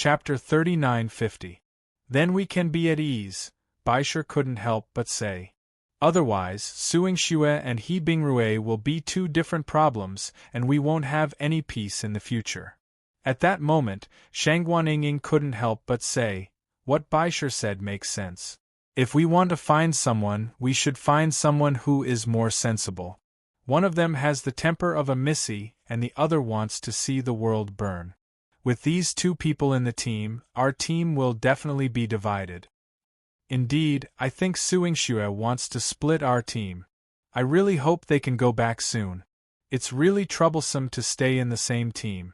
Chapter 3950. Then we can be at ease, Baisher couldn't help but say. Otherwise, Suing Xue and He Bingrue will be two different problems, and we won't have any peace in the future. At that moment, Shangguan Yingying couldn't help but say, what Baisher said makes sense. If we want to find someone, we should find someone who is more sensible. One of them has the temper of a missy, and the other wants to see the world burn. With these two people in the team, our team will definitely be divided. Indeed, I think Suing Xue wants to split our team. I really hope they can go back soon. It's really troublesome to stay in the same team.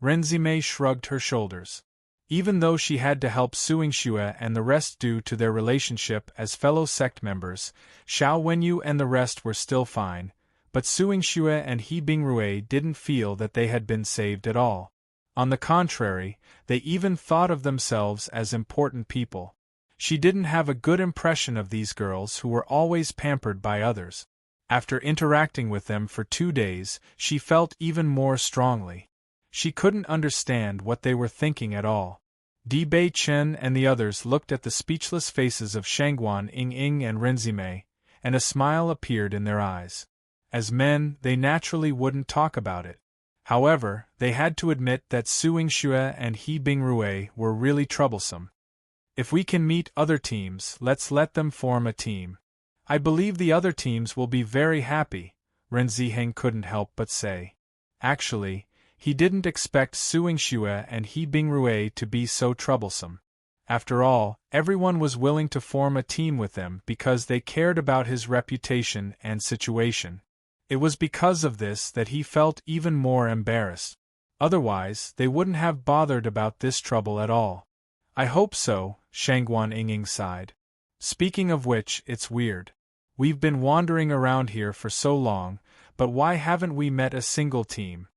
Renzime shrugged her shoulders. Even though she had to help Suing Xue and the rest due to their relationship as fellow sect members, Xiao Wenyu and the rest were still fine, but Suing Xue and He Bingrue didn't feel that they had been saved at all. On the contrary, they even thought of themselves as important people. She didn't have a good impression of these girls who were always pampered by others. After interacting with them for 2 days, she felt even more strongly. She couldn't understand what they were thinking at all. Di Bei Chen and the others looked at the speechless faces of Shangguan Yingying and Renzime, and a smile appeared in their eyes. As men, they naturally wouldn't talk about it. However, they had to admit that Suing Xue and He Bingrue were really troublesome. If we can meet other teams, let's let them form a team. I believe the other teams will be very happy, Ren Ziheng couldn't help but say. Actually, he didn't expect Suing Xue and He Bingrue to be so troublesome. After all, everyone was willing to form a team with them because they cared about his reputation and situation. It was because of this that he felt even more embarrassed. Otherwise, they wouldn't have bothered about this trouble at all. I hope so, Shangguan Yingying sighed. Speaking of which, it's weird. We've been wandering around here for so long, but why haven't we met a single team?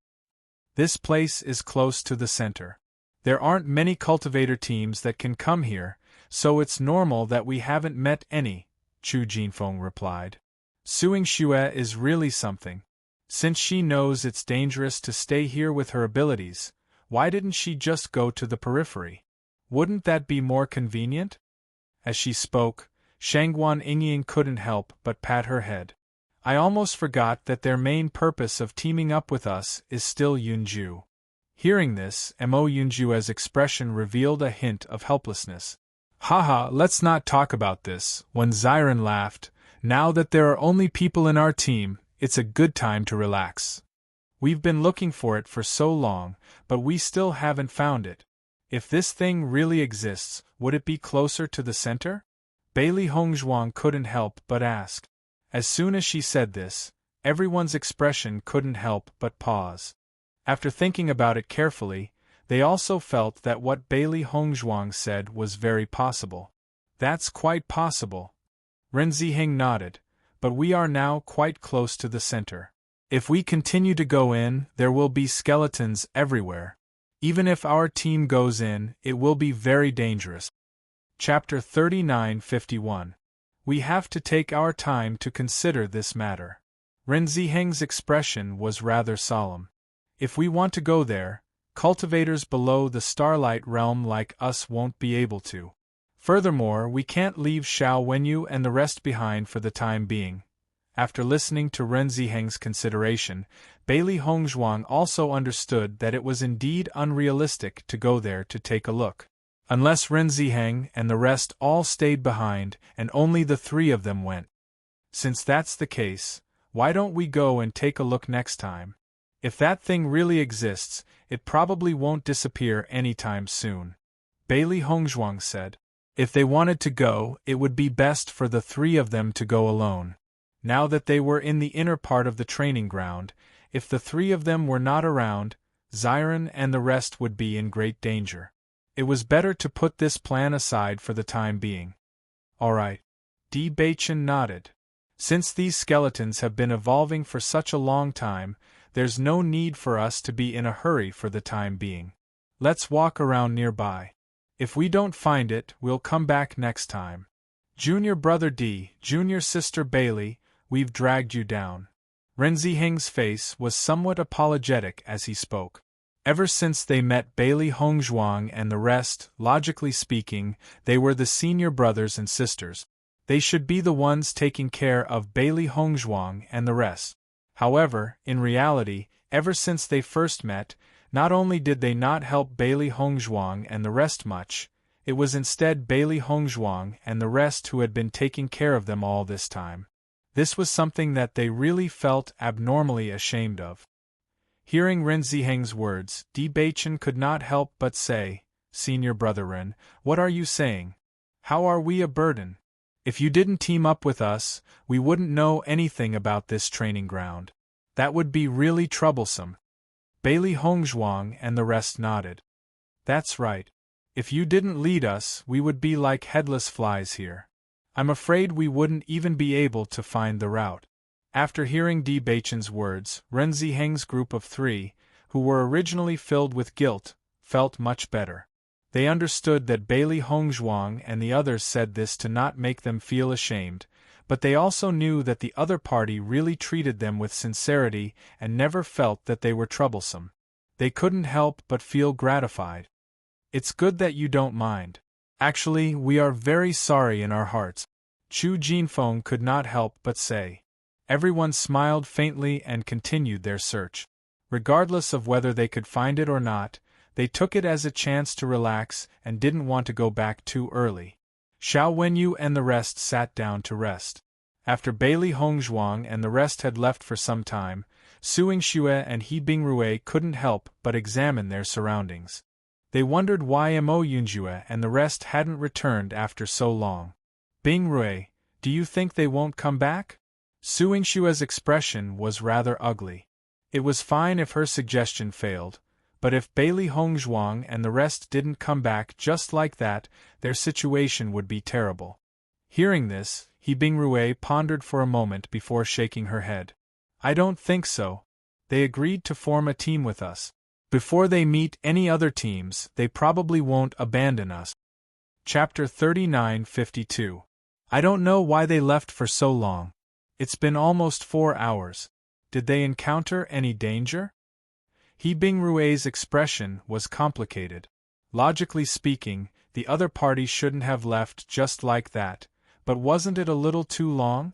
This place is close to the center. There aren't many cultivator teams that can come here, so it's normal that we haven't met any, Chu Jinfeng replied. Suing Xue is really something. Since she knows it's dangerous to stay here with her abilities, why didn't she just go to the periphery? Wouldn't that be more convenient? As she spoke, Shangguan Yingying couldn't help but pat her head. I almost forgot that their main purpose of teaming up with us is still Yunju. Hearing this, Mo Yunju's expression revealed a hint of helplessness. Haha, let's not talk about this, when Xiren laughed. Now that there are only people in our team, it's a good time to relax. We've been looking for it for so long, but we still haven't found it. If this thing really exists, would it be closer to the center? Bailey Hongzhuang couldn't help but ask. As soon as she said this, everyone's expression couldn't help but pause. After thinking about it carefully, they also felt that what Bailey Hongzhuang said was very possible. That's quite possible. Ren Ziheng nodded, but we are now quite close to the center. If we continue to go in, there will be skeletons everywhere. Even if our team goes in, it will be very dangerous. Chapter 3951. We have to take our time to consider this matter. Ren Ziheng's expression was rather solemn. If we want to go there, cultivators below the Starlight Realm like us won't be able to. Furthermore, we can't leave Xiao Wenyu and the rest behind for the time being. After listening to Ren Ziheng's consideration, Bailey Hongzhuang also understood that it was indeed unrealistic to go there to take a look. Unless Ren Ziheng and the rest all stayed behind and only the 3 of them went. Since that's the case, why don't we go and take a look next time? If that thing really exists, it probably won't disappear anytime soon. Bailey Hongzhuang said. If they wanted to go, it would be best for the 3 of them to go alone. Now that they were in the inner part of the training ground, if the 3 of them were not around, Xiren and the rest would be in great danger. It was better to put this plan aside for the time being. All right. Di Beichen nodded. Since these skeletons have been evolving for such a long time, there's no need for us to be in a hurry for the time being. Let's walk around nearby. If we don't find it, we'll come back next time. Junior brother D, junior sister Bailey, we've dragged you down. Ren Ziheng's face was somewhat apologetic as he spoke. Ever since they met Bailey Hongzhuang and the rest, logically speaking, they were the senior brothers and sisters. They should be the ones taking care of Bailey Hongzhuang and the rest. However, in reality, ever since they first met, not only did they not help Bailey Hongzhuang and the rest much, it was instead Bailey Hongzhuang and the rest who had been taking care of them all this time. This was something that they really felt abnormally ashamed of. Hearing Ren Ziheng's words, Di Baichen could not help but say, "Senior brother Ren, what are you saying? How are we a burden? If you didn't team up with us, we wouldn't know anything about this training ground. That would be really troublesome." Bailey Hongzhuang and the rest nodded. "That's right. If you didn't lead us, we would be like headless flies here. I'm afraid we wouldn't even be able to find the route." After hearing Di Baichen's words, Ren Ziheng's group of 3, who were originally filled with guilt, felt much better. They understood that Bailey Hongzhuang and the others said this to not make them feel ashamed, but they also knew that the other party really treated them with sincerity and never felt that they were troublesome. They couldn't help but feel gratified. "It's good that you don't mind. Actually, we are very sorry in our hearts," Chu Jinfeng could not help but say. Everyone smiled faintly and continued their search. Regardless of whether they could find it or not, they took it as a chance to relax and didn't want to go back too early. Xiao Wenyu and the rest sat down to rest. After Bailey Hongzhuang and the rest had left for some time, Suing Xue and He Bingrui couldn't help but examine their surroundings. They wondered why Mo Yunjue and the rest hadn't returned after so long. "Bingrui, do you think they won't come back?" Suing Xue's expression was rather ugly. It was fine if her suggestion failed, but if Bailey Hongzhuang and the rest didn't come back just like that, their situation would be terrible. Hearing this, He Bingrui pondered for a moment before shaking her head. "I don't think so. They agreed to form a team with us. Before they meet any other teams, they probably won't abandon us." Chapter 39:52. I don't know why they left for so long. It's been almost 4 hours. Did they encounter any danger? He Bingrui's expression was complicated. Logically speaking, the other party shouldn't have left just like that, but wasn't it a little too long?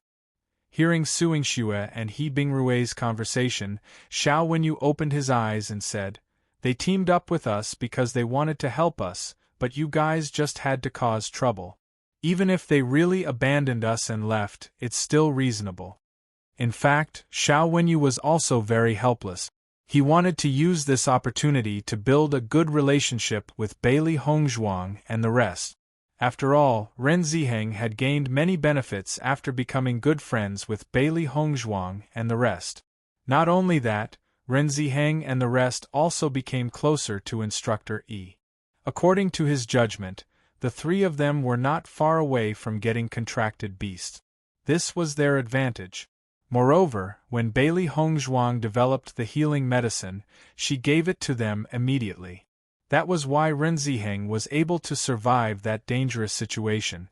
Hearing Suing Xue and He Bingrui's conversation, Xiao Wenyu opened his eyes and said, "They teamed up with us because they wanted to help us, but you guys just had to cause trouble. Even if they really abandoned us and left, it's still reasonable." In fact, Xiao Wenyu was also very helpless. He wanted to use this opportunity to build a good relationship with Bailey Hongzhuang and the rest. After all, Ren Ziheng had gained many benefits after becoming good friends with Bailey Hongzhuang and the rest. Not only that, Ren Ziheng and the rest also became closer to Instructor Yi. According to his judgment, the 3 of them were not far away from getting contracted beasts. This was their advantage. Moreover, when Bailey Hongzhuang developed the healing medicine, she gave it to them immediately. That was why Ren Ziheng was able to survive that dangerous situation.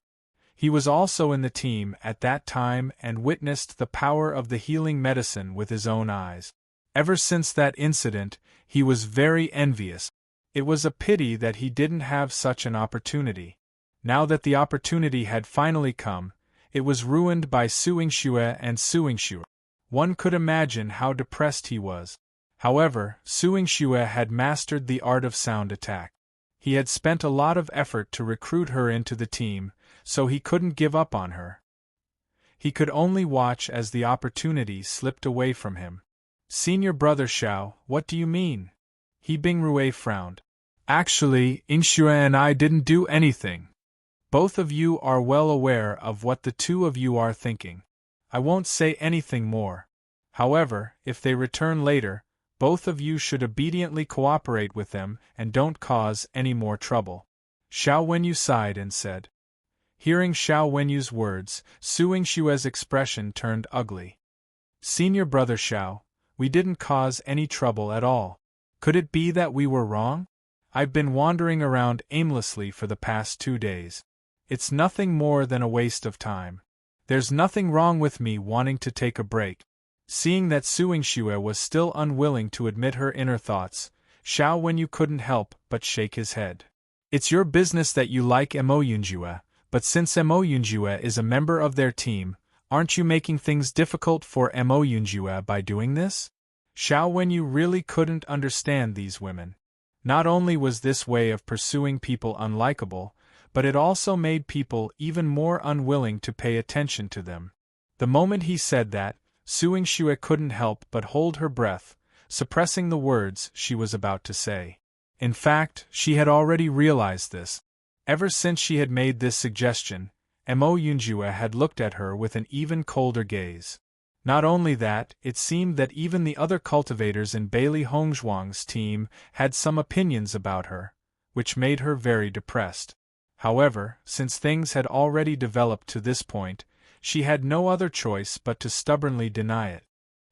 He was also in the team at that time and witnessed the power of the healing medicine with his own eyes. Ever since that incident, he was very envious. It was a pity that he didn't have such an opportunity. Now that the opportunity had finally come, it was ruined by Suing Xue and Suing Xue. One could imagine how depressed he was. However, Suing Xue had mastered the art of sound attack. He had spent a lot of effort to recruit her into the team, so he couldn't give up on her. He could only watch as the opportunity slipped away from him. "Senior brother Xiao, what do you mean?" He Bingrui frowned. "Actually, Yingxue and I didn't do anything. Both of you are well aware of what the 2 of you are thinking. I won't say anything more. However, if they return later, both of you should obediently cooperate with them and don't cause any more trouble." Xiao Wenyu sighed and said. Hearing Xiao Wenyu's words, Suing Xue's expression turned ugly. "Senior brother Xiao, we didn't cause any trouble at all. Could it be that we were wrong? I've been wandering around aimlessly for the past 2 days. It's nothing more than a waste of time. There's nothing wrong with me wanting to take a break." Seeing that Suing Xue was still unwilling to admit her inner thoughts, Xiao Wenyu couldn't help but shake his head. It's your business that you like Mo Yunjue, but since Mo Yunjue is a member of their team, aren't you making things difficult for Mo Yunjue by doing this? Xiao Wenyu really couldn't understand these women. Not only was this way of pursuing people unlikable, but it also made people even more unwilling to pay attention to them. The moment he said that, Su Yingxue couldn't help but hold her breath, suppressing the words she was about to say. In fact, she had already realized this. Ever since she had made this suggestion, Mo Yunjue had looked at her with an even colder gaze. Not only that, it seemed that even the other cultivators in Bailey Hongzhuang's team had some opinions about her, which made her very depressed. However, since things had already developed to this point, she had no other choice but to stubbornly deny it.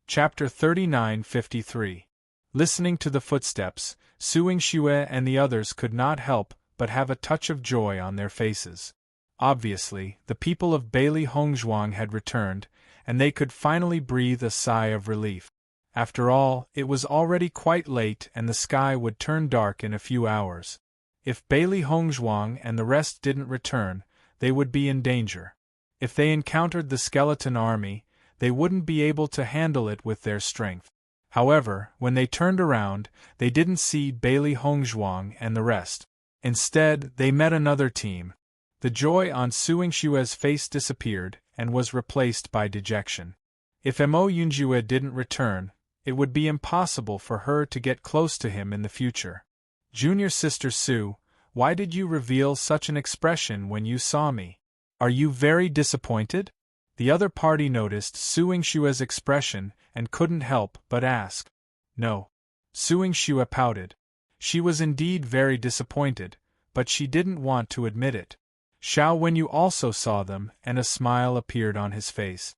Chapter 39:53. Listening to the footsteps, Su Yingxue and the others could not help but have a touch of joy on their faces. Obviously, the people of Bailey Hongzhuang had returned, and they could finally breathe a sigh of relief. After all, it was already quite late and the sky would turn dark in a few hours. If Bailey Hongzhuang and the rest didn't return, they would be in danger. If they encountered the skeleton army, they wouldn't be able to handle it with their strength. However, when they turned around, they didn't see Bailey Hongzhuang and the rest. Instead, they met another team. The joy on Su Yingxue's face disappeared and was replaced by dejection. If Mo Yunjue didn't return, it would be impossible for her to get close to him in the future. Junior sister Su, why did you reveal such an expression when you saw me? Are you very disappointed? The other party noticed Su Yingxue's expression and couldn't help but ask. No. Su Yingxue pouted. She was indeed very disappointed, but she didn't want to admit it. Xiao Wenyu also saw them, and a smile appeared on his face.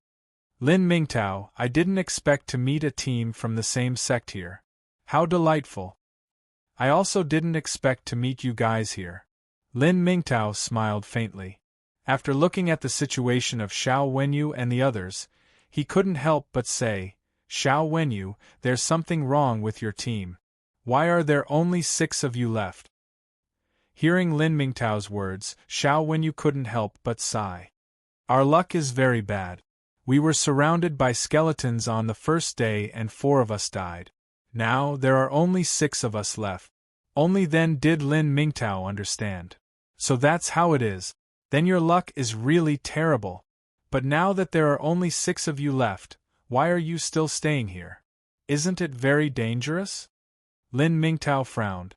Lin Mingtao, I didn't expect to meet a team from the same sect here. How delightful. I also didn't expect to meet you guys here. Lin Mingtao smiled faintly. After looking at the situation of Xiao Wenyu and the others, he couldn't help but say, Xiao Wenyu, there's something wrong with your team. Why are there only 6 of you left? Hearing Lin Mingtao's words, Xiao Wenyu couldn't help but sigh. Our luck is very bad. We were surrounded by skeletons on the first day and 4 of us died. Now there are only 6 of us left. Only then did Lin Mingtao understand. So that's how it is. Then your luck is really terrible. But now that there are only 6 of you left, why are you still staying here? Isn't it very dangerous? Lin Mingtao frowned.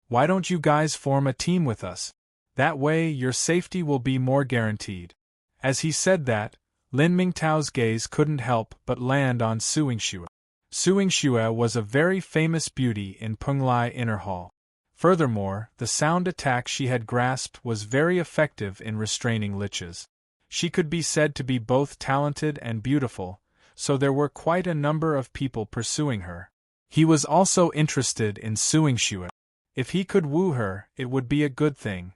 Why don't you guys form a team with us? That way your safety will be more guaranteed. As he said that, Lin Mingtao's gaze couldn't help but land on Su Yingxue. Su Yingxue was a very famous beauty in Penglai Inner Hall. Furthermore, the sound attack she had grasped was very effective in restraining liches. She could be said to be both talented and beautiful, so there were quite a number of people pursuing her. He was also interested in Su Yingxue. If he could woo her, it would be a good thing.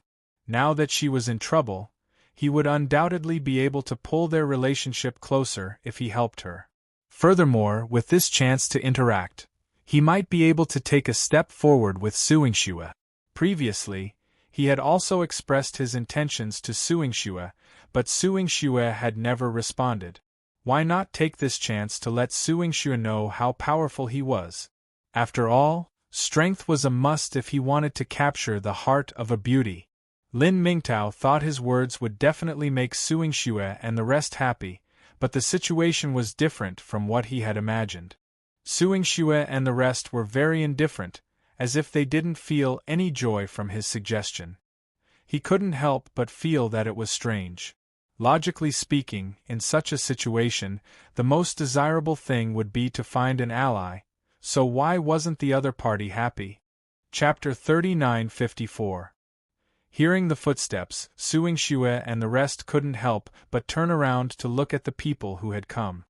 Now that she was in trouble, he would undoubtedly be able to pull their relationship closer if he helped her. Furthermore, with this chance to interact, he might be able to take a step forward with Su Yingxue. Previously, he had also expressed his intentions to Su Yingxue, but Su Yingxue had never responded. Why not take this chance to let Su Yingxue know how powerful he was? After all, strength was a must if he wanted to capture the heart of a beauty. Lin Mingtao thought his words would definitely make Su Yingxue and the rest happy, but the situation was different from what he had imagined. Su Yingxue and the rest were very indifferent, as if they didn't feel any joy from his suggestion. He couldn't help but feel that it was strange. Logically speaking, in such a situation, the most desirable thing would be to find an ally, so why wasn't the other party happy? Chapter 39:54. Hearing the footsteps, Su Yingxue and the rest couldn't help but turn around to look at the people who had come.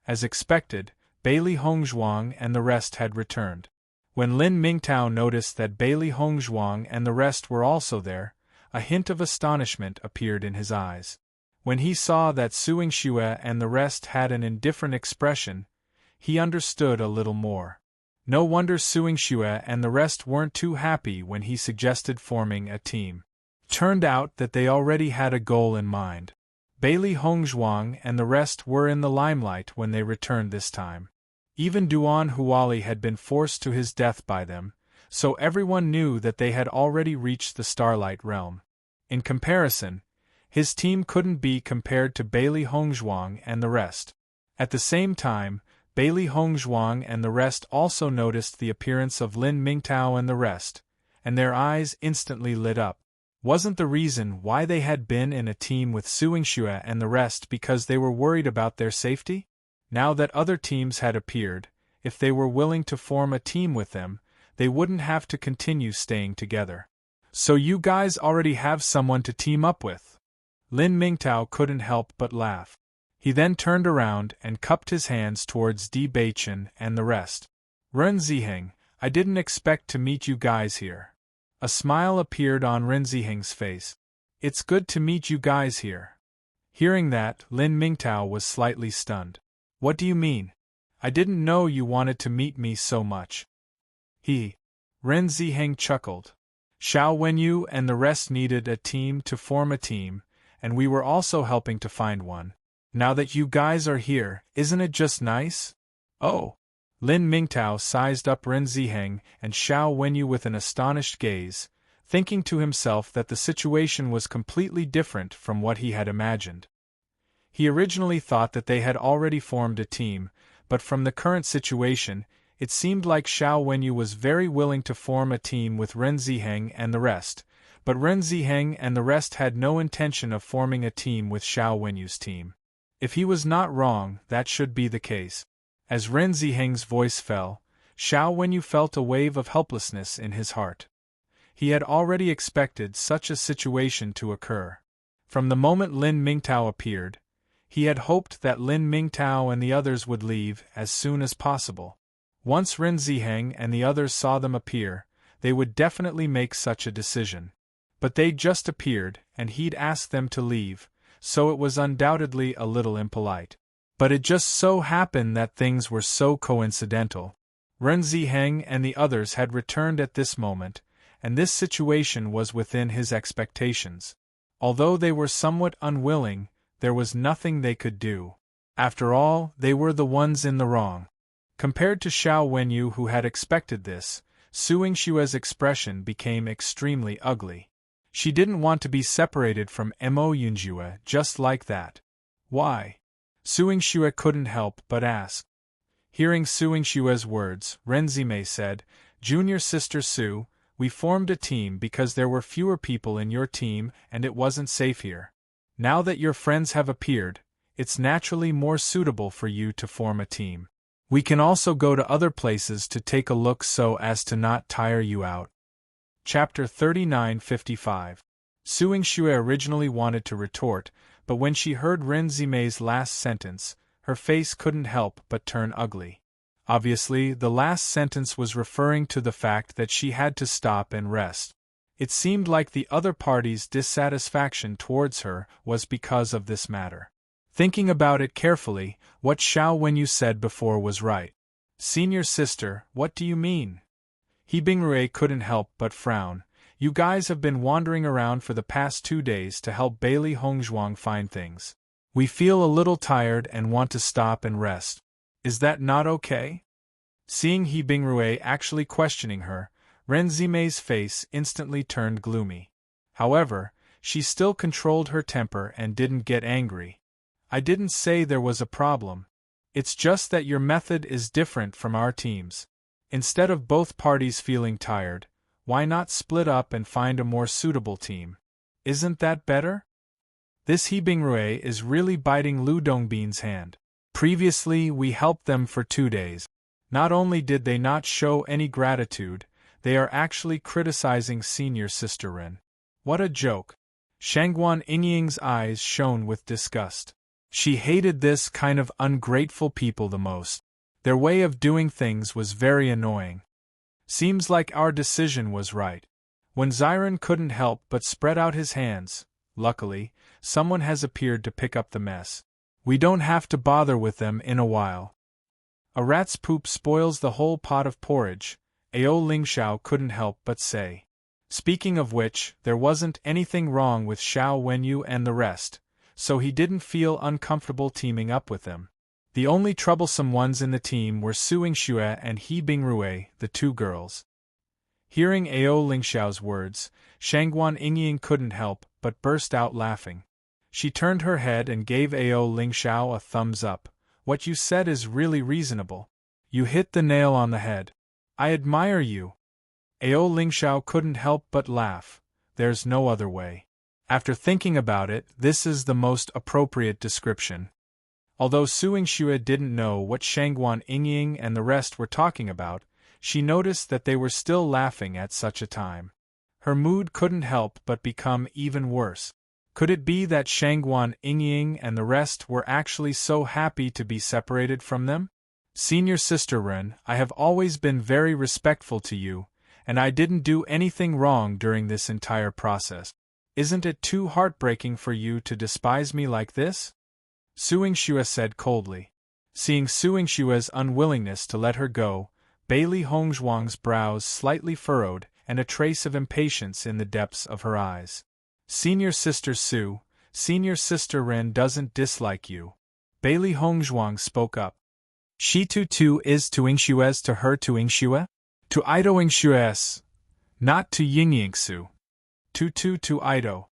As expected, Bailey Hongzhuang and the rest had returned. When Lin Mingtao noticed that Bailey Hongzhuang and the rest were also there, a hint of astonishment appeared in his eyes. When he saw that Su Yingxue and the rest had an indifferent expression, he understood a little more. No wonder Suing Xue and the rest weren't too happy when he suggested forming a team. Turned out that they already had a goal in mind. Bailey Hongzhuang and the rest were in the limelight when they returned this time. Even Duan Huali had been forced to his death by them, so everyone knew that they had already reached the Starlight Realm. In comparison, his team couldn't be compared to Bailey Hongzhuang and the rest. At the same time, Bailey Hongzhuang and the rest also noticed the appearance of Lin Mingtao and the rest, and their eyes instantly lit up. Wasn't the reason why they had been in a team with Suing Xue and the rest because they were worried about their safety? Now that other teams had appeared, if they were willing to form a team with them, they wouldn't have to continue staying together. So you guys already have someone to team up with? Lin Mingtao couldn't help but laugh. He then turned around and cupped his hands towards Di Beichen and the rest. Ren Ziheng, I didn't expect to meet you guys here. A smile appeared on Ren Ziheng's face. It's good to meet you guys here. Hearing that, Lin Mingtao was slightly stunned. What do you mean? I didn't know you wanted to meet me so much. Ren Ziheng chuckled. Xiao Wenyu and the rest needed a team to form a team, and we were also helping to find one. Now that you guys are here, isn't it just nice? Oh! Lin Mingtao sized up Ren Ziheng and Xiao Wenyu with an astonished gaze, thinking to himself that the situation was completely different from what he had imagined. He originally thought that they had already formed a team, but from the current situation, it seemed like Xiao Wenyu was very willing to form a team with Ren Ziheng and the rest, but Ren Ziheng and the rest had no intention of forming a team with Xiao Wenyu's team. If he was not wrong, that should be the case. As Ren Ziheng's voice fell, Xiao Wenyu felt a wave of helplessness in his heart. He had already expected such a situation to occur. From the moment Lin Mingtao appeared, he had hoped that Lin Mingtao and the others would leave as soon as possible. Once Ren Ziheng and the others saw them appear, they would definitely make such a decision. But they'd just appeared, and he'd asked them to leave, so it was undoubtedly a little impolite. But it just so happened that things were so coincidental. Ren Ziheng and the others had returned at this moment, and this situation was within his expectations. Although they were somewhat unwilling, there was nothing they could do. After all, they were the ones in the wrong. Compared to Xiao Wenyu, who had expected this, Suing Xue's expression became extremely ugly. She didn't want to be separated from Mo Yunjue just like that. Why? Suing Xue couldn't help but ask. Hearing Suing Xue's words, Ren Zimei said, Junior Sister Su, we formed a team because there were fewer people in your team and it wasn't safe here. Now that your friends have appeared, it's naturally more suitable for you to form a team. We can also go to other places to take a look so as to not tire you out. Chapter 39:55. Suing Xue originally wanted to retort, but when she heard Ren Zimei's last sentence, her face couldn't help but turn ugly. Obviously, the last sentence was referring to the fact that she had to stop and rest. It seemed like the other party's dissatisfaction towards her was because of this matter. Thinking about it carefully, what Xiao Wenyu said before was right. Senior sister, what do you mean? He Bingrui couldn't help but frown. You guys have been wandering around for the past 2 days to help Bailey Hongzhuang find things. We feel a little tired and want to stop and rest. Is that not okay? Seeing He Bingrui actually questioning her, Ren Zimei's face instantly turned gloomy. However, she still controlled her temper and didn't get angry. I didn't say there was a problem. It's just that your method is different from our team's. Instead of both parties feeling tired, why not split up and find a more suitable team? Isn't that better? This He Bingrui is really biting Lu Dongbin's hand. Previously, we helped them for 2 days. Not only did they not show any gratitude, they are actually criticizing senior sister Ren. What a joke. Shangguan Yingying's eyes shone with disgust. She hated this kind of ungrateful people the most. Their way of doing things was very annoying. Seems like our decision was right. When Ziren couldn't help but spread out his hands, luckily, someone has appeared to pick up the mess. We don't have to bother with them in a while. A rat's poop spoils the whole pot of porridge, Ao Lingxiao couldn't help but say. Speaking of which, there wasn't anything wrong with Xiao Wenyu and the rest, so he didn't feel uncomfortable teaming up with them. The only troublesome ones in the team were Su Yingxue and He Bingrui, the two girls. Hearing Ao Lingxiao's words, Shangguan Yingying couldn't help but burst out laughing. She turned her head and gave Ao Lingxiao a thumbs up. What you said is really reasonable. You hit the nail on the head. I admire you. Ao Lingxiao couldn't help but laugh. There's no other way. After thinking about it, this is the most appropriate description. Although Su Yingxue didn't know what Shangguan Yingying and the rest were talking about, she noticed that they were still laughing at such a time. Her mood couldn't help but become even worse. Could it be that Shangguan Yingying and the rest were actually so happy to be separated from them? Senior Sister Ren, I have always been very respectful to you, and I didn't do anything wrong during this entire process. Isn't it too heartbreaking for you to despise me like this? Su Yingxue said coldly. Seeing Su Yingxue's unwillingness to let her go, Bailey Hongzhuang's brows slightly furrowed and a trace of impatience in the depths of her eyes. Senior Sister Su, Senior Sister Ren doesn't dislike you. Bailey Hongzhuang spoke up. She tu is to Yingxue's to her to Yingxue? To Ido Yingxue's. Not to Yingyingsu. Tu to Ido.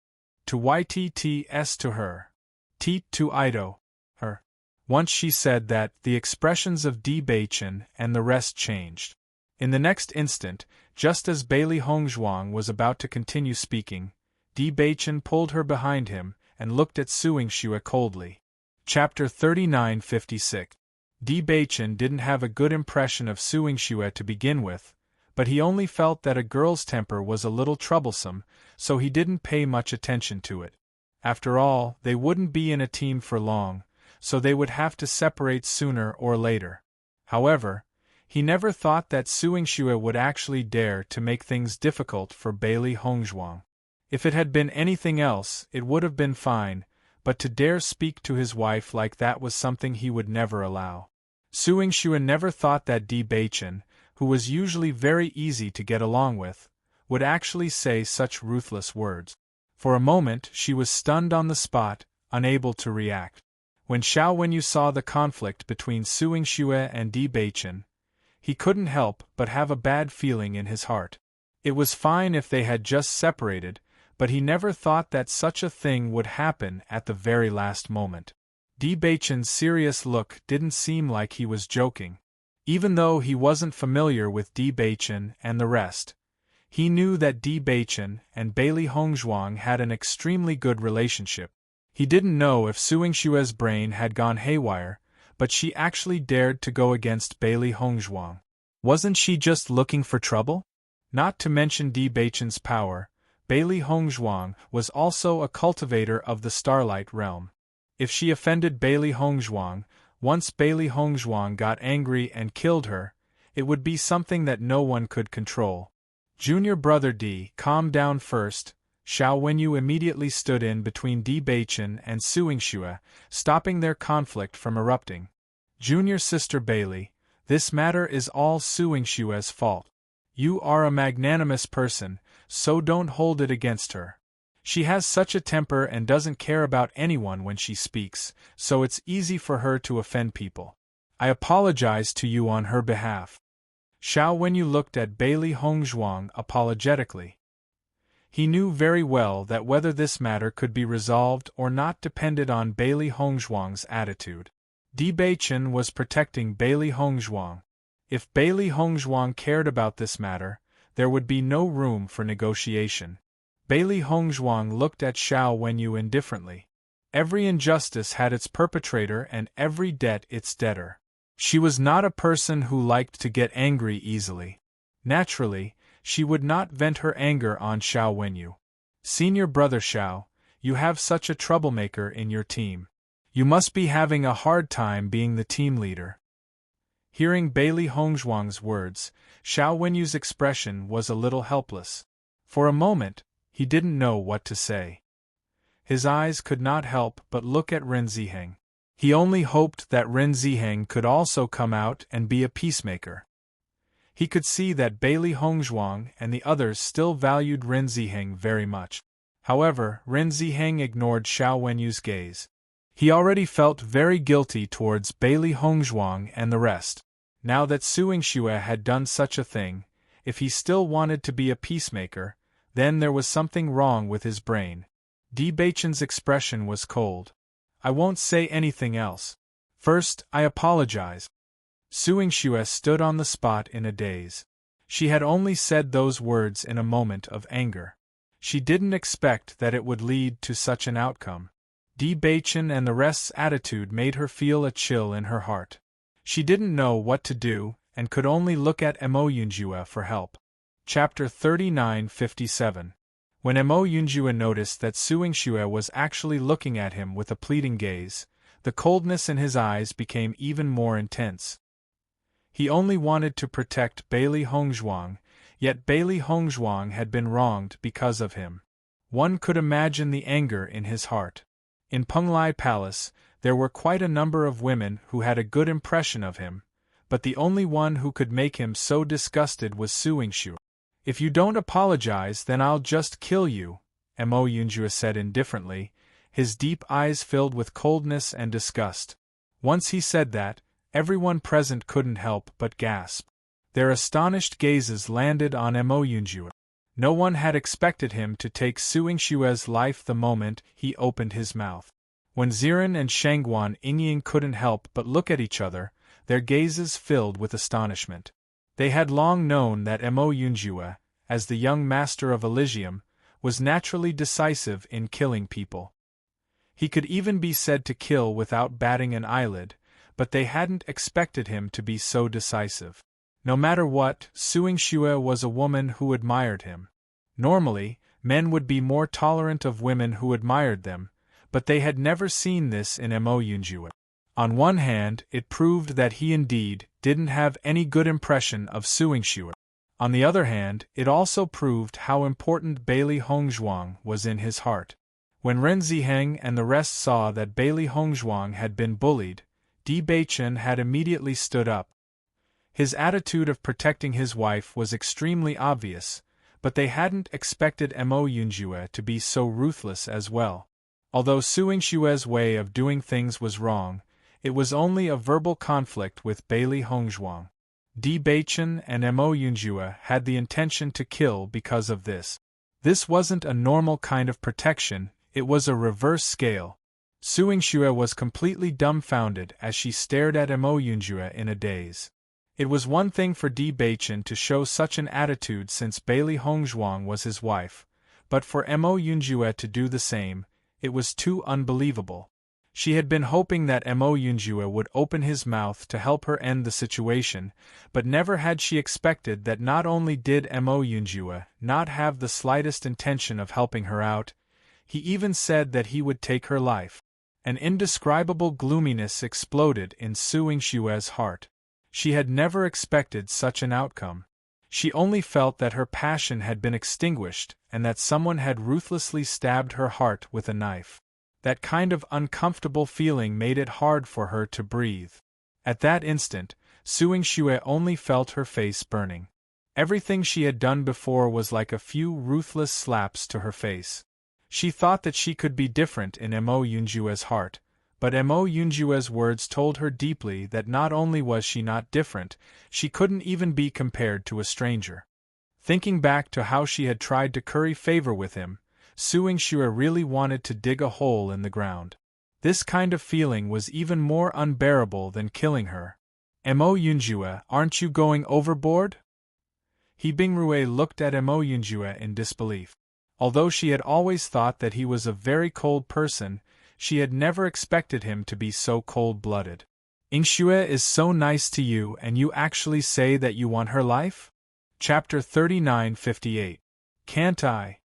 To Ytts to her. T to Ido. Her. Once she said that, the expressions of Di Beichen and the rest changed. In the next instant, just as Bailey Hongzhuang was about to continue speaking, Di Beichen pulled her behind him and looked at Su Yingxue coldly. Chapter 3956. Di Beichen didn't have a good impression of Su Yingxue to begin with, but he only felt that a girl's temper was a little troublesome, so he didn't pay much attention to it. After all, they wouldn't be in a team for long, so they would have to separate sooner or later. However, he never thought that Su Yingxue would actually dare to make things difficult for Bailey Hongzhuang. If it had been anything else, it would have been fine, but to dare speak to his wife like that was something he would never allow. Su Yingxue never thought that Di Beichen, who was usually very easy to get along with, would actually say such ruthless words. For a moment she was stunned on the spot, unable to react. When Xiao Wenyu saw the conflict between Su Yingxue and Di Beichen, he couldn't help but have a bad feeling in his heart. It was fine if they had just separated, but he never thought that such a thing would happen at the very last moment. Di Beichen's serious look didn't seem like he was joking. Even though he wasn't familiar with Di Beichen and the rest, he knew that Di Beichen and Bailey Hongzhuang had an extremely good relationship. He didn't know if Su Yingxue's brain had gone haywire, but she actually dared to go against Bailey Hongzhuang. Wasn't she just looking for trouble? Not to mention Di Beichen's power, Bailey Hongzhuang was also a cultivator of the Starlight Realm. If she offended Bailey Hongzhuang, once Bailey Hongzhuang got angry and killed her, it would be something that no one could control. Junior brother Di, calm down first. Xiao Wenyu immediately stood in between Di Beichen and Su Yingxue, stopping their conflict from erupting. Junior sister Bailey, this matter is all Su Yingxue's fault. You are a magnanimous person, so don't hold it against her. She has such a temper and doesn't care about anyone when she speaks, so it's easy for her to offend people. I apologize to you on her behalf. Xiao Wenyu looked at Bailey Hongzhuang apologetically. He knew very well that whether this matter could be resolved or not depended on Bailey Hongzhuang's attitude. Di Beichen was protecting Bailey Hongzhuang. If Bailey Hongzhuang cared about this matter, there would be no room for negotiation. Bailey Hongzhuang looked at Xiao Wenyu indifferently. Every injustice had its perpetrator and every debt its debtor. She was not a person who liked to get angry easily. Naturally, she would not vent her anger on Xiao Wenyu. Senior brother Xiao, you have such a troublemaker in your team. You must be having a hard time being the team leader. Hearing Bailey Hongzhuang's words, Xiao Wenyu's expression was a little helpless. For a moment, he didn't know what to say. His eyes could not help but look at Ren Ziheng. He only hoped that Ren Ziheng could also come out and be a peacemaker. He could see that Bailey Hongzhuang and the others still valued Ren Ziheng very much. However, Ren Ziheng ignored Xiao Wenyu's gaze. He already felt very guilty towards Bailey Hongzhuang and the rest. Now that Suing Xue had done such a thing, if he still wanted to be a peacemaker, then there was something wrong with his brain. Di Beichen's expression was cold. I won't say anything else. First, I apologize. Suing Xue stood on the spot in a daze. She had only said those words in a moment of anger. She didn't expect that it would lead to such an outcome. Di Beichen and the rest's attitude made her feel a chill in her heart. She didn't know what to do, and could only look at Mo Yunjue for help. Chapter 39:57. When Mo Yunjue noticed that Suing Xue was actually looking at him with a pleading gaze, the coldness in his eyes became even more intense. He only wanted to protect Bailey Hongzhuang, yet Bailey Hongzhuang had been wronged because of him. One could imagine the anger in his heart. In Penglai Palace, there were quite a number of women who had a good impression of him, but the only one who could make him so disgusted was Suing Xue. If you don't apologize, then I'll just kill you, Mo Yunjue said indifferently, his deep eyes filled with coldness and disgust. Once he said that, everyone present couldn't help but gasp. Their astonished gazes landed on Mo Yunjue. No one had expected him to take Suing Xue's life the moment he opened his mouth. When Ziren and Shangguan Yingying couldn't help but look at each other, their gazes filled with astonishment. They had long known that Mo Yunjue, as the young master of Elysium, was naturally decisive in killing people. He could even be said to kill without batting an eyelid, but they hadn't expected him to be so decisive. No matter what, Suing Xue was a woman who admired him. Normally, men would be more tolerant of women who admired them, but they had never seen this in Mo Yunjue. On one hand, it proved that he indeed didn't have any good impression of Suing Xue. On the other hand, it also proved how important Bailey Hongzhuang was in his heart. When Ren Ziheng and the rest saw that Bailey Hongzhuang had been bullied, Di Beichen had immediately stood up. His attitude of protecting his wife was extremely obvious, but they hadn't expected Mo Yunjue to be so ruthless as well. Although Suing Xue's way of doing things was wrong, it was only a verbal conflict with Bailey Hongzhuang. Di Beichen and Mo Yunjue had the intention to kill because of this. This wasn't a normal kind of protection, it was a reverse scale. Suing Xue was completely dumbfounded as she stared at Mo Yunjue in a daze. It was one thing for Di Beichen to show such an attitude since Bailey Hongzhuang was his wife, but for Mo Yunjue to do the same, it was too unbelievable. She had been hoping that Mo Yunjue would open his mouth to help her end the situation, but never had she expected that not only did Mo Yunjue not have the slightest intention of helping her out, he even said that he would take her life. An indescribable gloominess exploded in Suing Xue's heart. She had never expected such an outcome. She only felt that her passion had been extinguished and that someone had ruthlessly stabbed her heart with a knife. That kind of uncomfortable feeling made it hard for her to breathe. At that instant, Suing Xue only felt her face burning. Everything she had done before was like a few ruthless slaps to her face. She thought that she could be different in Mo Yunjue's heart, but Mo Yunjue's words told her deeply that not only was she not different, she couldn't even be compared to a stranger. Thinking back to how she had tried to curry favor with him, Suing Xue really wanted to dig a hole in the ground. This kind of feeling was even more unbearable than killing her. Mo Yunjue, aren't you going overboard? He Bingrue looked at Mo Yunjue in disbelief. Although she had always thought that he was a very cold person, she had never expected him to be so cold-blooded. Yingxue is so nice to you and you actually say that you want her life? Chapter 39:58. Can't I?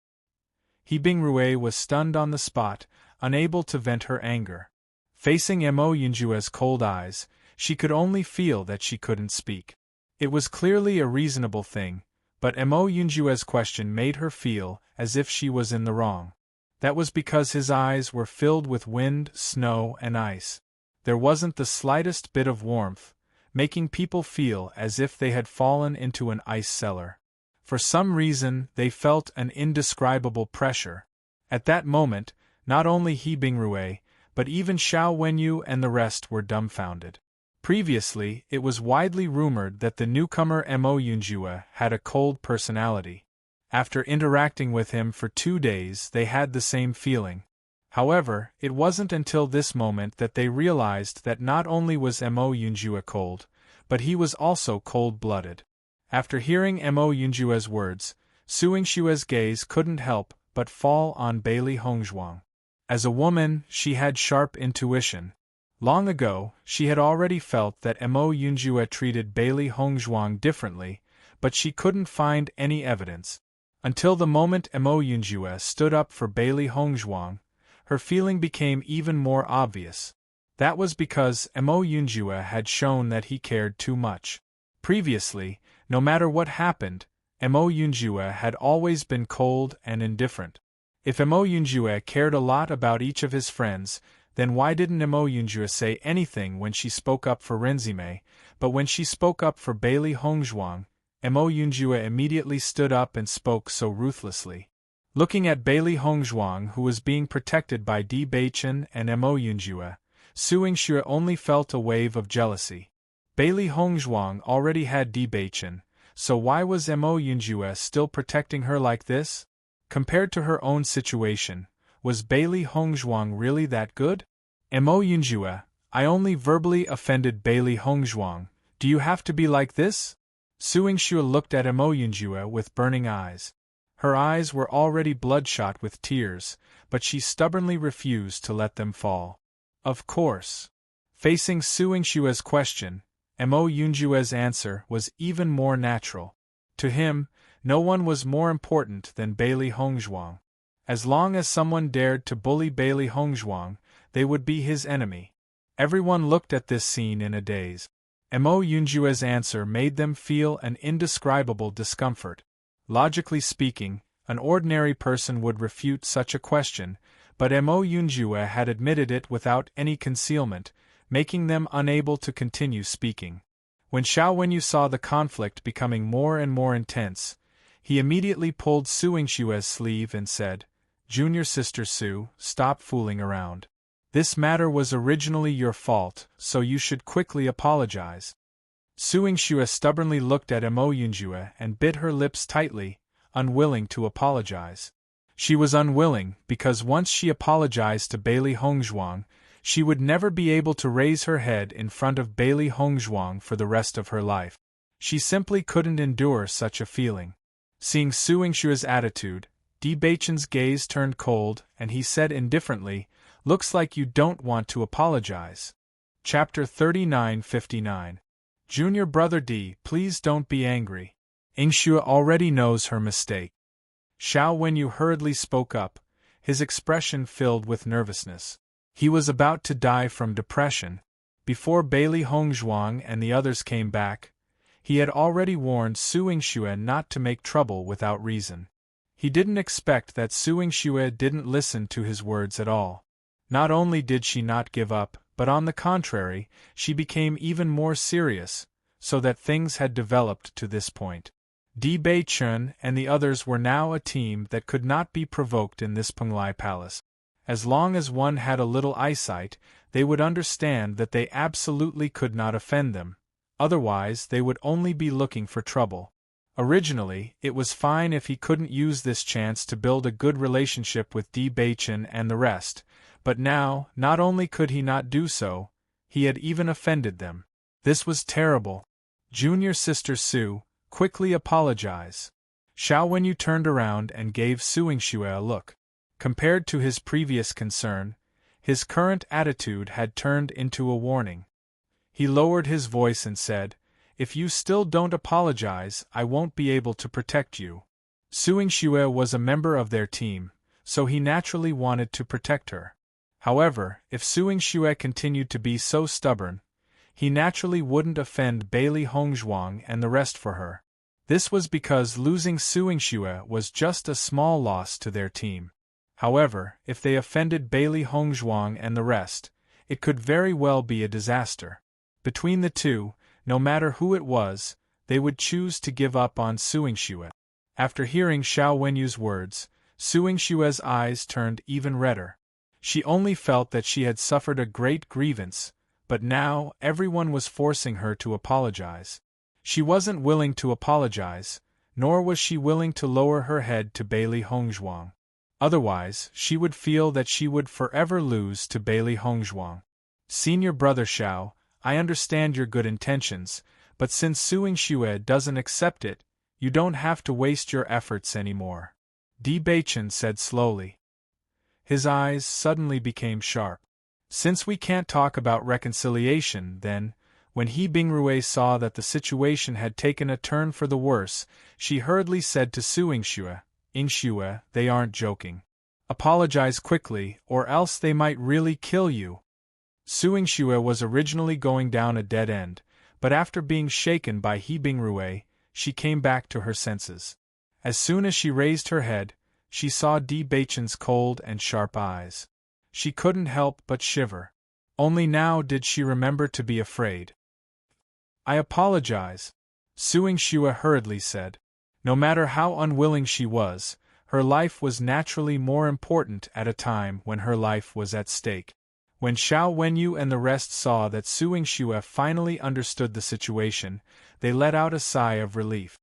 He Bingrue was stunned on the spot, unable to vent her anger. Facing Mo Yunjue's cold eyes, she could only feel that she couldn't speak. It was clearly a reasonable thing, but Mo Yunjue's question made her feel as if she was in the wrong. That was because his eyes were filled with wind, snow, and ice. There wasn't the slightest bit of warmth, making people feel as if they had fallen into an ice cellar. For some reason, they felt an indescribable pressure. At that moment, not only He Bingrue, but even Xiao Wenyu and the rest were dumbfounded. Previously, it was widely rumored that the newcomer Mo Yunjue had a cold personality. After interacting with him for 2 days, they had the same feeling. However, it wasn't until this moment that they realized that not only was Mo Yunjue cold, but he was also cold-blooded. After hearing Mo Yunjue's words, Suingshue's gaze couldn't help but fall on Bailey Hongzhuang. As a woman, she had sharp intuition. Long ago, she had already felt that Mo Yunjue treated Bailey Hongzhuang differently, but she couldn't find any evidence. Until the moment Mo Yunjue stood up for Bailey Hongzhuang, her feeling became even more obvious. That was because Mo Yunjue had shown that he cared too much. Previously, no matter what happened, Mo Yunjue had always been cold and indifferent. If Mo Yunjue cared a lot about each of his friends, then why didn't Mo Yunjue say anything when she spoke up for Renzime, but when she spoke up for Bailey Hongzhuang, Mo Yunjue immediately stood up and spoke so ruthlessly. Looking at Bailey Hongzhuang, who was being protected by Di Beichen and Mo Yunjue, Suingshu only felt a wave of jealousy. Bailey Hongzhuang already had Di Beichen, so why was Mo Yunjue still protecting her like this? Compared to her own situation, was Bailey Hongzhuang really that good? Mo Yunjue, I only verbally offended Bailey Hongzhuang. Do you have to be like this? Suingshu looked at Mo Yunjue with burning eyes. Her eyes were already bloodshot with tears, but she stubbornly refused to let them fall. Of course. Facing Suingshu's question, Mo Yunjue's answer was even more natural. To him, no one was more important than Bailey Hongzhuang. As long as someone dared to bully Bailey Hongzhuang, they would be his enemy. Everyone looked at this scene in a daze. Mo Yunjue's answer made them feel an indescribable discomfort. Logically speaking, an ordinary person would refute such a question, but Mo Yunjue had admitted it without any concealment, making them unable to continue speaking. When Xiao Wenyu saw the conflict becoming more and more intense, he immediately pulled Suingshue's sleeve and said, "Junior sister Su, stop fooling around. This matter was originally your fault, so you should quickly apologize." Suingshue stubbornly looked at Mo Yunjue and bit her lips tightly, unwilling to apologize. She was unwilling because once she apologized to Bailey Hongzhuang, she would never be able to raise her head in front of Bailey Hongzhuang for the rest of her life. She simply couldn't endure such a feeling. Seeing Suingshue's attitude, Di Beichen's gaze turned cold and he said indifferently, "Looks like you don't want to apologize." Chapter 39:59. Junior brother Di, please don't be angry. Ingshue already knows her mistake. Xiao Wenyu hurriedly spoke up, his expression filled with nervousness. He was about to die from depression. Before Bailey Hongzhuang and the others came back, he had already warned Suingshue not to make trouble without reason. He didn't expect that Suingshue didn't listen to his words at all. Not only did she not give up, but on the contrary, she became even more serious, so that things had developed to this point. Di Beichen and the others were now a team that could not be provoked in this Penglai Palace. As long as one had a little eyesight, they would understand that they absolutely could not offend them, otherwise they would only be looking for trouble. Originally, it was fine if he couldn't use this chance to build a good relationship with Di Beichen and the rest, but now, not only could he not do so, he had even offended them. This was terrible. Junior sister Su, quickly apologize. Xiao Wenyu turned around and gave Suingshue a look. Compared to his previous concern, his current attitude had turned into a warning. He lowered his voice and said, "If you still don't apologize, I won't be able to protect you." Suingshue was a member of their team, so he naturally wanted to protect her. However, if Suingshue continued to be so stubborn, he naturally wouldn't offend Bailey Hongzhuang and the rest for her. This was because losing Suingshue was just a small loss to their team. However, if they offended Bailey Hongzhuang and the rest, it could very well be a disaster. Between the two, no matter who it was, they would choose to give up on Suing Xue. After hearing Xiao Wenyu's words, Suing Xue's eyes turned even redder. She only felt that she had suffered a great grievance, but now everyone was forcing her to apologize. She wasn't willing to apologize, nor was she willing to lower her head to Bailey Hongzhuang. Otherwise, she would feel that she would forever lose to Bailey Hongzhuang. Senior Brother Xiao, I understand your good intentions, but since Suing Xue doesn't accept it, you don't have to waste your efforts anymore. Di Beichen said slowly. His eyes suddenly became sharp. Since we can't talk about reconciliation, then, when He Bingrui saw that the situation had taken a turn for the worse, she hurriedly said to Suing Xue, Xue, they aren't joking. Apologize quickly, or else they might really kill you. Suing Xue was originally going down a dead end, but after being shaken by He Bingrui, she came back to her senses. As soon as she raised her head, she saw Di Beichen's cold and sharp eyes. She couldn't help but shiver. Only now did she remember to be afraid. I apologize, Suing Xue hurriedly said. No matter how unwilling she was, her life was naturally more important at a time when her life was at stake. When Xiao Wenyu and the rest saw that Suing Xue finally understood the situation, they let out a sigh of relief.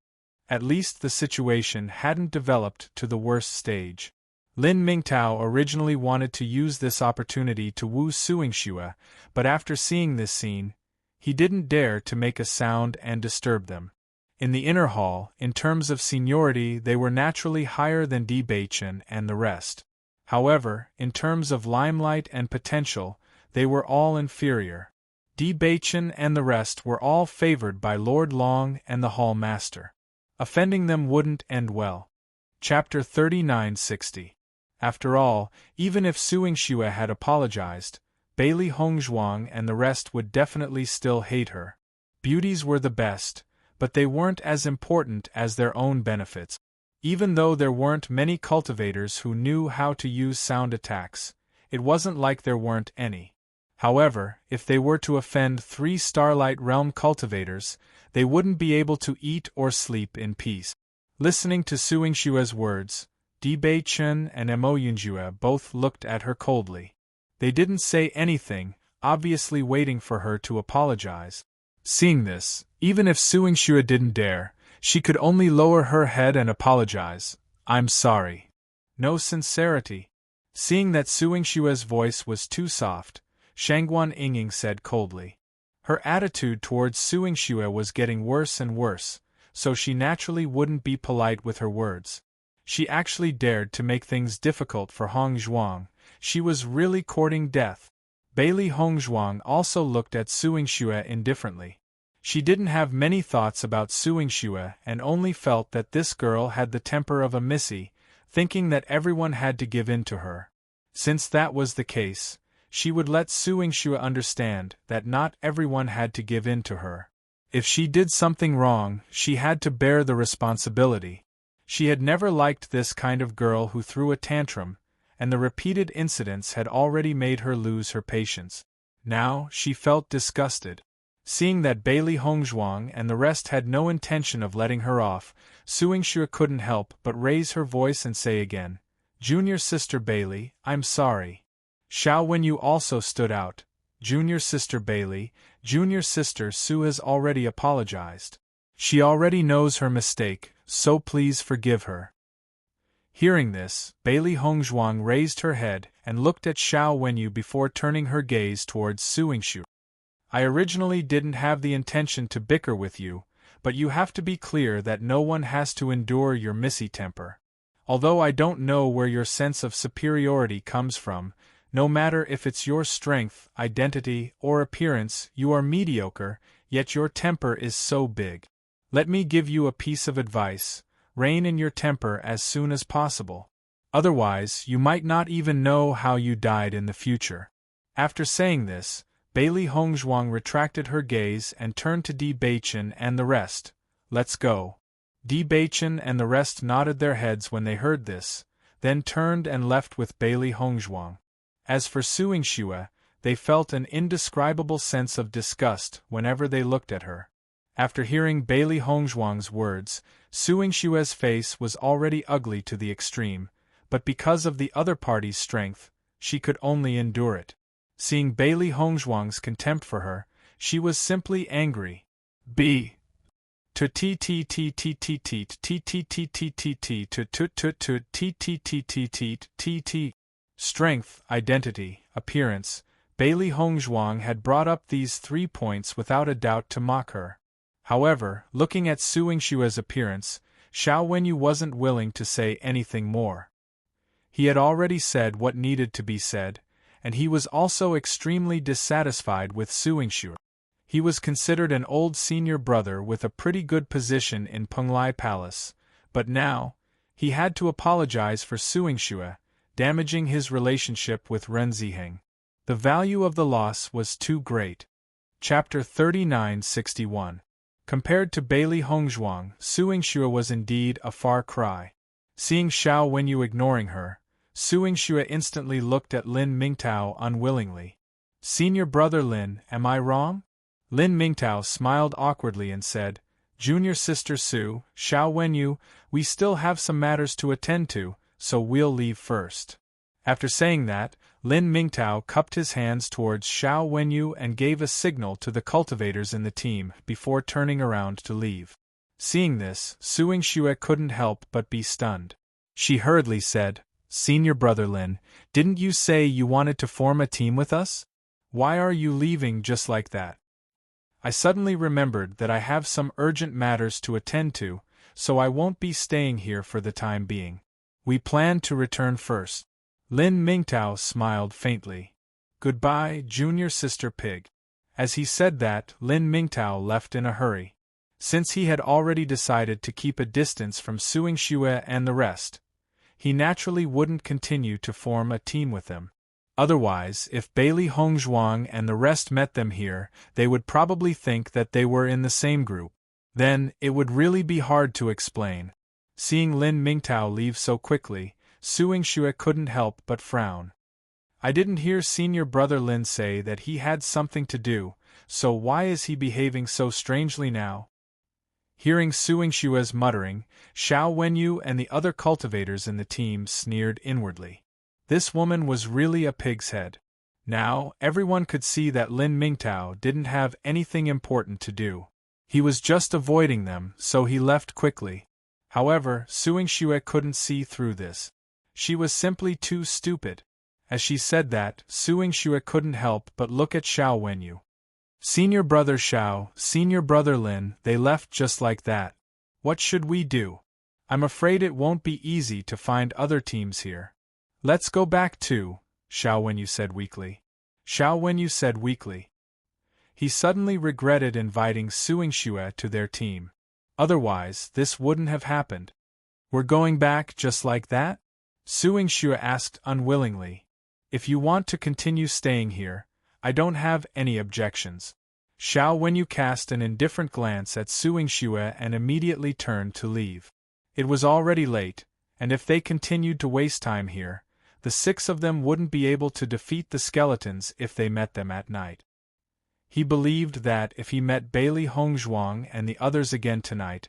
At least the situation hadn't developed to the worst stage. Lin Mingtao originally wanted to use this opportunity to woo Suing Xue, but after seeing this scene, he didn't dare to make a sound and disturb them. In the inner hall, in terms of seniority, they were naturally higher than Di Beichen and the rest. However, in terms of limelight and potential, they were all inferior. Di Beichen and the rest were all favored by Lord Long and the Hall Master. Offending them wouldn't end well. Chapter 3960. After all, even if Suing Xue had apologized, Bailey Hongzhuang and the rest would definitely still hate her. Beauties were the best, but they weren't as important as their own benefits. Even though there weren't many cultivators who knew how to use sound attacks, it wasn't like there weren't any. However, if they were to offend 3 Starlight Realm cultivators, they wouldn't be able to eat or sleep in peace. Listening to Suing Xue's words, Di Beichen and Mo Yunjue both looked at her coldly. They didn't say anything, obviously waiting for her to apologize. Seeing this, even if Suing Xue didn't dare, she could only lower her head and apologize. I'm sorry. No sincerity. Seeing that Suing Xue's voice was too soft, Shangguan Yinging said coldly. Her attitude towards Suing Xue was getting worse and worse, so she naturally wouldn't be polite with her words. She actually dared to make things difficult for Hongzhuang. She was really courting death. Bailey Hongzhuang also looked at Suing Xue indifferently. She didn't have many thoughts about Suing Xue and only felt that this girl had the temper of a missy, thinking that everyone had to give in to her. Since that was the case, she would let Suing Xue understand that not everyone had to give in to her. If she did something wrong, she had to bear the responsibility. She had never liked this kind of girl who threw a tantrum, and the repeated incidents had already made her lose her patience. Now, she felt disgusted. Seeing that Bailey Hongzhuang and the rest had no intention of letting her off, Suing Xue couldn't help but raise her voice and say again, Junior Sister Bailey, I'm sorry. Xiao Wenyu also stood out. Junior Sister Bailey, Junior Sister Su has already apologized. She already knows her mistake, so please forgive her. Hearing this, Bailey Hongzhuang raised her head and looked at Xiao Wenyu before turning her gaze towards Suing Xue. I originally didn't have the intention to bicker with you, but you have to be clear that no one has to endure your missy temper. Although I don't know where your sense of superiority comes from, no matter if it's your strength, identity, or appearance, you are mediocre, yet your temper is so big. Let me give you a piece of advice. Rein in your temper as soon as possible. Otherwise, you might not even know how you died in the future. After saying this, Bailey Hongzhuang retracted her gaze and turned to Di Beichen and the rest. Let's go. Di Beichen and the rest nodded their heads when they heard this, then turned and left with Bailey Hongzhuang. As for Suing Xue, they felt an indescribable sense of disgust whenever they looked at her. After hearing Bailey Hongzhuang's words, Su Yingshue's face was already ugly to the extreme, but because of the other party's strength, she could only endure it. Seeing Bailey Hongzhuang's contempt for her, she was simply angry. B. To t t t t t t t t t t t t to t t t t t t t t t. Strength, identity, appearance. Bailey Hongzhuang had brought up these 3 points without a doubt to mock her. However, looking at Su Yingshue's appearance, Xiao Wenyu wasn't willing to say anything more. He had already said what needed to be said, and he was also extremely dissatisfied with Su Yingxue. He was considered an old senior brother with a pretty good position in Penglai Palace, but now, he had to apologize for Su Yingxue, damaging his relationship with Ren Ziheng. The value of the loss was too great. Chapter 3961. Compared to Bailey Hongzhuang, Su Yingxue was indeed a far cry. Seeing Xiao Wenyu ignoring her, Su Yingxue instantly looked at Lin Mingtao unwillingly. "Senior brother Lin, am I wrong?" Lin Mingtao smiled awkwardly and said, "Junior sister Su, Xiao Wenyu, we still have some matters to attend to, so we'll leave first." After saying that, Lin Mingtao cupped his hands towards Xiao Wenyu and gave a signal to the cultivators in the team before turning around to leave. Seeing this, Su Yingxue couldn't help but be stunned. She hurriedly said, "Senior brother Lin, didn't you say you wanted to form a team with us? Why are you leaving just like that?" "I suddenly remembered that I have some urgent matters to attend to, so I won't be staying here for the time being. We plan to return first." Lin Mingtao smiled faintly. "Goodbye, junior sister pig." As he said that, Lin Mingtao left in a hurry. Since he had already decided to keep a distance from Su Yingxue and the rest, he naturally wouldn't continue to form a team with them. Otherwise, if Bailey Hongzhuang and the rest met them here, they would probably think that they were in the same group. Then, it would really be hard to explain. Seeing Lin Mingtao leave so quickly, Su Yingxue couldn't help but frown. "I didn't hear senior brother Lin say that he had something to do, so why is he behaving so strangely now?" Hearing Su Yingshue's muttering, Xiao Wenyu and the other cultivators in the team sneered inwardly. This woman was really a pig's head. Now, everyone could see that Lin Mingtao didn't have anything important to do. He was just avoiding them, so he left quickly. However, Su Yingxue couldn't see through this. She was simply too stupid. As she said that, Su Yingxue couldn't help but look at Xiao Wenyu. "Senior brother Xiao, senior brother Lin, they left just like that. What should we do? I'm afraid it won't be easy to find other teams here." "Let's go back too," Xiao Wenyu said weakly. Xiao Wenyu said weakly. He suddenly regretted inviting Su Yingxue to their team. Otherwise, this wouldn't have happened. "We're going back just like that?" Su Yingxue asked unwillingly. "If you want to continue staying here, I don't have any objections." Xiao Wenyu cast an indifferent glance at Su Yingxue and immediately turned to leave. It was already late, and if they continued to waste time here, the 6 of them wouldn't be able to defeat the skeletons if they met them at night. He believed that if he met Bailey Hongzhuang and the others again tonight,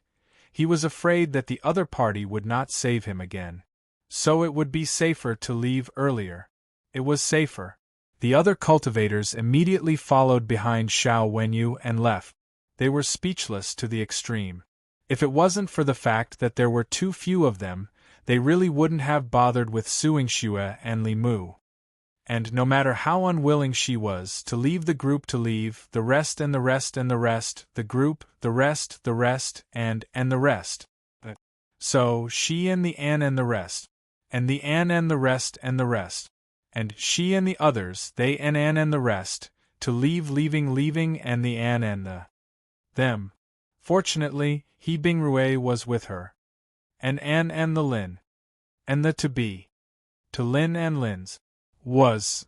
he was afraid that the other party would not save him again. So it would be safer to leave earlier. It was safer. The other cultivators immediately followed behind Xiao Wenyu and left. They were speechless to the extreme. If it wasn't for the fact that there were too few of them, they really wouldn't have bothered with Su Yingxue and Li Mu. And no matter how unwilling she was to leave the group, to leave the rest and the rest and the rest, the group, the rest and the rest. So she and the An and the rest. And the An and the rest and the rest. And she and the others, they and An and the rest, to leave leaving and the An and the them. Fortunately, He Bingrui was with her. And An and the Lin. And the to be. To Lin and Lin's. Was.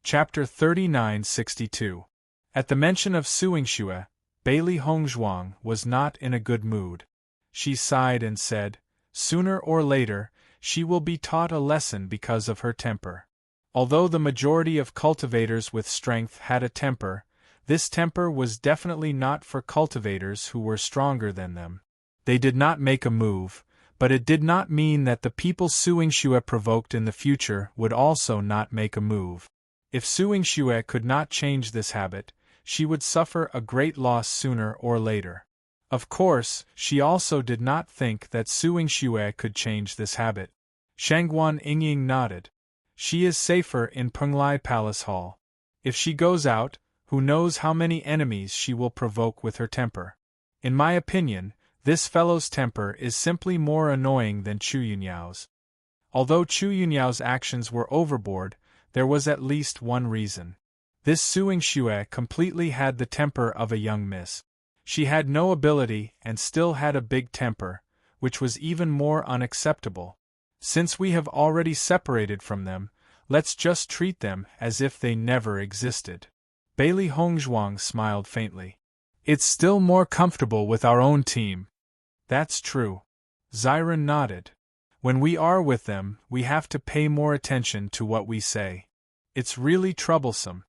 Chapter 3962. At the mention of Su Yingxue, Bailey Hongzhuang was not in a good mood. She sighed and said, "Sooner or later, she will be taught a lesson because of her temper." Although the majority of cultivators with strength had a temper, this temper was definitely not for cultivators who were stronger than them. They did not make a move, but it did not mean that the people Suing Shue provoked in the future would also not make a move. If Suing Shue could not change this habit, she would suffer a great loss sooner or later. Of course, she also did not think that Suing Shue could change this habit. Shangguan Yingying nodded. She is safer in Penglai Palace Hall. If she goes out, who knows how many enemies she will provoke with her temper. In my opinion, this fellow's temper is simply more annoying than Chu Yunyao's. Although Chu Yunyao's actions were overboard, there was at least one reason. This Suing Shue completely had the temper of a young miss. She had no ability and still had a big temper, which was even more unacceptable. Since we have already separated from them, let's just treat them as if they never existed. Bailey Hongzhuang smiled faintly. It's still more comfortable with our own team. That's true. Xiren nodded. When we are with them, we have to pay more attention to what we say. It's really troublesome.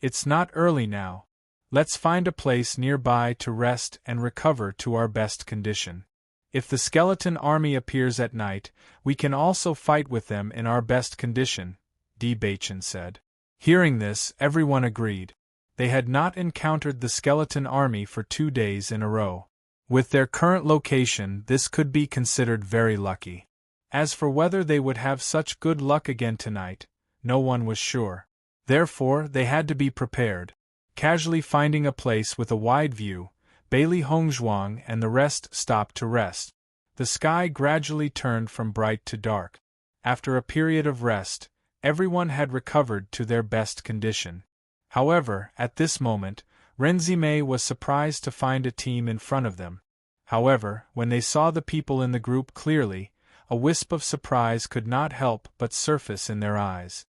It's not early now. Let's find a place nearby to rest and recover to our best condition. If the skeleton army appears at night, we can also fight with them in our best condition, Di Baichen said. Hearing this, everyone agreed. They had not encountered the skeleton army for 2 days in a row. With their current location, this could be considered very lucky. As for whether they would have such good luck again tonight, no one was sure. Therefore, they had to be prepared. Casually finding a place with a wide view, Bailey Hongzhuang and the rest stopped to rest. The sky gradually turned from bright to dark. After a period of rest, everyone had recovered to their best condition. However, at this moment, Renzimei was surprised to find a team in front of them. However, when they saw the people in the group clearly, a wisp of surprise could not help but surface in their eyes.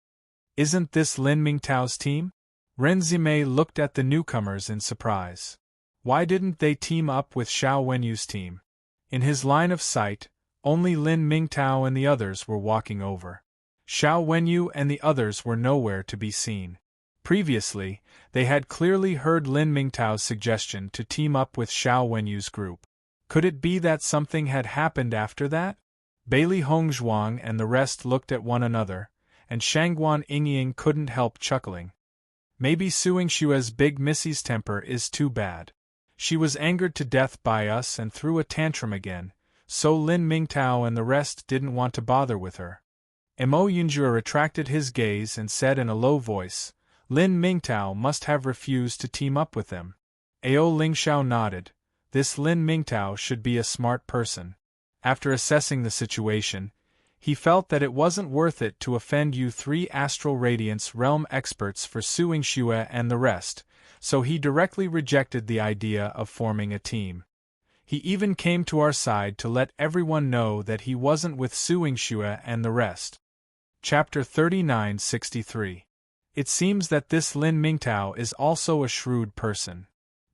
Isn't this Lin Mingtao's team? Renzimei looked at the newcomers in surprise. Why didn't they team up with Xiao Wenyu's team? In his line of sight, only Lin Mingtao and the others were walking over. Xiao Wenyu and the others were nowhere to be seen. Previously, they had clearly heard Lin Mingtao's suggestion to team up with Xiao Wenyu's group. Could it be that something had happened after that? Bailey Hongzhuang and the rest looked at one another, and Shangguan Yingying couldn't help chuckling. Maybe Suing Shue's big missy's temper is too bad. She was angered to death by us and threw a tantrum again, so Lin Mingtao and the rest didn't want to bother with her. Mo Yunjue retracted his gaze and said in a low voice, Lin Mingtao must have refused to team up with them. Ao Lingxiao nodded. This Lin Mingtao should be a smart person. After assessing the situation, he felt that it wasn't worth it to offend you 3 Astral Radiance realm experts for Suing Shue and the rest, so he directly rejected the idea of forming a team. He even came to our side to let everyone know that he wasn't with Suing Shue and the rest. Chapter 3963. It seems that this Lin Mingtao is also a shrewd person.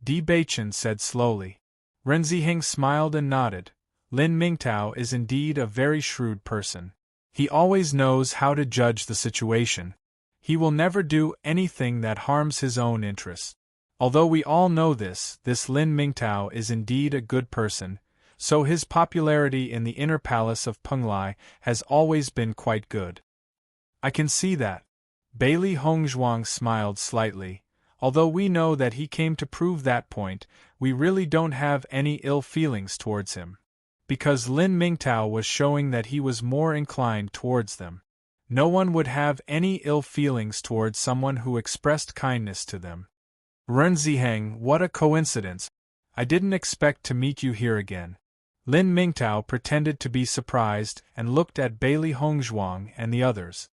Di Baichen said slowly. Renziheng smiled and nodded. Lin Mingtao is indeed a very shrewd person. He always knows how to judge the situation. He will never do anything that harms his own interests. Although we all know this Lin Mingtao is indeed a good person, so his popularity in the inner palace of Penglai has always been quite good. I can see that. Bailey Hongzhuang smiled slightly. Although we know that he came to prove that point, we really don't have any ill feelings towards him. Because Lin Mingtao was showing that he was more inclined towards them. No one would have any ill feelings towards someone who expressed kindness to them. Renziheng, what a coincidence. I didn't expect to meet you here again. Lin Mingtao pretended to be surprised and looked at Bailey Hongzhuang and the others.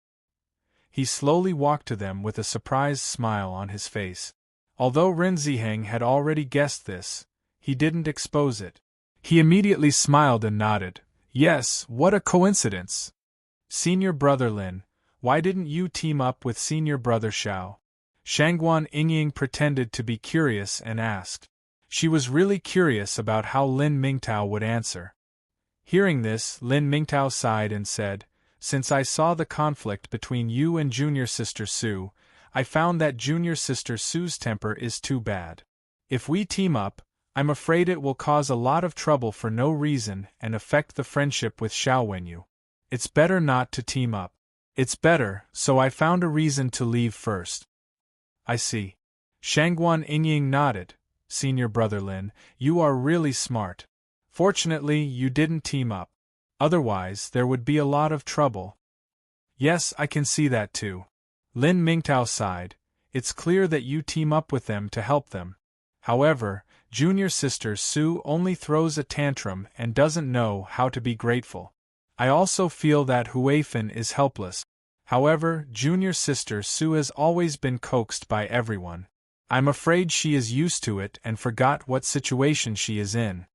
He slowly walked to them with a surprised smile on his face. Although Renziheng had already guessed this, he didn't expose it. He immediately smiled and nodded. Yes, what a coincidence. Senior brother Lin, why didn't you team up with senior brother Xiao? Shangguan Yingying pretended to be curious and asked. She was really curious about how Lin Mingtao would answer. Hearing this, Lin Mingtao sighed and said, Since I saw the conflict between you and Junior Sister Sue, I found that Junior Sister Sue's temper is too bad. If we team up, I'm afraid it will cause a lot of trouble for no reason and affect the friendship with Xiao Wenyu. It's better not to team up. It's better, so I found a reason to leave first. I see. Shangguan Yingying nodded. Senior Brother Lin, you are really smart. Fortunately, you didn't team up. Otherwise, there would be a lot of trouble. Yes, I can see that too. Lin Mingtao sighed. It's clear that you team up with them to help them. However, Junior Sister Sue only throws a tantrum and doesn't know how to be grateful. I also feel that Huifan is helpless. However, Junior Sister Sue has always been coaxed by everyone. I'm afraid she is used to it and forgot what situation she is in.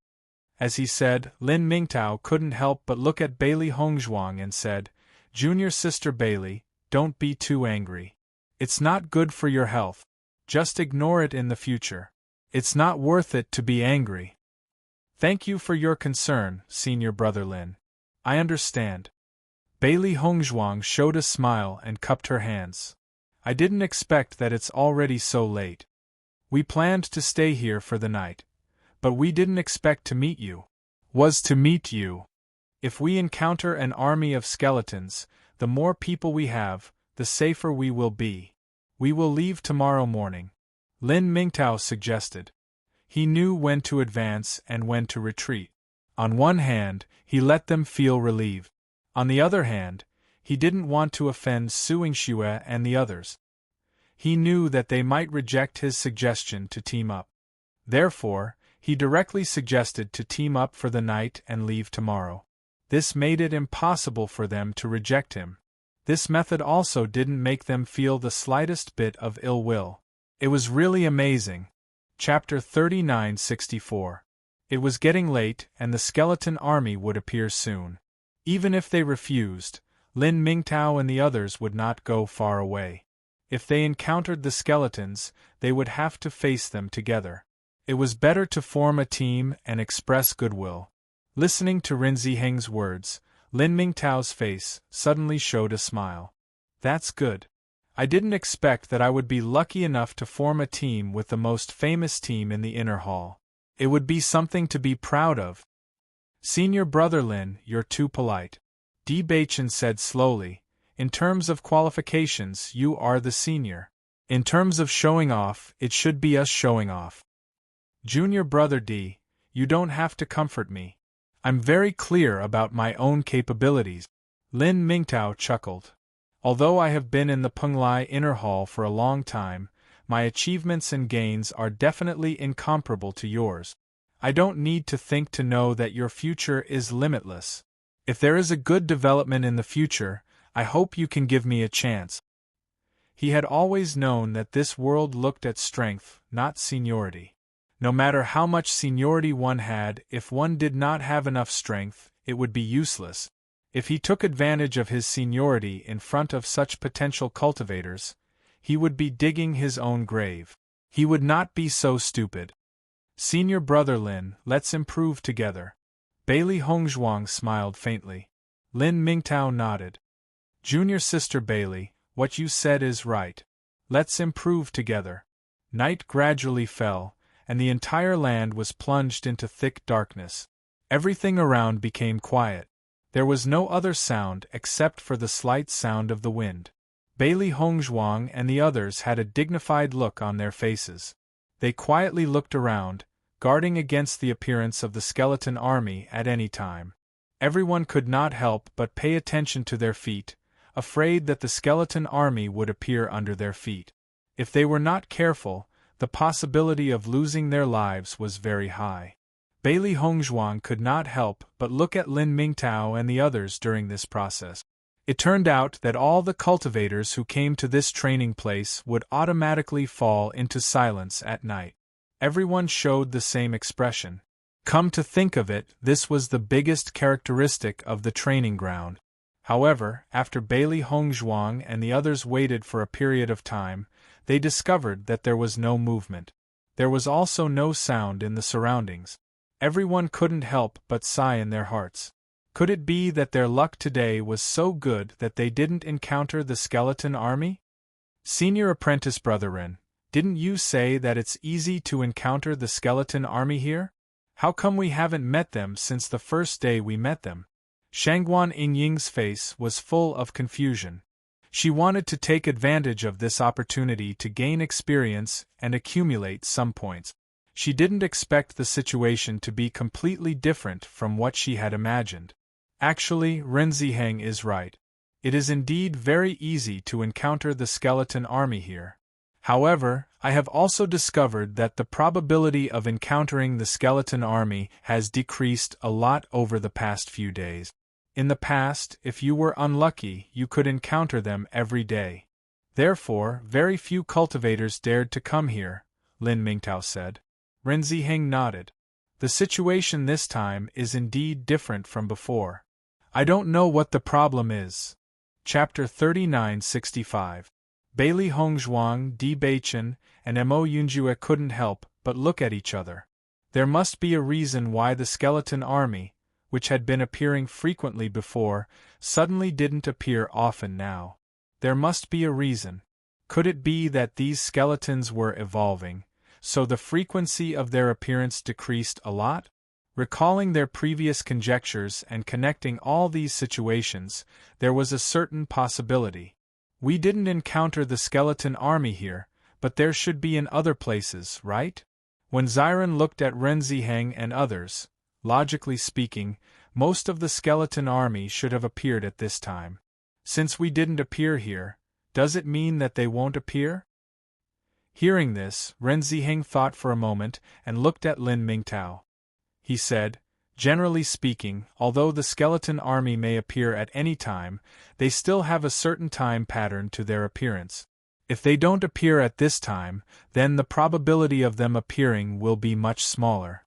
As he said, Lin Mingtao couldn't help but look at Bailey Hongzhuang and said, Junior Sister Bailey, don't be too angry. It's not good for your health. Just ignore it in the future. It's not worth it to be angry. Thank you for your concern, Senior Brother Lin. I understand. Bailey Hongzhuang showed a smile and cupped her hands. I didn't expect that it's already so late. We planned to stay here for the night. But we didn't expect to meet you. Was to meet you. If we encounter an army of skeletons, the more people we have, the safer we will be. We will leave tomorrow morning. Lin Mingtao suggested. He knew when to advance and when to retreat. On one hand, he let them feel relieved. On the other hand, he didn't want to offend Suing Xue and the others. He knew that they might reject his suggestion to team up. Therefore, he directly suggested to team up for the night and leave tomorrow. This made it impossible for them to reject him. This method also didn't make them feel the slightest bit of ill will. It was really amazing. Chapter 3964. It was getting late and the skeleton army would appear soon. Even if they refused, Lin Mingtao and the others would not go far away. If they encountered the skeletons, they would have to face them together. It was better to form a team and express goodwill. Listening to Rin Ziheng's words, Lin Mingtao's face suddenly showed a smile. That's good. I didn't expect that I would be lucky enough to form a team with the most famous team in the inner hall. It would be something to be proud of. Senior Brother Lin, you're too polite. Di Baichen said slowly. In terms of qualifications, you are the senior. In terms of showing off, it should be us showing off. Junior Brother D, you don't have to comfort me. I'm very clear about my own capabilities. Lin Mingtao chuckled. Although I have been in the Penglai Inner Hall for a long time, my achievements and gains are definitely incomparable to yours. I don't need to think to know that your future is limitless. If there is a good development in the future, I hope you can give me a chance. He had always known that this world looked at strength, not seniority. No matter how much seniority one had, if one did not have enough strength, it would be useless. If he took advantage of his seniority in front of such potential cultivators, he would be digging his own grave. He would not be so stupid. Senior Brother Lin, let's improve together. Bailey Hongzhuang smiled faintly. Lin Mingtao nodded. Junior Sister Bailey, what you said is right. Let's improve together. Night gradually fell, and the entire land was plunged into thick darkness. Everything around became quiet. There was no other sound except for the slight sound of the wind. Bailey Hongzhuang and the others had a dignified look on their faces. They quietly looked around, guarding against the appearance of the skeleton army at any time. Everyone could not help but pay attention to their feet, afraid that the skeleton army would appear under their feet. If they were not careful, the possibility of losing their lives was very high. Bailey Hongzhuang could not help but look at Lin Mingtao and the others during this process. It turned out that all the cultivators who came to this training place would automatically fall into silence at night. Everyone showed the same expression. Come to think of it, this was the biggest characteristic of the training ground. However, after Bailey Hongzhuang and the others waited for a period of time, they discovered that there was no movement. There was also no sound in the surroundings. Everyone couldn't help but sigh in their hearts. Could it be that their luck today was so good that they didn't encounter the skeleton army? Senior apprentice Brother Ren, didn't you say that it's easy to encounter the skeleton army here? How come we haven't met them since the first day we met them? Shangguan Yingying's face was full of confusion. She wanted to take advantage of this opportunity to gain experience and accumulate some points. She didn't expect the situation to be completely different from what she had imagined. Actually, Ren Ziheng is right. It is indeed very easy to encounter the skeleton army here. However, I have also discovered that the probability of encountering the skeleton army has decreased a lot over the past few days. In the past, if you were unlucky, you could encounter them every day. Therefore, very few cultivators dared to come here, Lin Mingtao said. Ren Ziheng nodded. The situation this time is indeed different from before. I don't know what the problem is. Chapter 3965. Bailey Hongzhuang, Di Beichen, and Mo Yunjue couldn't help but look at each other. There must be a reason why the skeleton army, which had been appearing frequently before, suddenly didn't appear often now. There must be a reason. Could it be that these skeletons were evolving, so the frequency of their appearance decreased a lot? Recalling their previous conjectures and connecting all these situations, there was a certain possibility. We didn't encounter the skeleton army here, but there should be in other places, right? When Ziren looked at Ren Ziheng and others, logically speaking, most of the skeleton army should have appeared at this time. Since we didn't appear here, does it mean that they won't appear? Hearing this, Ren Ziheng thought for a moment and looked at Lin Mingtao. He said, generally speaking, although the skeleton army may appear at any time, they still have a certain time pattern to their appearance. If they don't appear at this time, then the probability of them appearing will be much smaller.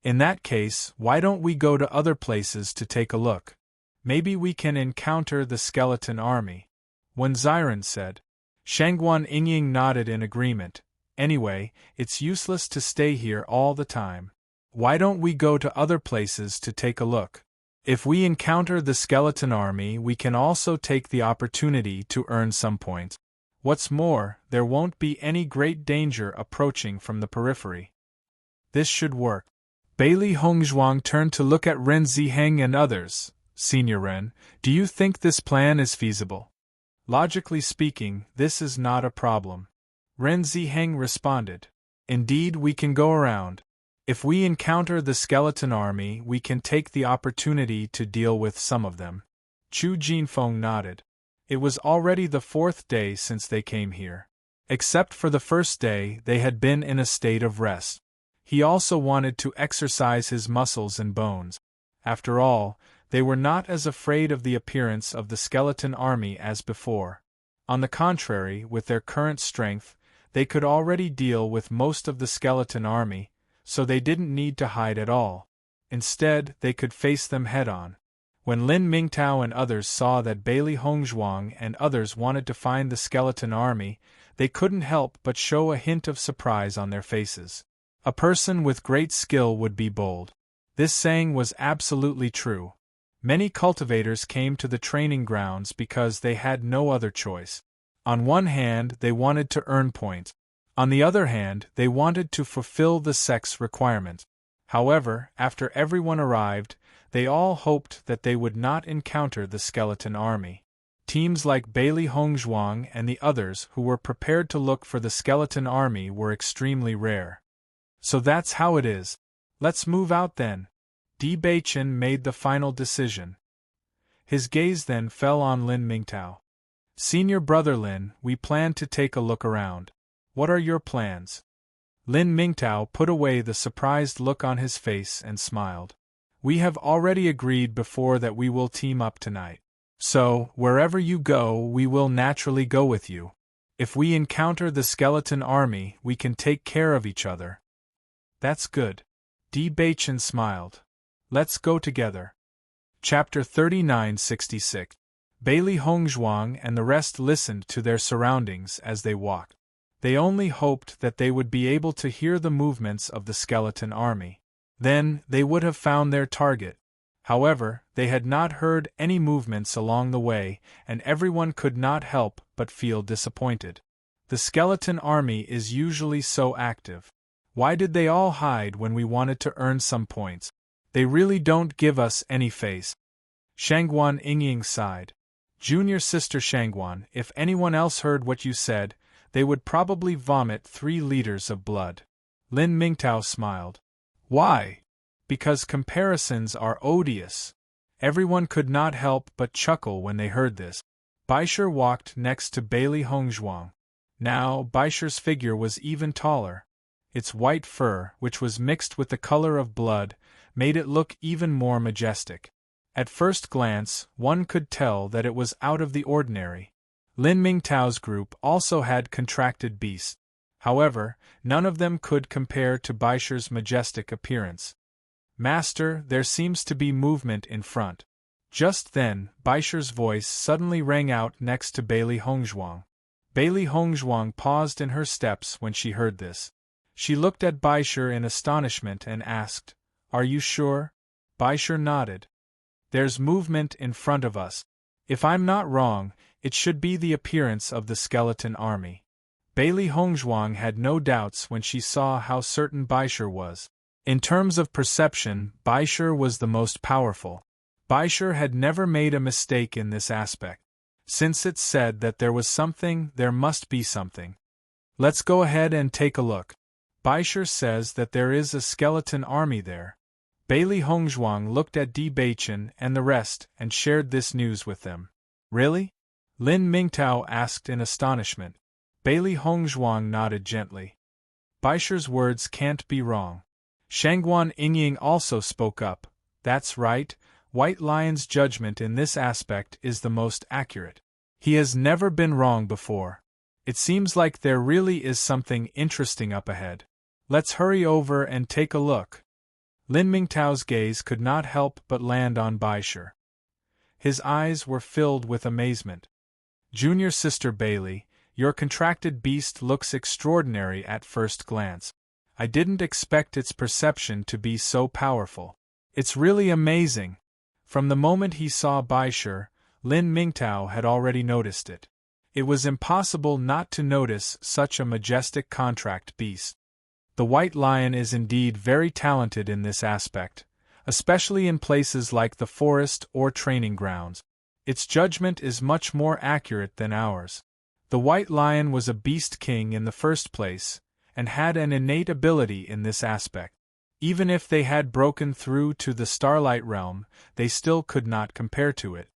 In that case, why don't we go to other places to take a look? Maybe we can encounter the skeleton army. When Ziren said. Shangguan Yingying nodded in agreement. Anyway, it's useless to stay here all the time. Why don't we go to other places to take a look? If we encounter the skeleton army, we can also take the opportunity to earn some points. What's more, there won't be any great danger approaching from the periphery. This should work. Bailey Hongzhuang turned to look at Ren Ziheng and others. Senior Ren, do you think this plan is feasible? Logically speaking, this is not a problem. Ren Ziheng responded. Indeed, we can go around. If we encounter the skeleton army, we can take the opportunity to deal with some of them. Chu Jinfeng nodded. It was already the 4th day since they came here. Except for the first day, they had been in a state of rest. He also wanted to exercise his muscles and bones. After all, they were not as afraid of the appearance of the skeleton army as before. On the contrary, with their current strength, they could already deal with most of the skeleton army, so they didn't need to hide at all. Instead, they could face them head-on. When Lin Mingtao and others saw that Bailey Hongzhuang and others wanted to find the skeleton army, they couldn't help but show a hint of surprise on their faces. A person with great skill would be bold. This saying was absolutely true. Many cultivators came to the training grounds because they had no other choice. On one hand, they wanted to earn points. On the other hand, they wanted to fulfill the sex requirement. However, after everyone arrived, they all hoped that they would not encounter the skeleton army. Teams like Bailey Hongzhuang and the others who were prepared to look for the skeleton army were extremely rare. So that's how it is. Let's move out then. Di Beichen made the final decision. His gaze then fell on Lin Mingtao. Senior Brother Lin, we plan to take a look around. What are your plans? Lin Mingtao put away the surprised look on his face and smiled. We have already agreed before that we will team up tonight. So, wherever you go, we will naturally go with you. If we encounter the skeleton army, we can take care of each other. That's good. Di Beichen smiled. Let's go together. Chapter 3966. Bailey Hongzhuang and the rest listened to their surroundings as they walked. They only hoped that they would be able to hear the movements of the skeleton army. Then, they would have found their target. However, they had not heard any movements along the way, and everyone could not help but feel disappointed. The skeleton army is usually so active. Why did they all hide when we wanted to earn some points? They really don't give us any face. Shangguan Yingying sighed. Junior sister Shangguan, if anyone else heard what you said, they would probably vomit 3 liters of blood. Lin Mingtao smiled. Why? Because comparisons are odious. Everyone could not help but chuckle when they heard this. Baisher walked next to Bailey Hongzhuang. Now, Baisher's figure was even taller. Its white fur, which was mixed with the color of blood, made it look even more majestic. At first glance, one could tell that it was out of the ordinary. Lin Mingtao's group also had contracted beasts. However, none of them could compare to Baisher's majestic appearance. Master, there seems to be movement in front. Just then, Baisher's voice suddenly rang out next to Bailey Hongzhuang. Bailey Hongzhuang paused in her steps when she heard this. She looked at Baisher in astonishment and asked, "Are you sure?" Baisher nodded. "There's movement in front of us. If I'm not wrong, it should be the appearance of the skeleton army." Bailey Hongzhuang had no doubts when she saw how certain Baisher was. In terms of perception, Baisher was the most powerful. Baisher had never made a mistake in this aspect. Since it said that there was something, there must be something. Let's go ahead and take a look. Baisher says that there is a skeleton army there. Bailey Hongzhuang looked at Di Baichen and the rest and shared this news with them. Really? Lin Mingtao asked in astonishment. Bailey Hongzhuang nodded gently. Baisher's words can't be wrong. Shangguan Yingying also spoke up. That's right, White Lion's judgment in this aspect is the most accurate. He has never been wrong before. It seems like there really is something interesting up ahead. Let's hurry over and take a look. Lin Mingtao's gaze could not help but land on Baisher. His eyes were filled with amazement. Junior sister Bailey, your contracted beast looks extraordinary at first glance. I didn't expect its perception to be so powerful. It's really amazing. From the moment he saw Baisher, Lin Mingtao had already noticed it. It was impossible not to notice such a majestic contract beast. The White Lion is indeed very talented in this aspect, especially in places like the forest or training grounds. Its judgment is much more accurate than ours. The White Lion was a beast king in the first place, and had an innate ability in this aspect. Even if they had broken through to the Starlight Realm, they still could not compare to it.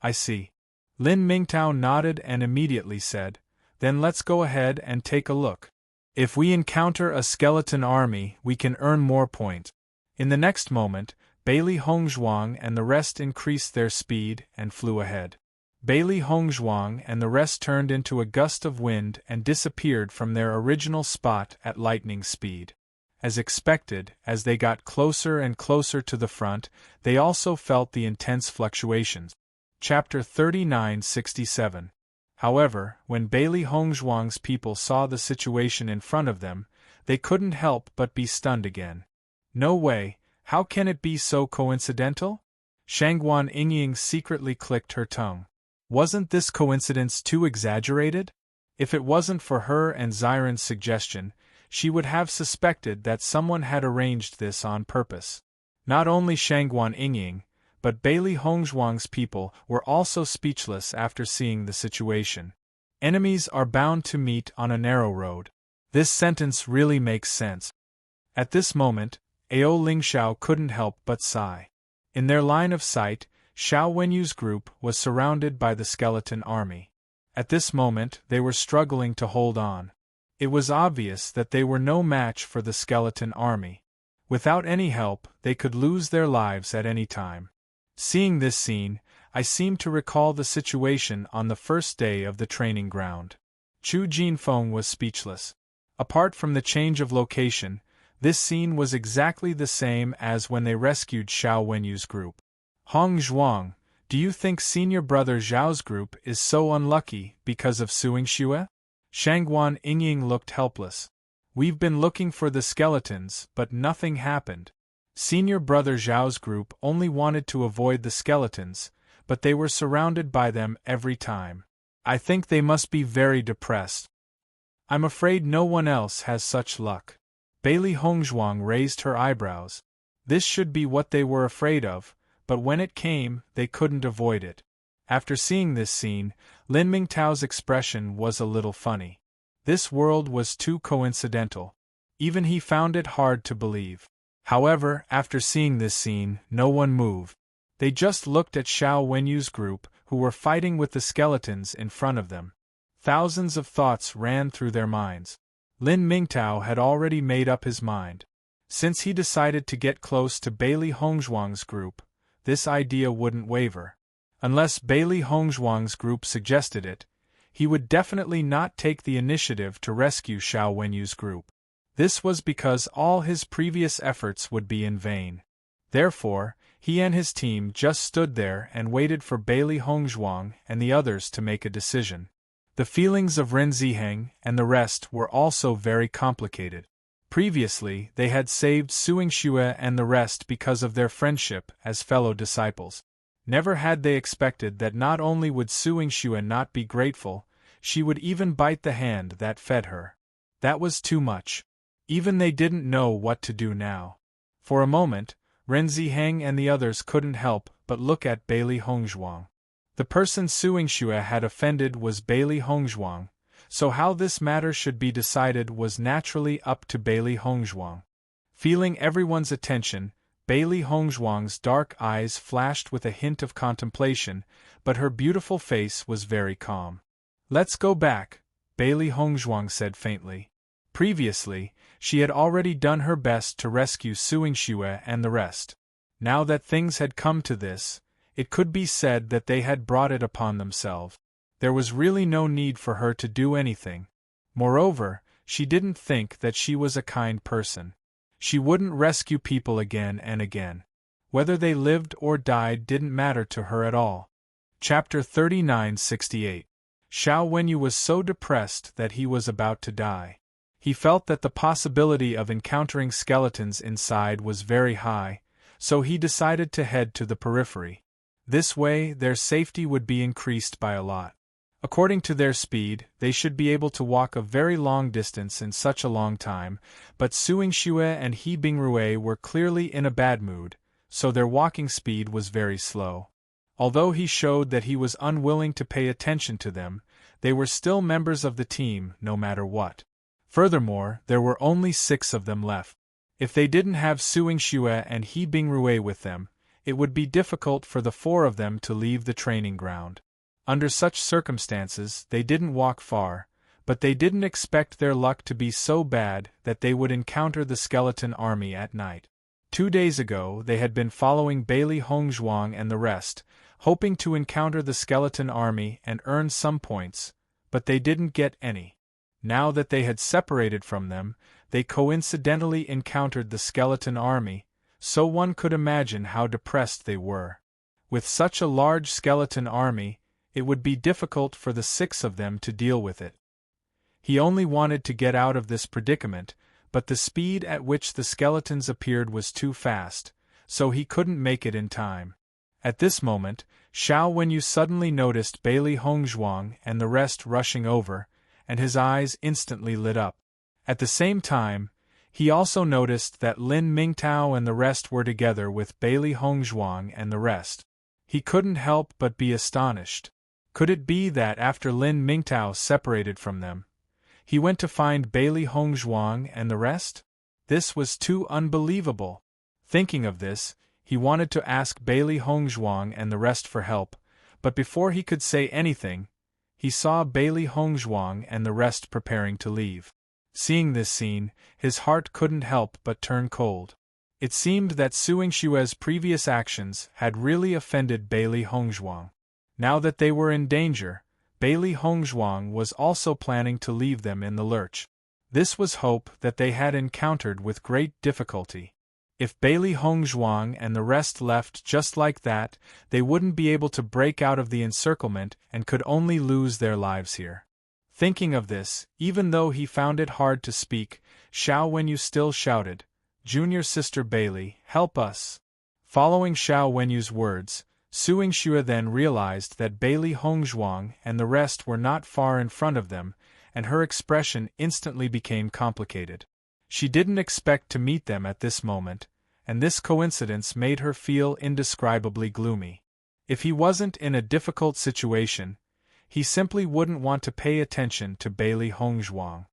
I see. Lin Mingtao nodded and immediately said, "Then let's go ahead and take a look. If we encounter a skeleton army, we can earn more points." In the next moment, Bailey Hongzhuang and the rest increased their speed and flew ahead. Bailey Hongzhuang and the rest turned into a gust of wind and disappeared from their original spot at lightning speed. As expected, as they got closer and closer to the front, they also felt the intense fluctuations. Chapter 3967. However, when Bailey Hongzhuang's people saw the situation in front of them, they couldn't help but be stunned again. No way, how can it be so coincidental? Shangguan Yingying secretly clicked her tongue. Wasn't this coincidence too exaggerated? If it wasn't for her and Xiren's suggestion, she would have suspected that someone had arranged this on purpose. Not only Shangguan Yingying, but Bailey Hongzhuang's people were also speechless after seeing the situation. Enemies are bound to meet on a narrow road. This sentence really makes sense. At this moment, Ao Lingxiao couldn't help but sigh. In their line of sight, Xiao Wenyu's group was surrounded by the skeleton army. At this moment, they were struggling to hold on. It was obvious that they were no match for the skeleton army. Without any help, they could lose their lives at any time. Seeing this scene, I seem to recall the situation on the first day of the training ground. Chu Jinfeng was speechless. Apart from the change of location, this scene was exactly the same as when they rescued Xiao Wenyu's group. Hong Zhuang, do you think senior brother Zhao's group is so unlucky because of suing Xue? Shangguan Yingying looked helpless. We've been looking for the skeletons, but nothing happened. Senior brother Zhao's group only wanted to avoid the skeletons, but they were surrounded by them every time. I think they must be very depressed. I'm afraid no one else has such luck. Bailey Hongzhuang raised her eyebrows. This should be what they were afraid of, but when it came, they couldn't avoid it. After seeing this scene, Lin Mingtao's expression was a little funny. This world was too coincidental. Even he found it hard to believe. However, after seeing this scene, no one moved. They just looked at Xiao Wenyu's group, who were fighting with the skeletons in front of them. Thousands of thoughts ran through their minds. Lin Mingtao had already made up his mind. Since he decided to get close to Bailey Hongzhuang's group, this idea wouldn't waver. Unless Bailey Hongzhuang's group suggested it, he would definitely not take the initiative to rescue Xiao Wenyu's group. This was because all his previous efforts would be in vain. Therefore, he and his team just stood there and waited for Bailey Hongzhuang and the others to make a decision. The feelings of Ren Ziheng and the rest were also very complicated. Previously, they had saved Suing Xue and the rest because of their friendship as fellow disciples. Never had they expected that not only would Suing Xue not be grateful, she would even bite the hand that fed her. That was too much. Even they didn't know what to do now. For a moment, Ren Ziheng and the others couldn't help but look at Bailey Hongzhuang. The person Suing Xue had offended was Bailey Hongzhuang, so how this matter should be decided was naturally up to Bailey Hongzhuang. Feeling everyone's attention, Bailey Hongzhuang's dark eyes flashed with a hint of contemplation, but her beautiful face was very calm. "Let's go back," Bailey Hongzhuang said faintly. Previously, she had already done her best to rescue Suing Xue and the rest. Now that things had come to this, it could be said that they had brought it upon themselves. There was really no need for her to do anything. Moreover, she didn't think that she was a kind person. She wouldn't rescue people again and again. Whether they lived or died didn't matter to her at all. Chapter 3968. Xiao Wenyu was so depressed that he was about to die. He felt that the possibility of encountering skeletons inside was very high, so he decided to head to the periphery. This way, their safety would be increased by a lot. According to their speed, they should be able to walk a very long distance in such a long time, but Suing Xue and He Bingrui were clearly in a bad mood, so their walking speed was very slow. Although he showed that he was unwilling to pay attention to them, they were still members of the team no matter what. Furthermore, there were only 6 of them left. If they didn't have Suing Xue and He Bingrui with them, it would be difficult for the 4 of them to leave the training ground. Under such circumstances, they didn't walk far, but they didn't expect their luck to be so bad that they would encounter the skeleton army at night. 2 days ago, they had been following Bailey Hongzhuang and the rest, hoping to encounter the skeleton army and earn some points, but they didn't get any. Now that they had separated from them, they coincidentally encountered the skeleton army, so one could imagine how depressed they were. With such a large skeleton army, it would be difficult for the 6 of them to deal with it. He only wanted to get out of this predicament, but the speed at which the skeletons appeared was too fast, so he couldn't make it in time. At this moment, Xiao Wenyu suddenly noticed Bailey Hongzhuang and the rest rushing over, and his eyes instantly lit up. At the same time, he also noticed that Lin Mingtao and the rest were together with Bailey Hongzhuang and the rest. He couldn't help but be astonished. Could it be that after Lin Mingtao separated from them, he went to find Bailey Hongzhuang and the rest? This was too unbelievable. Thinking of this, he wanted to ask Bailey Hongzhuang and the rest for help, but before he could say anything, he saw Bailey Hongzhuang and the rest preparing to leave. Seeing this scene, his heart couldn't help but turn cold. It seemed that Suing Xue's previous actions had really offended Bailey Hongzhuang. Now that they were in danger, Bailey Hongzhuang was also planning to leave them in the lurch. This was hope that they had encountered with great difficulty. If Bailey Hongzhuang and the rest left just like that, they wouldn't be able to break out of the encirclement and could only lose their lives here. Thinking of this, even though he found it hard to speak, Xiao Wenyu still shouted, "Junior Sister Bailey, help us." Following Xiao Wenyu's words, Suing Xue then realized that Bailey Hongzhuang and the rest were not far in front of them, and her expression instantly became complicated. She didn't expect to meet them at this moment, and this coincidence made her feel indescribably gloomy. If he wasn't in a difficult situation, he simply wouldn't want to pay attention to Bailey Hongzhuang.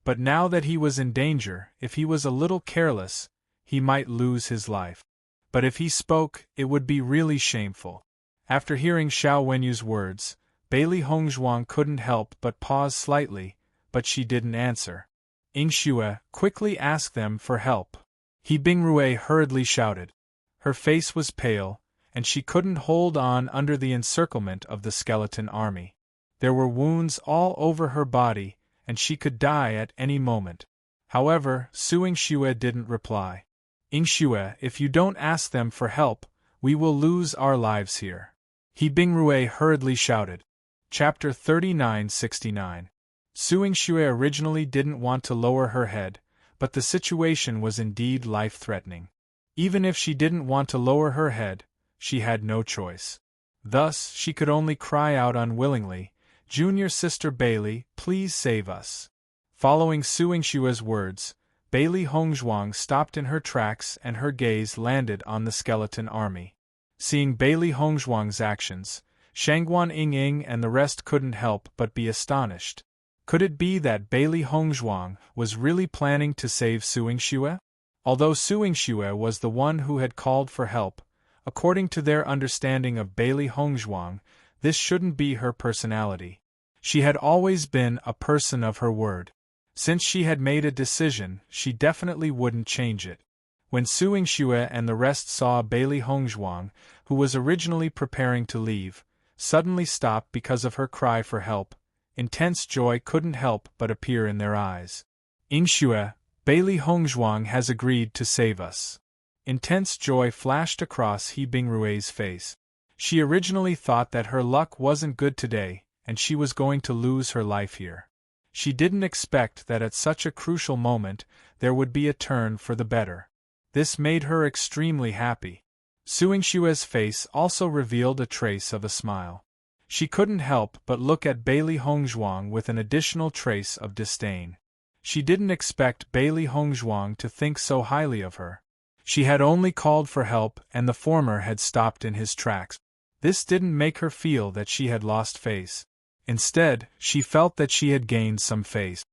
But now that he was in danger, if he was a little careless, he might lose his life. But if he spoke, it would be really shameful. After hearing Xiao Wenyu's words, Bailey Hongzhuang couldn't help but pause slightly, but she didn't answer. Ying Xue, quickly ask them for help. He Bingrue hurriedly shouted. Her face was pale, and she couldn't hold on under the encirclement of the skeleton army. There were wounds all over her body, and she could die at any moment. However, Suing Xue didn't reply. Ying Xue, if you don't ask them for help, we will lose our lives here. He Bingrue hurriedly shouted. Chapter 3969. Suing Xue originally didn't want to lower her head, but the situation was indeed life-threatening. Even if she didn't want to lower her head, she had no choice. Thus, she could only cry out unwillingly, "Junior Sister Bailey, please save us." Following Suing Xue's words, Bailey Hongzhuang stopped in her tracks and her gaze landed on the skeleton army. Seeing Bailey Hongzhuang's actions, Shangguan Ying and the rest couldn't help but be astonished. Could it be that Bailey Hongzhuang was really planning to save Suing Xue? Although Suing Xue was the one who had called for help, according to their understanding of Bailey Hongzhuang, this shouldn't be her personality. She had always been a person of her word. Since she had made a decision, she definitely wouldn't change it. When Suing Xue and the rest saw Bailey Hongzhuang, who was originally preparing to leave, suddenly stop because of her cry for help, intense joy couldn't help but appear in their eyes. "Ying Xue, Bailey Hongzhuang has agreed to save us." Intense joy flashed across He Bingrue's face. She originally thought that her luck wasn't good today, and she was going to lose her life here. She didn't expect that at such a crucial moment there would be a turn for the better. This made her extremely happy. Suing Xue's face also revealed a trace of a smile. She couldn't help but look at Bailey Hongzhuang with an additional trace of disdain. She didn't expect Bailey Hongzhuang to think so highly of her. She had only called for help and the former had stopped in his tracks. This didn't make her feel that she had lost face. Instead, she felt that she had gained some face.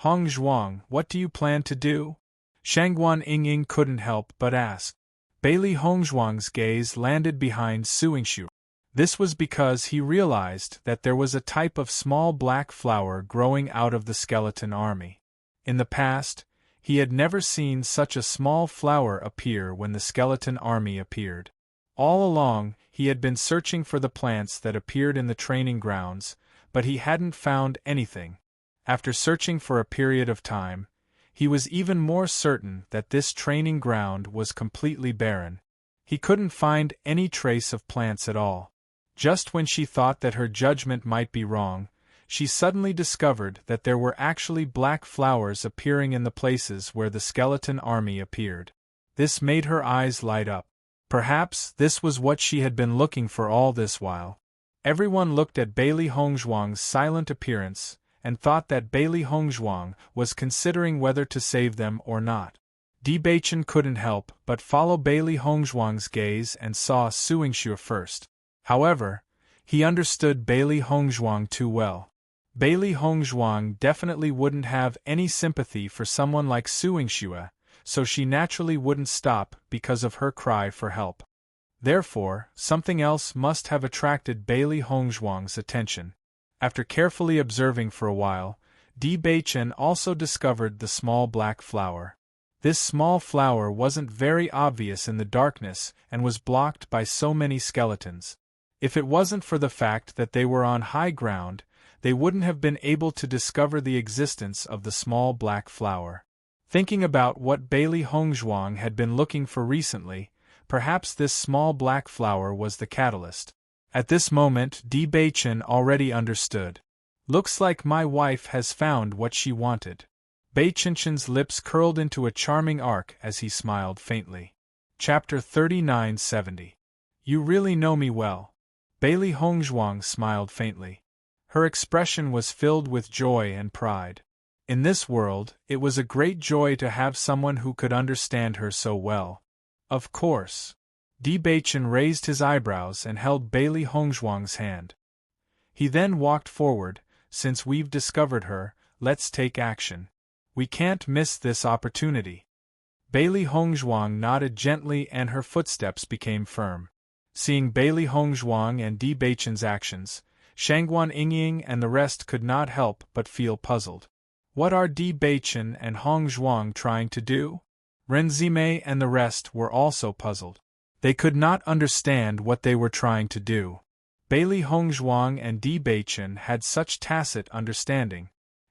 "Hongzhuang, what do you plan to do?" Shangguan Ying couldn't help but ask. Bailey Hongzhuang's gaze landed behind Suing Xue. This was because he realized that there was a type of small black flower growing out of the skeleton army. In the past, he had never seen such a small flower appear when the skeleton army appeared. All along, he had been searching for the plants that appeared in the training grounds, but he hadn't found anything. After searching for a period of time, he was even more certain that this training ground was completely barren. He couldn't find any trace of plants at all. Just when she thought that her judgment might be wrong, she suddenly discovered that there were actually black flowers appearing in the places where the skeleton army appeared. This made her eyes light up. Perhaps this was what she had been looking for all this while. Everyone looked at Bailey Hongzhuang's silent appearance, and thought that Bailey Hongzhuang was considering whether to save them or not. Di Baichen couldn't help but follow Bailey Hongzhuang's gaze and saw Suing Xue first. However, he understood Bailey Hongzhuang too well. Bailey Hongzhuang definitely wouldn't have any sympathy for someone like Suing Xue, so she naturally wouldn't stop because of her cry for help. Therefore, something else must have attracted Bailey Hongzhuang's attention. After carefully observing for a while, Di Baichen also discovered the small black flower. This small flower wasn't very obvious in the darkness and was blocked by so many skeletons. If it wasn't for the fact that they were on high ground, they wouldn't have been able to discover the existence of the small black flower. Thinking about what Bailey Hongzhuang had been looking for recently, perhaps this small black flower was the catalyst. At this moment, Di Baichen already understood. "Looks like my wife has found what she wanted." Bei Qinshan's lips curled into a charming arc as he smiled faintly. Chapter 3970. You really know me well. Bailey Hongzhuang smiled faintly. Her expression was filled with joy and pride. In this world, it was a great joy to have someone who could understand her so well. Of course. Di Baichen raised his eyebrows and held Bailey Hongzhuang's hand. He then walked forward. Since we've discovered her, let's take action. We can't miss this opportunity. Bailey Hongzhuang nodded gently and her footsteps became firm. Seeing Bailey Hongzhuang and Di Baichen's actions, Shangguan Yingying and the rest could not help but feel puzzled. What are Di Baichen and Hongzhuang trying to do? Ren Zimei and the rest were also puzzled. They could not understand what they were trying to do. Bailey Hongzhuang and Di Baichen had such tacit understanding.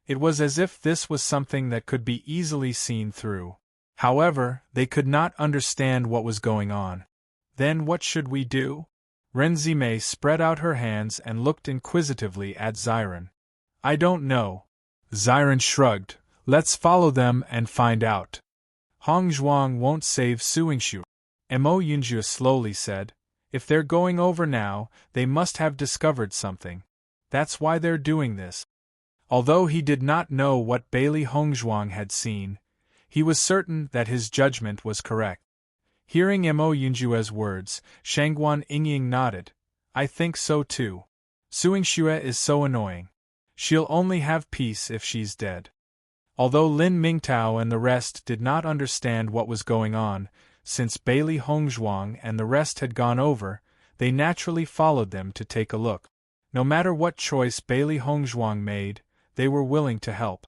It was as if this was something that could be easily seen through. However, they could not understand what was going on. Then what should we do? Ren Zimei spread out her hands and looked inquisitively at Xiren. I don't know. Xiren shrugged. Let's follow them and find out. Hongzhuang won't save Suingshu. Mo Yunjie slowly said. If they're going over now, they must have discovered something. That's why they're doing this. Although he did not know what Bailey Hongzhuang had seen, he was certain that his judgment was correct. Hearing Mo Yunjue's words, Shangguan Yingying nodded. I think so too. Suingshu is so annoying. She'll only have peace if she's dead. Although Lin Mingtao and the rest did not understand what was going on, since Bailey Hongzhuang and the rest had gone over, they naturally followed them to take a look. No matter what choice Bailey Hongzhuang made, they were willing to help.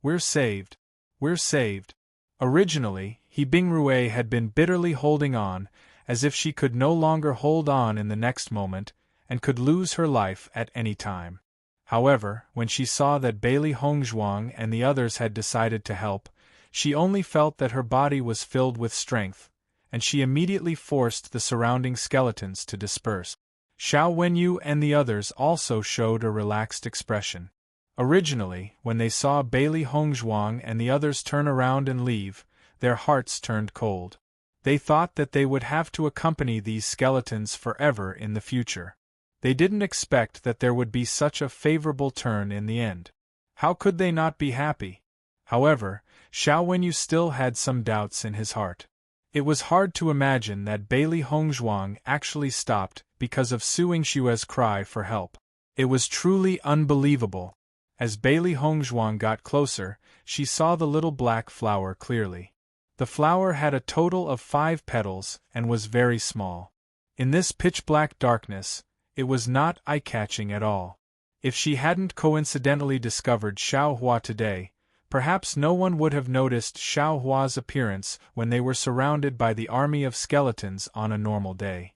We're saved. We're saved. Originally, He Bingrue had been bitterly holding on, as if she could no longer hold on in the next moment, and could lose her life at any time. However, when she saw that Bailey Hongzhuang and the others had decided to help, she only felt that her body was filled with strength, and she immediately forced the surrounding skeletons to disperse. Xiao Wenyu and the others also showed a relaxed expression. Originally, when they saw Bailey Hongzhuang and the others turn around and leave, their hearts turned cold. They thought that they would have to accompany these skeletons forever in the future. They didn't expect that there would be such a favorable turn in the end. How could they not be happy? However, Xiao Wenyu still had some doubts in his heart. It was hard to imagine that Bailey Hongzhuang actually stopped because of Suingshue's cry for help. It was truly unbelievable. As Bailey Hongzhuang got closer, she saw the little black flower clearly. The flower had a total of 5 petals and was very small. In this pitch-black darkness, it was not eye-catching at all. If she hadn't coincidentally discovered Xiao Hua today, perhaps no one would have noticed Xiao Hua's appearance when they were surrounded by the army of skeletons on a normal day.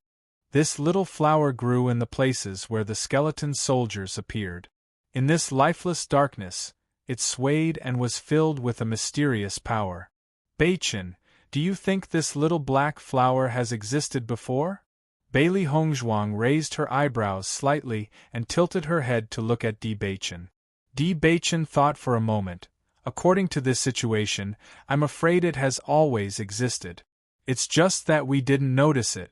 This little flower grew in the places where the skeleton soldiers appeared. In this lifeless darkness, it swayed and was filled with a mysterious power. Baichen, do you think this little black flower has existed before? Bailey Hongzhuang raised her eyebrows slightly and tilted her head to look at Di Baichen. Di Baichen thought for a moment. According to this situation, I'm afraid it has always existed. It's just that we didn't notice it.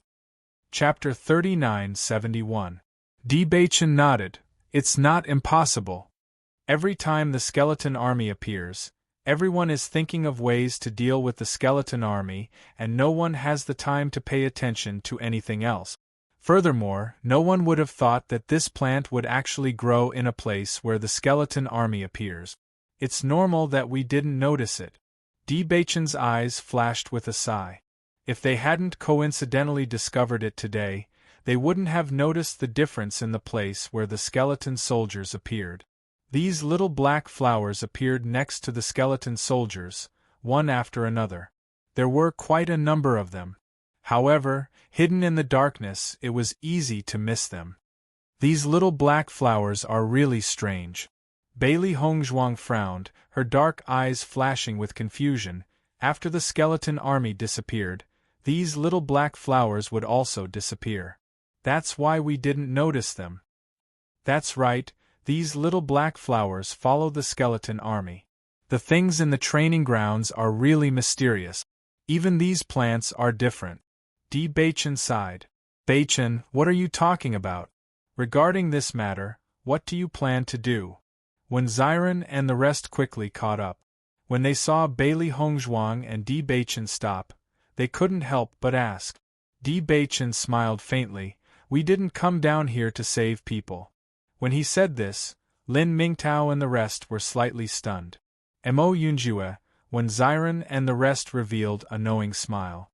Chapter 3971. Di Baichen nodded. It's not impossible. Every time the skeleton army appears, everyone is thinking of ways to deal with the skeleton army, and no one has the time to pay attention to anything else. Furthermore, no one would have thought that this plant would actually grow in a place where the skeleton army appears. It's normal that we didn't notice it. Di Baichen's eyes flashed with a sigh. If they hadn't coincidentally discovered it today, they wouldn't have noticed the difference in the place where the skeleton soldiers appeared. These little black flowers appeared next to the skeleton soldiers, one after another. There were quite a number of them. However, hidden in the darkness, it was easy to miss them. These little black flowers are really strange. Bailey Hongzhuang frowned, her dark eyes flashing with confusion. After the skeleton army disappeared, these little black flowers would also disappear. That's why we didn't notice them. That's right, these little black flowers follow the skeleton army. The things in the training grounds are really mysterious. Even these plants are different. Di Baichen sighed. Baichen, what are you talking about? Regarding this matter, what do you plan to do? When Ziren and the rest quickly caught up. When they saw Bailey Hongzhuang and Di Baichen stop, they couldn't help but ask. Di Baichen smiled faintly. We didn't come down here to save people. When he said this, Lin Mingtao and the rest were slightly stunned. Mo Yunjue, when Ziren and the rest revealed a knowing smile.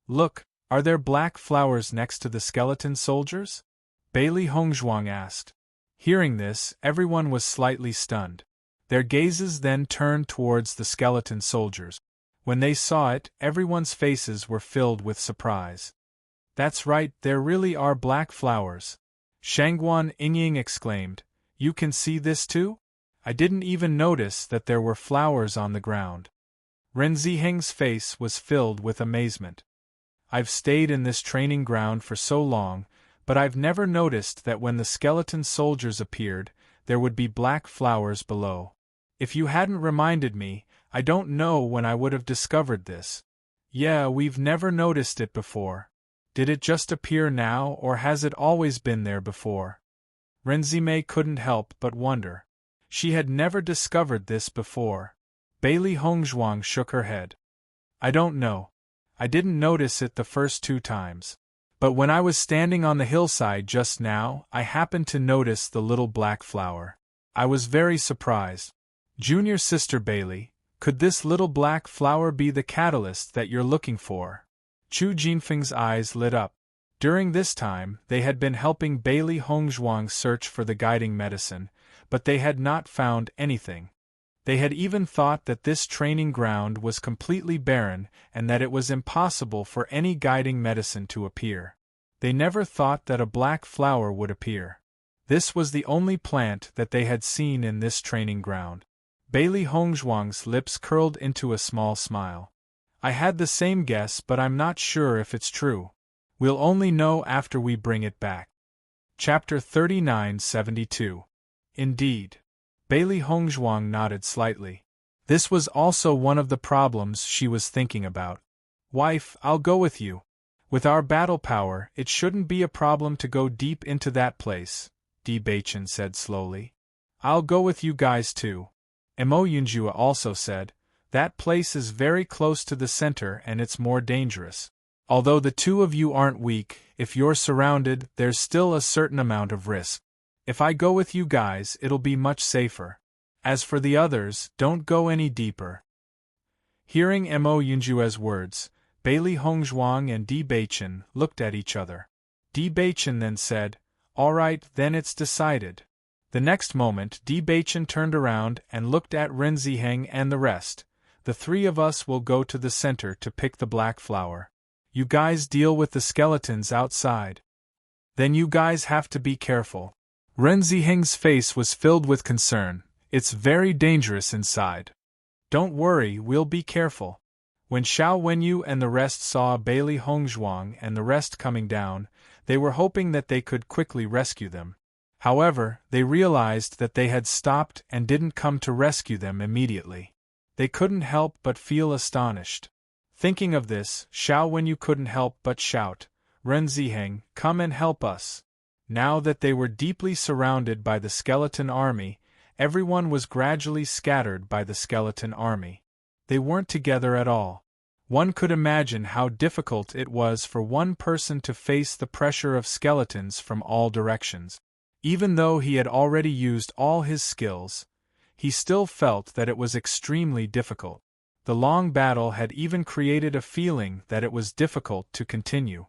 Look, are there black flowers next to the skeleton soldiers? Bailey Hongzhuang asked. Hearing this, everyone was slightly stunned. Their gazes then turned towards the skeleton soldiers. When they saw it, everyone's faces were filled with surprise. That's right, there really are black flowers. Shangguan Yingying exclaimed. You can see this too? I didn't even notice that there were flowers on the ground. Ren Ziheng's face was filled with amazement. I've stayed in this training ground for so long, but I've never noticed that when the skeleton soldiers appeared, there would be black flowers below. If you hadn't reminded me, I don't know when I would have discovered this. Yeah, we've never noticed it before. Did it just appear now, or has it always been there before? Renzime couldn't help but wonder. She had never discovered this before. Bailey Hongzhuang shook her head. I don't know. I didn't notice it the first 2 times. But when I was standing on the hillside just now, I happened to notice the little black flower. I was very surprised. Junior sister Bailey, could this little black flower be the catalyst that you're looking for? Chu Jinfeng's eyes lit up. During this time, they had been helping Bailey Hongzhuang search for the guiding medicine, but they had not found anything. They had even thought that this training ground was completely barren and that it was impossible for any guiding medicine to appear. They never thought that a black flower would appear. This was the only plant that they had seen in this training ground. Bailey Hongzhuang's lips curled into a small smile. I had the same guess, but I'm not sure if it's true. We'll only know after we bring it back. Chapter 3972. Indeed. Bailey Hongzhuang nodded slightly. This was also one of the problems she was thinking about. Wife, I'll go with you. With our battle power, it shouldn't be a problem to go deep into that place, Di Baichen said slowly. I'll go with you guys too. Mo Yunjue also said, that place is very close to the center and it's more dangerous. Although the 2 of you aren't weak, if you're surrounded, there's still a certain amount of risk. If I go with you guys, it'll be much safer. As for the others, don't go any deeper. Hearing Mo Yunjue's words, Bailey Hongzhuang and Di Baichen looked at each other. Di Baichen then said, all right, then it's decided. The next moment, Di Baichen turned around and looked at Ren Ziheng and the rest. The 3 of us will go to the center to pick the black flower. You guys deal with the skeletons outside. Then you guys have to be careful. Ren Ziheng's face was filled with concern. It's very dangerous inside. Don't worry, we'll be careful. When Xiao Wenyu and the rest saw Bailey Hongzhuang and the rest coming down, they were hoping that they could quickly rescue them. However, they realized that they had stopped and didn't come to rescue them immediately. They couldn't help but feel astonished. Thinking of this, Xiao Wenyu couldn't help but shout, Ren Ziheng, come and help us. Now that they were deeply surrounded by the skeleton army, everyone was gradually scattered by the skeleton army. They weren't together at all. One could imagine how difficult it was for one person to face the pressure of skeletons from all directions. Even though he had already used all his skills, he still felt that it was extremely difficult. The long battle had even created a feeling that it was difficult to continue.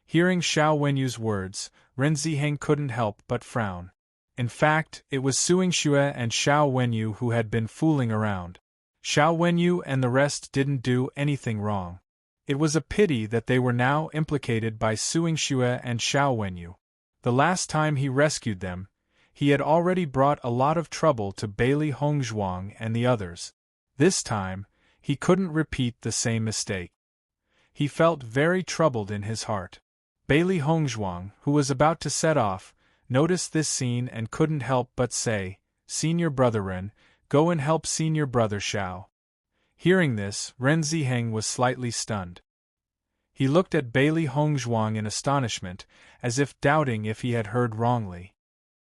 Hearing Xiao Wenyu's words, Ren Ziheng couldn't help but frown. In fact, it was Suing Xue and Xiao Wenyu who had been fooling around. Xiao Wenyu and the rest didn't do anything wrong. It was a pity that they were now implicated by Suing Xue and Xiao Wenyu. The last time he rescued them, he had already brought a lot of trouble to Bailey Hongzhuang and the others. This time, he couldn't repeat the same mistake. He felt very troubled in his heart. Bailey Hongzhuang, who was about to set off, noticed this scene and couldn't help but say, Senior Brother Ren, go and help senior brother Xiao. Hearing this, Ren Ziheng was slightly stunned. He looked at Bailey Hongzhuang in astonishment, as if doubting if he had heard wrongly.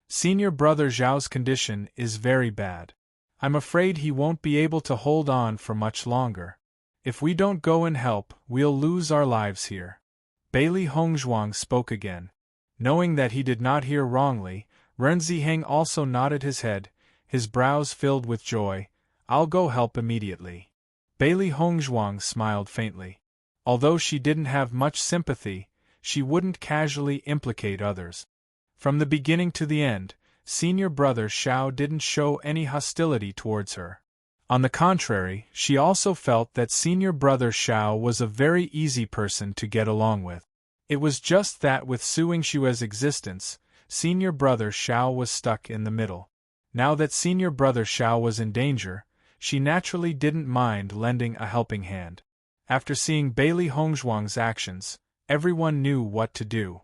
Senior brother Zhao's condition is very bad. I'm afraid he won't be able to hold on for much longer. If we don't go and help, we'll lose our lives here. Bailey Hongzhuang spoke again. Knowing that he did not hear wrongly, Ren Ziheng also nodded his head, his brows filled with joy. I'll go help immediately. Bailey Hongzhuang smiled faintly. Although she didn't have much sympathy, she wouldn't casually implicate others. From the beginning to the end, senior brother Xiao didn't show any hostility towards her. On the contrary, she also felt that senior brother Xiao was a very easy person to get along with. It was just that with Su Yingshue's existence, senior brother Xiao was stuck in the middle. Now that senior brother Xiao was in danger, she naturally didn't mind lending a helping hand. After seeing Bailey Hongzhuang's actions, everyone knew what to do.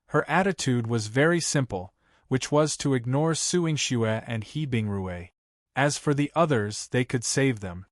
Her attitude was very simple, which was to ignore Su Yingxue and He Bingrui. As for the others, they could save them.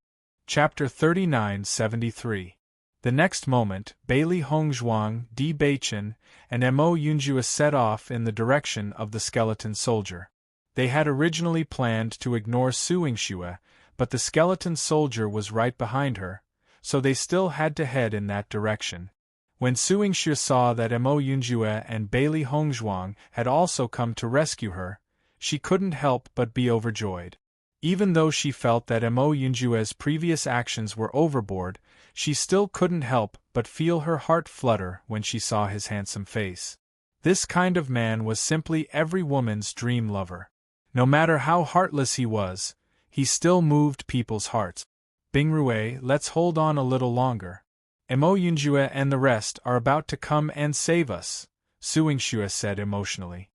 Chapter 39-73. The next moment, Bailey Hongzhuang, Di Beichen, and Mo Yunjue set off in the direction of the skeleton soldier. They had originally planned to ignore Su Yingxue, but the skeleton soldier was right behind her, so they still had to head in that direction. When Su Yingxue saw that Mo Yunjue and Bailey Hongzhuang had also come to rescue her, she couldn't help but be overjoyed. Even though she felt that Mo Yunjue's previous actions were overboard, she still couldn't help but feel her heart flutter when she saw his handsome face. This kind of man was simply every woman's dream lover. No matter how heartless he was, he still moved people's hearts. Bingrui, let's hold on a little longer. Mo Yunjue and the rest are about to come and save us, Su Yingxue said emotionally.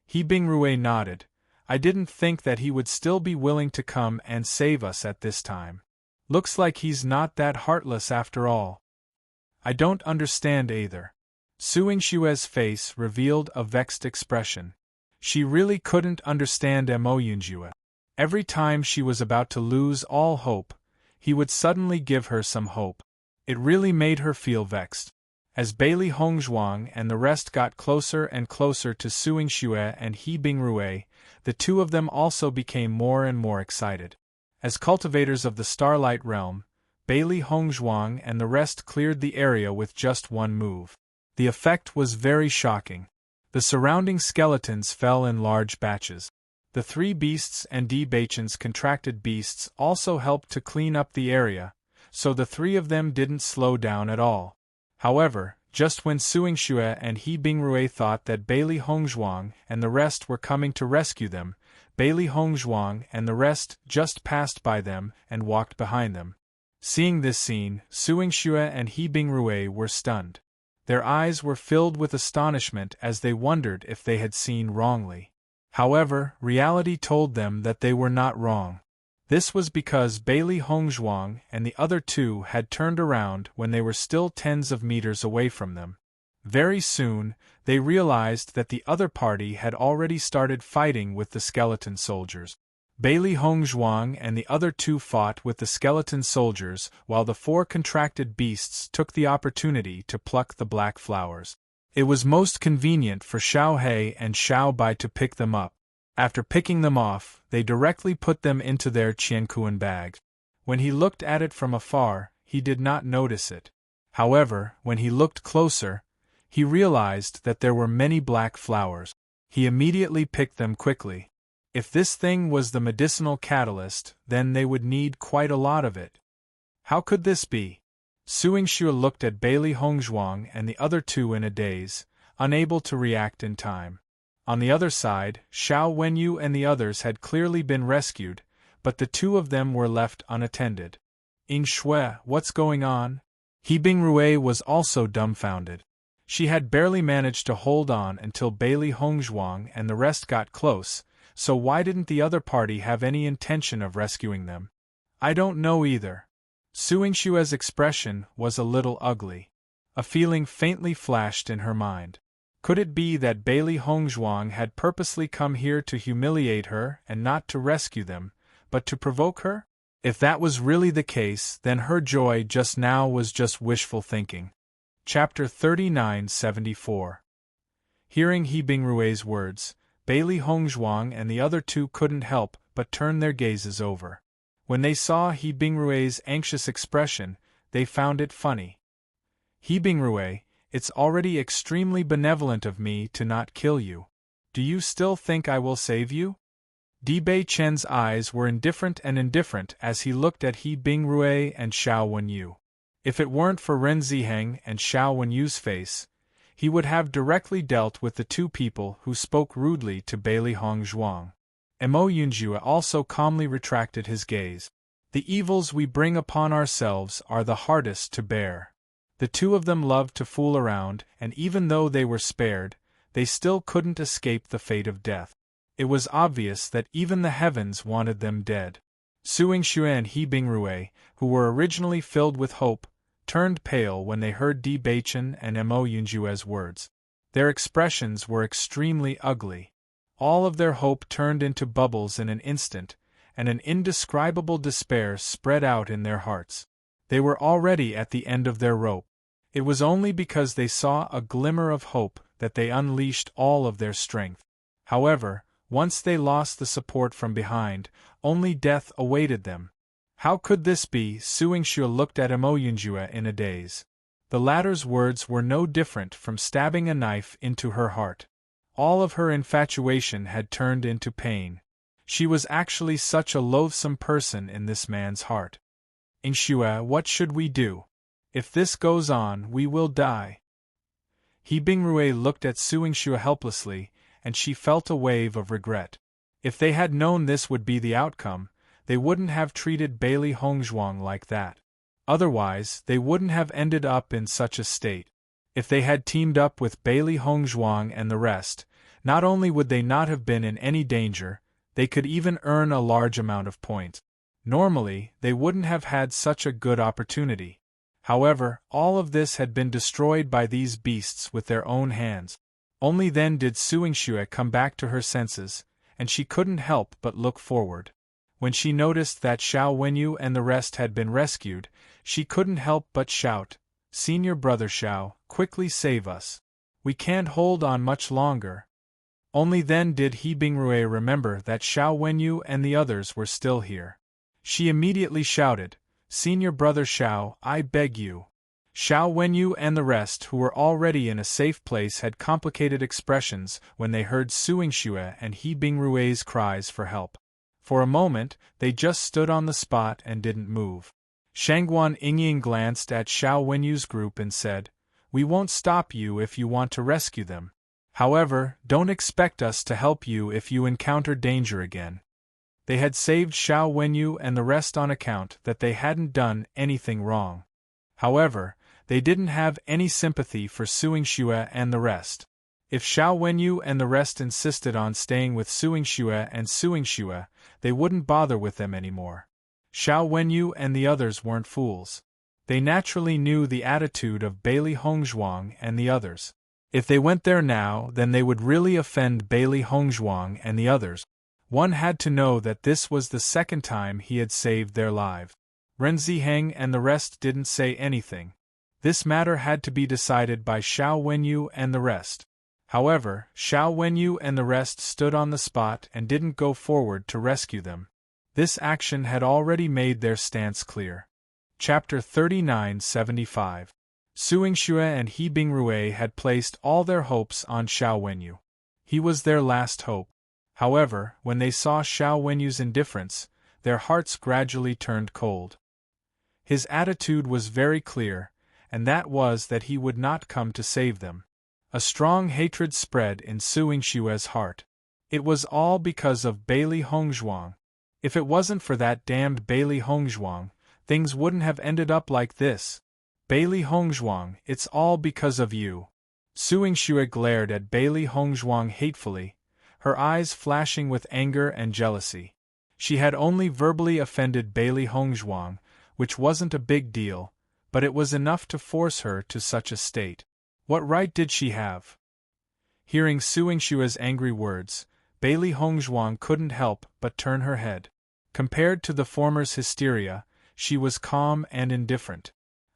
He Bingrui nodded. I didn't think that he would still be willing to come and save us at this time. Looks like he's not that heartless after all. I don't understand either. Su Yingshue's face revealed a vexed expression. She really couldn't understand Mo Yunjue. Every time she was about to lose all hope, he would suddenly give her some hope. It really made her feel vexed. As Bailey Hongzhuang and the rest got closer and closer to Su Yingxue and He Bingrui, the two of them also became more and more excited. As cultivators of the Starlight Realm, Bailey Hongzhuang and the rest cleared the area with just one move. The effect was very shocking. The surrounding skeletons fell in large batches. The three beasts and Di Beichen's contracted beasts also helped to clean up the area, so the three of them didn't slow down at all. However, just when Su Yingxue and He Bingrui thought that Bailey Hongzhuang and the rest were coming to rescue them, Bailey Hongzhuang and the rest just passed by them and walked behind them. Seeing this scene, Su Yingxue and He Bingrui were stunned. Their eyes were filled with astonishment as they wondered if they had seen wrongly. However, reality told them that they were not wrong. This was because Bailey Hongzhuang and the other two had turned around when they were still tens of meters away from them. Very soon, they realized that the other party had already started fighting with the skeleton soldiers. Bailey Hongzhuang and the other two fought with the skeleton soldiers while the four contracted beasts took the opportunity to pluck the black flowers. It was most convenient for Xiao He and Xiao Bai to pick them up. After picking them off, they directly put them into their qiankuan bags. When he looked at it from afar, he did not notice it. However, when he looked closer, he realized that there were many black flowers. He immediately picked them quickly. If this thing was the medicinal catalyst, then they would need quite a lot of it. How could this be? Su Yingxue looked at Bailey Hongzhuang and the other two in a daze, unable to react in time. On the other side, Xiao Wenyu and the others had clearly been rescued, but the two of them were left unattended. Yingxue, what's going on? He Bingrui was also dumbfounded. She had barely managed to hold on until Bailey Hongzhuang and the rest got close, so why didn't the other party have any intention of rescuing them? I don't know either. Su Yingshue's expression was a little ugly. A feeling faintly flashed in her mind. Could it be that Bailey Hongzhuang had purposely come here to humiliate her and not to rescue them, but to provoke her? If that was really the case, then her joy just now was just wishful thinking. Chapter 39-74. Hearing He Bingrui's words, Bailey Hongzhuang and the other two couldn't help but turn their gazes over. When they saw He Bingrui's anxious expression, they found it funny. He Bingrui, it's already extremely benevolent of me to not kill you. Do you still think I will save you? Di Bei Chen's eyes were indifferent as he looked at He Bingrui and Xiao Wenyu. If it weren't for Ren Ziheng and Xiao Wenyu's face, he would have directly dealt with the two people who spoke rudely to Bailey Hongzhuang. Mo Yunjue also calmly retracted his gaze. The evils we bring upon ourselves are the hardest to bear. The two of them loved to fool around, and even though they were spared, they still couldn't escape the fate of death. It was obvious that even the heavens wanted them dead. Suing Xue and He Bingrui, who were originally filled with hope, turned pale when they heard Di Beichen and Mo Yunjue's words. Their expressions were extremely ugly. All of their hope turned into bubbles in an instant, and an indescribable despair spread out in their hearts. They were already at the end of their rope. It was only because they saw a glimmer of hope that they unleashed all of their strength. However, once they lost the support from behind, only death awaited them. How could this be? Suing Xue looked at Mo Yunjue in a daze. The latter's words were no different from stabbing a knife into her heart. All of her infatuation had turned into pain. She was actually such a loathsome person in this man's heart. Xue, what should we do? If this goes on, we will die. He Bingrui looked at Suing Xue helplessly, and she felt a wave of regret. If they had known this would be the outcome, they wouldn't have treated Bailey Hongzhuang like that. Otherwise, they wouldn't have ended up in such a state. If they had teamed up with Bailey Hongzhuang and the rest, not only would they not have been in any danger, they could even earn a large amount of points. Normally, they wouldn't have had such a good opportunity. However, all of this had been destroyed by these beasts with their own hands. Only then did Suing Xue come back to her senses, and she couldn't help but look forward. When she noticed that Xiao Wenyu and the rest had been rescued, she couldn't help but shout, "Senior brother Xiao, quickly save us. We can't hold on much longer." Only then did He Bingrui remember that Xiao Wenyu and the others were still here. She immediately shouted, "Senior brother Xiao, I beg you." Xiao Wenyu and the rest who were already in a safe place had complicated expressions when they heard Suing Xue and He Bingrui's cries for help. For a moment, they just stood on the spot and didn't move. Shangguan Yingying glanced at Xiao Wenyu's group and said, "We won't stop you if you want to rescue them. However, don't expect us to help you if you encounter danger again." They had saved Xiao Wenyu and the rest on account that they hadn't done anything wrong. However, they didn't have any sympathy for Suing Xue and the rest. If Xiao Wenyu and the rest insisted on staying with Suing Xue, they wouldn't bother with them anymore. Xiao Wenyu and the others weren't fools. They naturally knew the attitude of Bailey Hongzhuang and the others. If they went there now, then they would really offend Bailey Hongzhuang and the others. One had to know that this was the second time he had saved their lives. Ren Ziheng and the rest didn't say anything. This matter had to be decided by Xiao Wenyu and the rest. However, Xiao Wenyu and the rest stood on the spot and didn't go forward to rescue them. This action had already made their stance clear. Chapter 39-75. Suing Xue and He Bingrui had placed all their hopes on Xiao Wenyu. He was their last hope. However, when they saw Xiao Wenyu's indifference, their hearts gradually turned cold. His attitude was very clear, and that was that he would not come to save them. A strong hatred spread in Suing Xue's heart. It was all because of Bailey Hongzhuang. If it wasn't for that damned Bailey Hongzhuang, things wouldn't have ended up like this. Bailey Hongzhuang, it's all because of you. Suing Xue glared at Bailey Hongzhuang hatefully, her eyes flashing with anger and jealousy. She had only verbally offended Bailey Hongzhuang, which wasn't a big deal, but it was enough to force her to such a state. What right did she have? Hearing Suing Xue's angry words, Bailey Hongzhuang couldn't help but turn her head. Compared to the former's hysteria, she was calm and indifferent.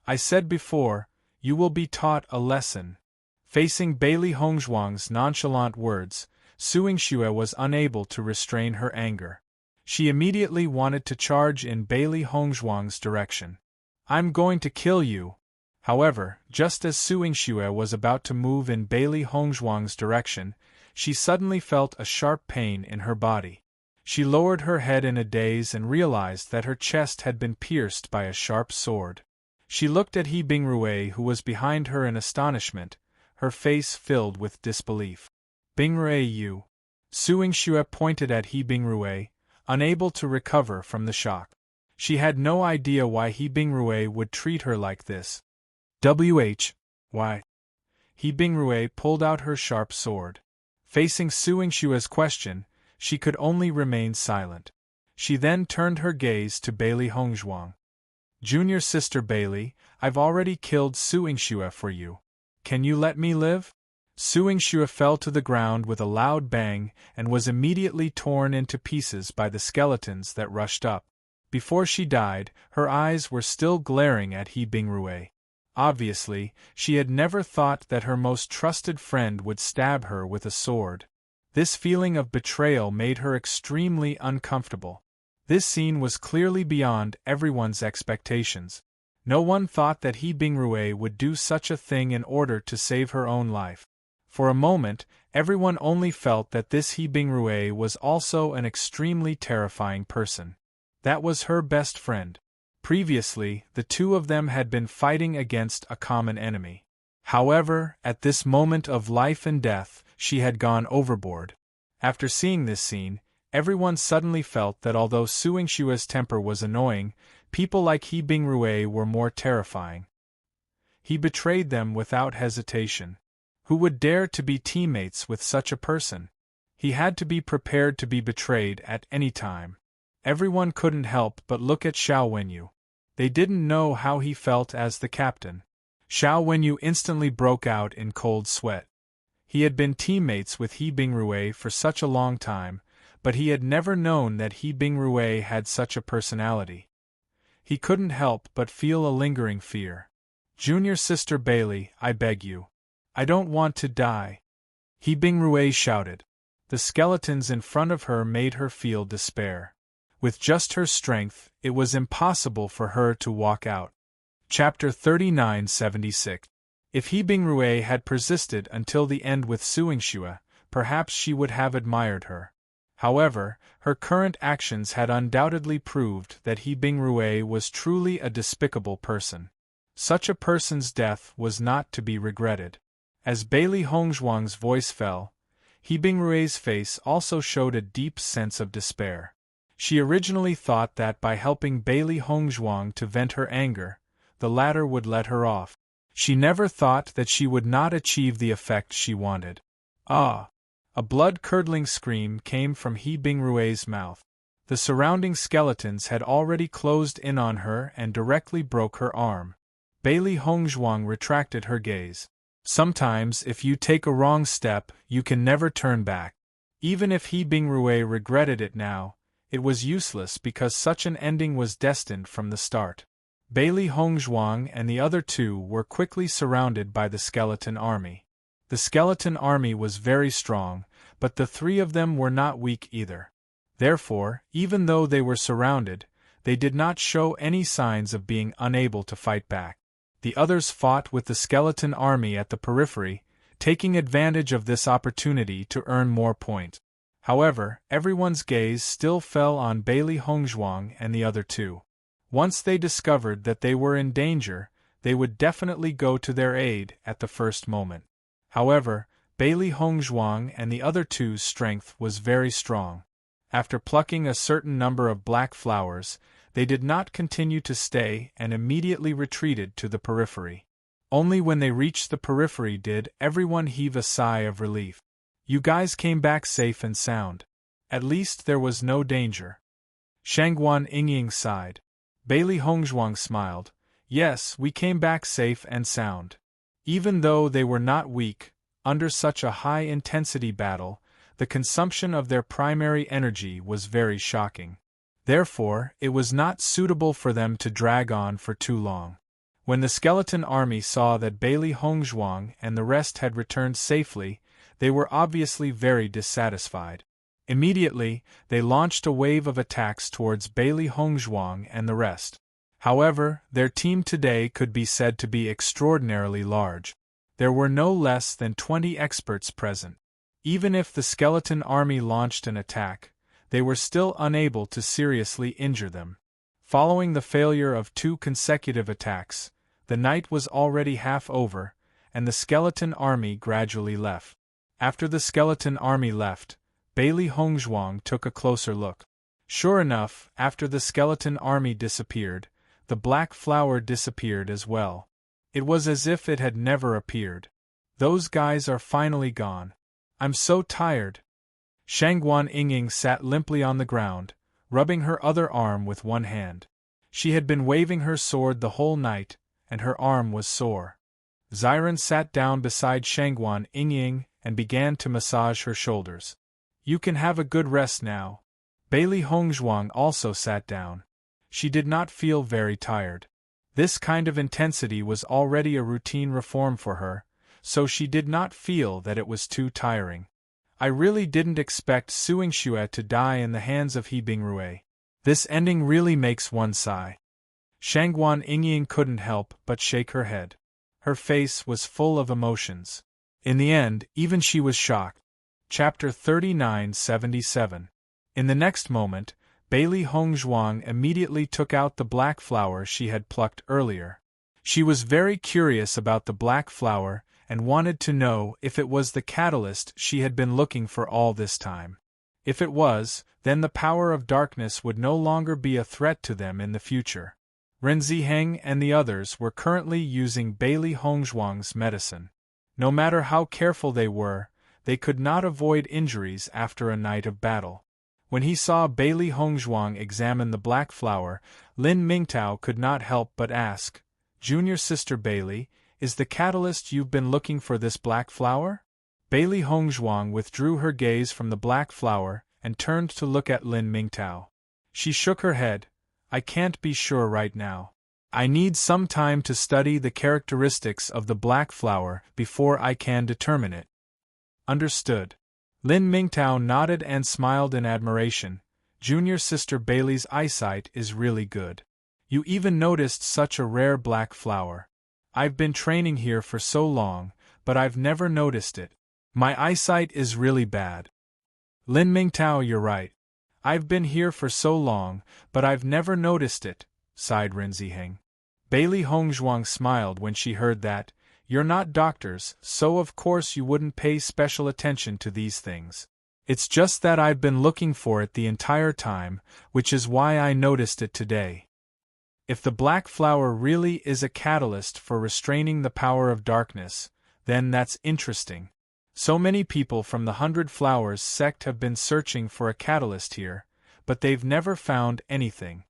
I said before, you will be taught a lesson. Facing Bailey Hongzhuang's nonchalant words, Suingxue was unable to restrain her anger. She immediately wanted to charge in Bailey Hongzhuang's direction. I'm going to kill you! However, just as Suingxue was about to move in Bailey Hongzhuang's direction, she suddenly felt a sharp pain in her body. She lowered her head in a daze and realized that her chest had been pierced by a sharp sword. She looked at He Bingrue, who was behind her in astonishment, her face filled with disbelief. Bingrue, you! Suingxue pointed at He Bingrue, unable to recover from the shock. She had no idea why He Bingrue would treat her like this. Why? He Bingrue pulled out her sharp sword. Facing Suingxue's question, she could only remain silent. She then turned her gaze to Bailey Hongzhuang. Junior sister Bailey, I've already killed Suingxue for you. Can you let me live? Suingxue fell to the ground with a loud bang and was immediately torn into pieces by the skeletons that rushed up. Before she died, her eyes were still glaring at He Bingrue. Obviously, she had never thought that her most trusted friend would stab her with a sword. This feeling of betrayal made her extremely uncomfortable. This scene was clearly beyond everyone's expectations. No one thought that He Bingrue would do such a thing in order to save her own life. For a moment, everyone only felt that this He Bingrue was also an extremely terrifying person. That was her best friend. Previously, the two of them had been fighting against a common enemy. However, at this moment of life and death, she had gone overboard. After seeing this scene, everyone suddenly felt that although Suingxue's temper was annoying, people like He Bingrue were more terrifying. He betrayed them without hesitation. Who would dare to be teammates with such a person? He had to be prepared to be betrayed at any time. Everyone couldn't help but look at Xiao Wenyu. They didn't know how he felt as the captain. Xiao Wenyu instantly broke out in cold sweat. He had been teammates with He Bingrue for such a long time, but he had never known that He Bingrue had such a personality. He couldn't help but feel a lingering fear. Junior sister Bailey, I beg you. I don't want to die. He Bingrue shouted. The skeletons in front of her made her feel despair. With just her strength, it was impossible for her to walk out. Chapter 3976. If He Bingrue had persisted until the end with Suingxue, perhaps she would have admired her. However, her current actions had undoubtedly proved that He Bingrue was truly a despicable person. Such a person's death was not to be regretted. As Bailey Hongzhuang's voice fell, He Bingrue's face also showed a deep sense of despair. She originally thought that by helping Bailey Hongzhuang to vent her anger, the latter would let her off. She never thought that she would not achieve the effect she wanted. Ah! A blood-curdling scream came from He Bingrue's mouth. The surrounding skeletons had already closed in on her and directly broke her arm. Bailey Hongzhuang retracted her gaze. Sometimes, if you take a wrong step, you can never turn back. Even if He Bingrue regretted it now, it was useless because such an ending was destined from the start. Bailey Hongzhuang and the other two were quickly surrounded by the skeleton army. The skeleton army was very strong, but the three of them were not weak either. Therefore, even though they were surrounded, they did not show any signs of being unable to fight back. The others fought with the skeleton army at the periphery, taking advantage of this opportunity to earn more points. However, everyone's gaze still fell on Bailey Hongzhuang and the other two. Once they discovered that they were in danger, they would definitely go to their aid at the first moment. However, Bailey Hongzhuang and the other two's strength was very strong. After plucking a certain number of black flowers, they did not continue to stay and immediately retreated to the periphery. Only when they reached the periphery did everyone heave a sigh of relief. You guys came back safe and sound. At least there was no danger. Shangguan Yingying sighed. Bailey Hongzhuang smiled. Yes, we came back safe and sound. Even though they were not weak, under such a high-intensity battle, the consumption of their primary energy was very shocking. Therefore, it was not suitable for them to drag on for too long. When the skeleton army saw that Bailey Hongzhuang and the rest had returned safely, they were obviously very dissatisfied. Immediately, they launched a wave of attacks towards Bailey Hongzhuang and the rest. However, their team today could be said to be extraordinarily large. There were no less than 20 experts present. Even if the skeleton army launched an attack, they were still unable to seriously injure them. Following the failure of 2 consecutive attacks, the night was already half over, and the skeleton army gradually left. After the skeleton army left, Bailey Hongzhuang took a closer look. Sure enough, after the skeleton army disappeared, the black flower disappeared as well. It was as if it had never appeared. Those guys are finally gone. I'm so tired. Shangguan Yingying sat limply on the ground, rubbing her other arm with one hand. She had been waving her sword the whole night, and her arm was sore. Xiren sat down beside Shangguan Yingying and began to massage her shoulders. You can have a good rest now. Bailey Hongzhuang also sat down. She did not feel very tired. This kind of intensity was already a routine reform for her, so she did not feel that it was too tiring. I really didn't expect Suing Xue to die in the hands of He Bingrui. This ending really makes one sigh. Shangguan Yingying couldn't help but shake her head. Her face was full of emotions. In the end, even she was shocked. Chapter 3977. In the next moment, Bailey Hongzhuang immediately took out the black flower she had plucked earlier. She was very curious about the black flower and wanted to know if it was the catalyst she had been looking for all this time. If it was, then the power of darkness would no longer be a threat to them in the future. Ren Ziheng and the others were currently using Bailey Hongzhuang's medicine. No matter how careful they were, they could not avoid injuries after a night of battle. When he saw Bailey Hongzhuang examine the black flower, Lin Mingtao could not help but ask, "Junior Sister Bailey, is the catalyst you've been looking for this black flower?" Bailey Hongzhuang withdrew her gaze from the black flower and turned to look at Lin Mingtao. She shook her head. "I can't be sure right now. I need some time to study the characteristics of the black flower before I can determine it." Understood. Lin Mingtao nodded and smiled in admiration. Junior Sister Bailey's eyesight is really good. You even noticed such a rare black flower. I've been training here for so long, but I've never noticed it. My eyesight is really bad. Lin Mingtao, you're right. I've been here for so long, but I've never noticed it, sighed Ren Ziheng. Bailey Hongzhuang smiled when she heard that. You're not doctors, so of course you wouldn't pay special attention to these things. It's just that I've been looking for it the entire time, which is why I noticed it today. If the black flower really is a catalyst for restraining the power of darkness, then that's interesting. So many people from the 100 Flowers sect have been searching for a catalyst here, but they've never found anything.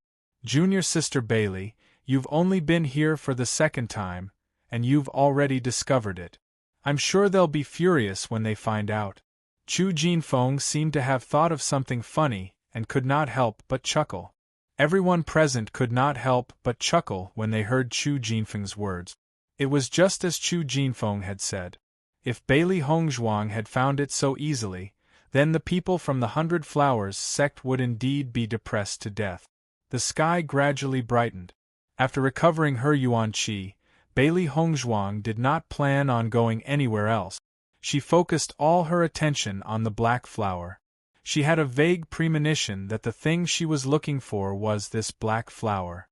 Junior Sister Bailey, you've only been here for the second time, and you've already discovered it. I'm sure they'll be furious when they find out. Chu Jinfeng seemed to have thought of something funny and could not help but chuckle. Everyone present could not help but chuckle when they heard Chu Jinfeng's words. It was just as Chu Jinfeng had said. If Bailey Hongzhuang had found it so easily, then the people from the 100 Flowers sect would indeed be depressed to death. The sky gradually brightened. After recovering her Yuan Qi, Bailey Hongzhuang did not plan on going anywhere else. She focused all her attention on the black flower. She had a vague premonition that the thing she was looking for was this black flower.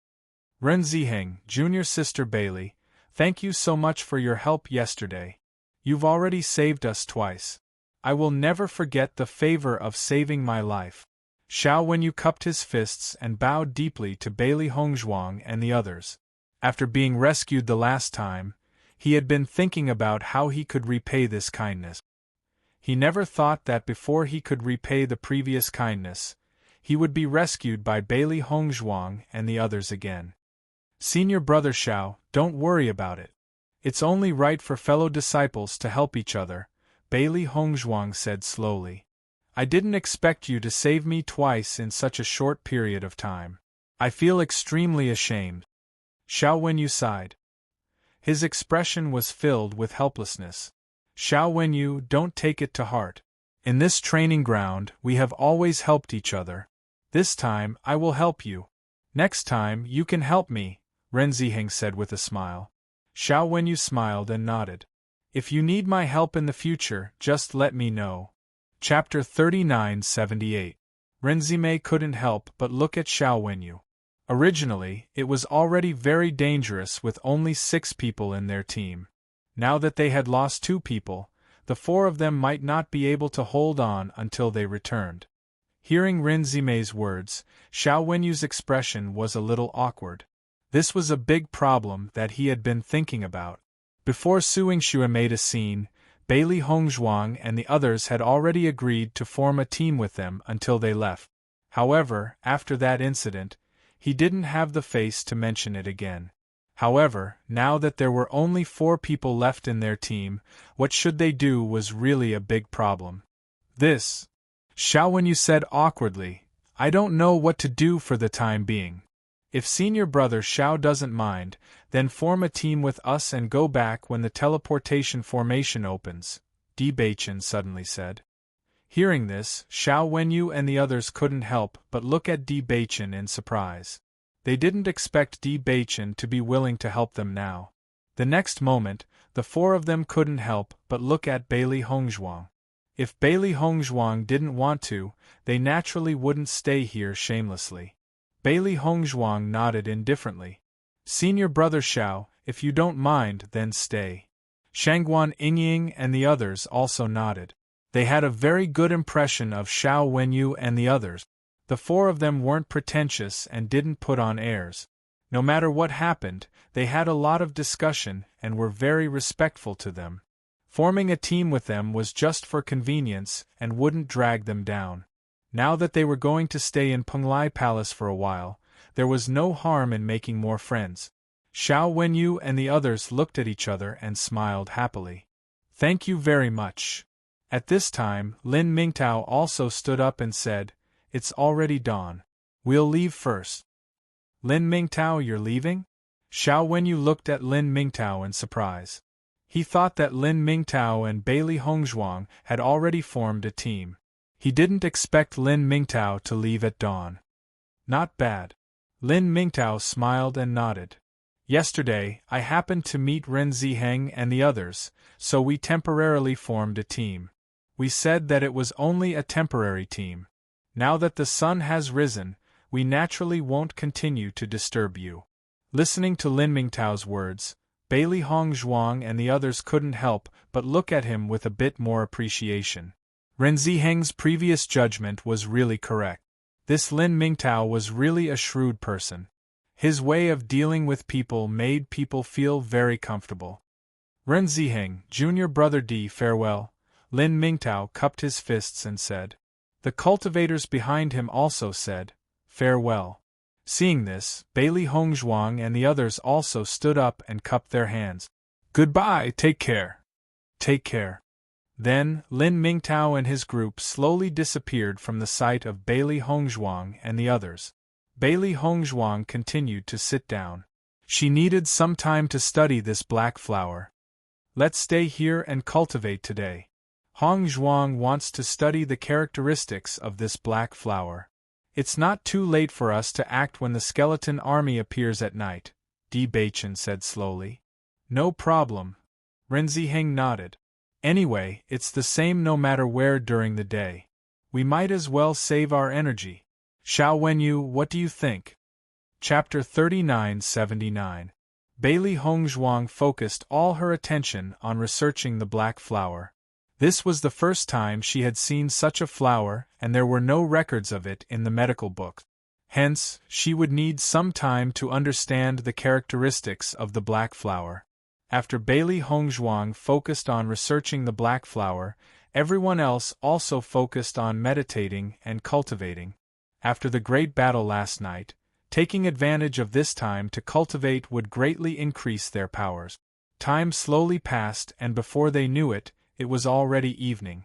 Ren Ziheng, Junior Sister Bailey, thank you so much for your help yesterday. You've already saved us twice. I will never forget the favor of saving my life. Xiao Wenyu cupped his fists and bowed deeply to Bailey Hongzhuang and the others. After being rescued the last time, he had been thinking about how he could repay this kindness. He never thought that before he could repay the previous kindness, he would be rescued by Bailey Hongzhuang and the others again. Senior Brother Xiao, don't worry about it. It's only right for fellow disciples to help each other, Bailey Hongzhuang said slowly. I didn't expect you to save me twice in such a short period of time. I feel extremely ashamed. Xiao Wenyu sighed. His expression was filled with helplessness. Xiao Wenyu, don't take it to heart. In this training ground, we have always helped each other. This time, I will help you. Next time, you can help me, Ren Ziheng said with a smile. Xiao Wenyu smiled and nodded. If you need my help in the future, just let me know. Chapter 3978. Ren Zimei couldn't help but look at Xiao Wenyu. Originally, it was already very dangerous with only 6 people in their team. Now that they had lost 2 people, the 4 of them might not be able to hold on until they returned. Hearing Ren Zimei's words, Xiao Wenyu's expression was a little awkward. This was a big problem that he had been thinking about. Before Suing Xue made a scene, Bailey Hongzhuang and the others had already agreed to form a team with them until they left. However, after that incident, he didn't have the face to mention it again. However, now that there were only 4 people left in their team, what should they do was really a big problem. This, Xiao Wenyu said awkwardly, I don't know what to do for the time being. If senior brother Xiao doesn't mind, then form a team with us and go back when the teleportation formation opens, Di Beichen suddenly said. Hearing this, Xiao Wenyu and the others couldn't help but look at Di Beichen in surprise. They didn't expect Di Beichen to be willing to help them now. The next moment, the 4 of them couldn't help but look at Bailey Hongzhuang. If Bailey Hongzhuang didn't want to, they naturally wouldn't stay here shamelessly. Bailey Hongzhuang nodded indifferently. Senior brother Xiao, if you don't mind, then stay. Shangguan Yingying and the others also nodded. They had a very good impression of Xiao Wenyu and the others. The 4 of them weren't pretentious and didn't put on airs. No matter what happened, they had a lot of discussion and were very respectful to them. Forming a team with them was just for convenience and wouldn't drag them down. Now that they were going to stay in Penglai Palace for a while, there was no harm in making more friends. Xiao Wenyu and the others looked at each other and smiled happily. Thank you very much. At this time, Lin Mingtao also stood up and said, It's already dawn. We'll leave first. Lin Mingtao, you're leaving? Xiao Wenyu looked at Lin Mingtao in surprise. He thought that Lin Mingtao and Bailey Hongzhuang had already formed a team. He didn't expect Lin Mingtao to leave at dawn. Not bad. Lin Mingtao smiled and nodded. Yesterday, I happened to meet Ren Ziheng and the others, so we temporarily formed a team. We said that it was only a temporary team. Now that the sun has risen, we naturally won't continue to disturb you. Listening to Lin Mingtao's words, Bailey Hongzhuang and the others couldn't help but look at him with a bit more appreciation. Ren Ziheng's previous judgment was really correct. This Lin Mingtao was really a shrewd person. His way of dealing with people made people feel very comfortable. Ren Ziheng, junior brother D, farewell. Lin Mingtao cupped his fists and said. The cultivators behind him also said, farewell. Seeing this, Bailey Hongzhuang and the others also stood up and cupped their hands. Goodbye, take care. Take care. Then, Lin Mingtao and his group slowly disappeared from the sight of Bailey Hongzhuang and the others. Bailey Hongzhuang continued to sit down. She needed some time to study this black flower. Let's stay here and cultivate today. Hongzhuang wants to study the characteristics of this black flower. It's not too late for us to act when the skeleton army appears at night, Di Beichen said slowly. No problem. Ren Ziheng nodded. Anyway, it's the same no matter where during the day. We might as well save our energy. Xiao Wenyu, what do you think? Chapter 3979. Bailey Hongzhuang focused all her attention on researching the black flower. This was the first time she had seen such a flower, and there were no records of it in the medical book. Hence, she would need some time to understand the characteristics of the black flower. After Bailey Hongzhuang focused on researching the black flower, everyone else also focused on meditating and cultivating. After the great battle last night, taking advantage of this time to cultivate would greatly increase their powers. Time slowly passed and before they knew it, it was already evening.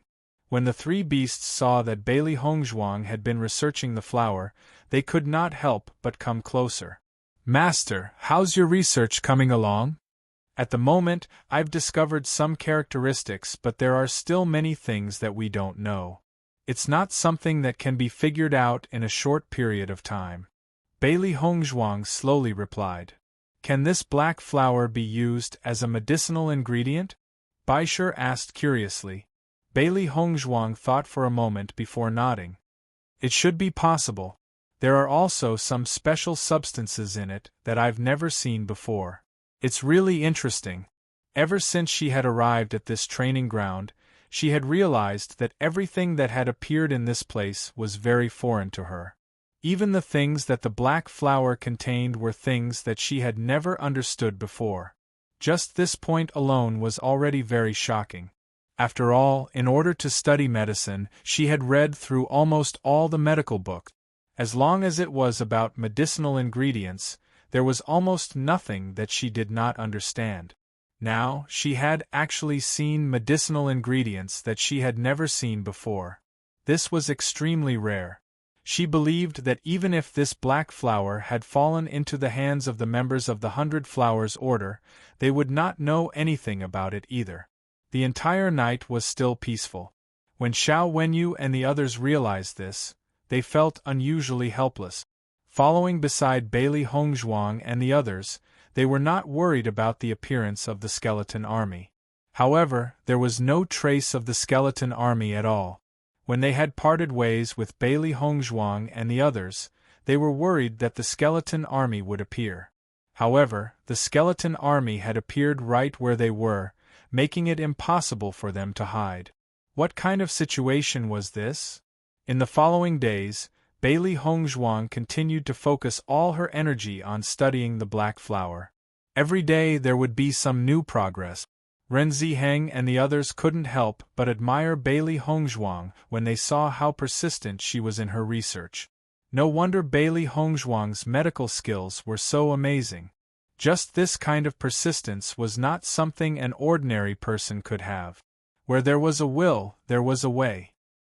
When the three beasts saw that Bailey Hongzhuang had been researching the flower, they could not help but come closer. "Master, how's your research coming along?" "At the moment, I've discovered some characteristics, but there are still many things that we don't know. It's not something that can be figured out in a short period of time," Bailey Hongzhuang slowly replied. "Can this black flower be used as a medicinal ingredient?" Baisher asked curiously. Bailey Hongzhuang thought for a moment before nodding. "It should be possible. There are also some special substances in it that I've never seen before. It's really interesting." Ever since she had arrived at this training ground, she had realized that everything that had appeared in this place was very foreign to her. Even the things that the black flower contained were things that she had never understood before. Just this point alone was already very shocking. After all, in order to study medicine, she had read through almost all the medical books. As long as it was about medicinal ingredients, there was almost nothing that she did not understand. Now, she had actually seen medicinal ingredients that she had never seen before. This was extremely rare. She believed that even if this black flower had fallen into the hands of the members of the 100 Flowers Order, they would not know anything about it either. The entire night was still peaceful. When Xiao Wenyu and the others realized this, they felt unusually helpless. Following beside Bailey Hongzhuang and the others, they were not worried about the appearance of the skeleton army. However, there was no trace of the skeleton army at all. When they had parted ways with Bailey Hongzhuang and the others, they were worried that the skeleton army would appear. However, the skeleton army had appeared right where they were, making it impossible for them to hide. What kind of situation was this? In the following days, Bailey Hongzhuang continued to focus all her energy on studying the black flower. Every day there would be some new progress. Ren Ziheng and the others couldn't help but admire Bailey Hongzhuang when they saw how persistent she was in her research. No wonder Bailey Hongzhuang's medical skills were so amazing. Just this kind of persistence was not something an ordinary person could have. Where there was a will, there was a way.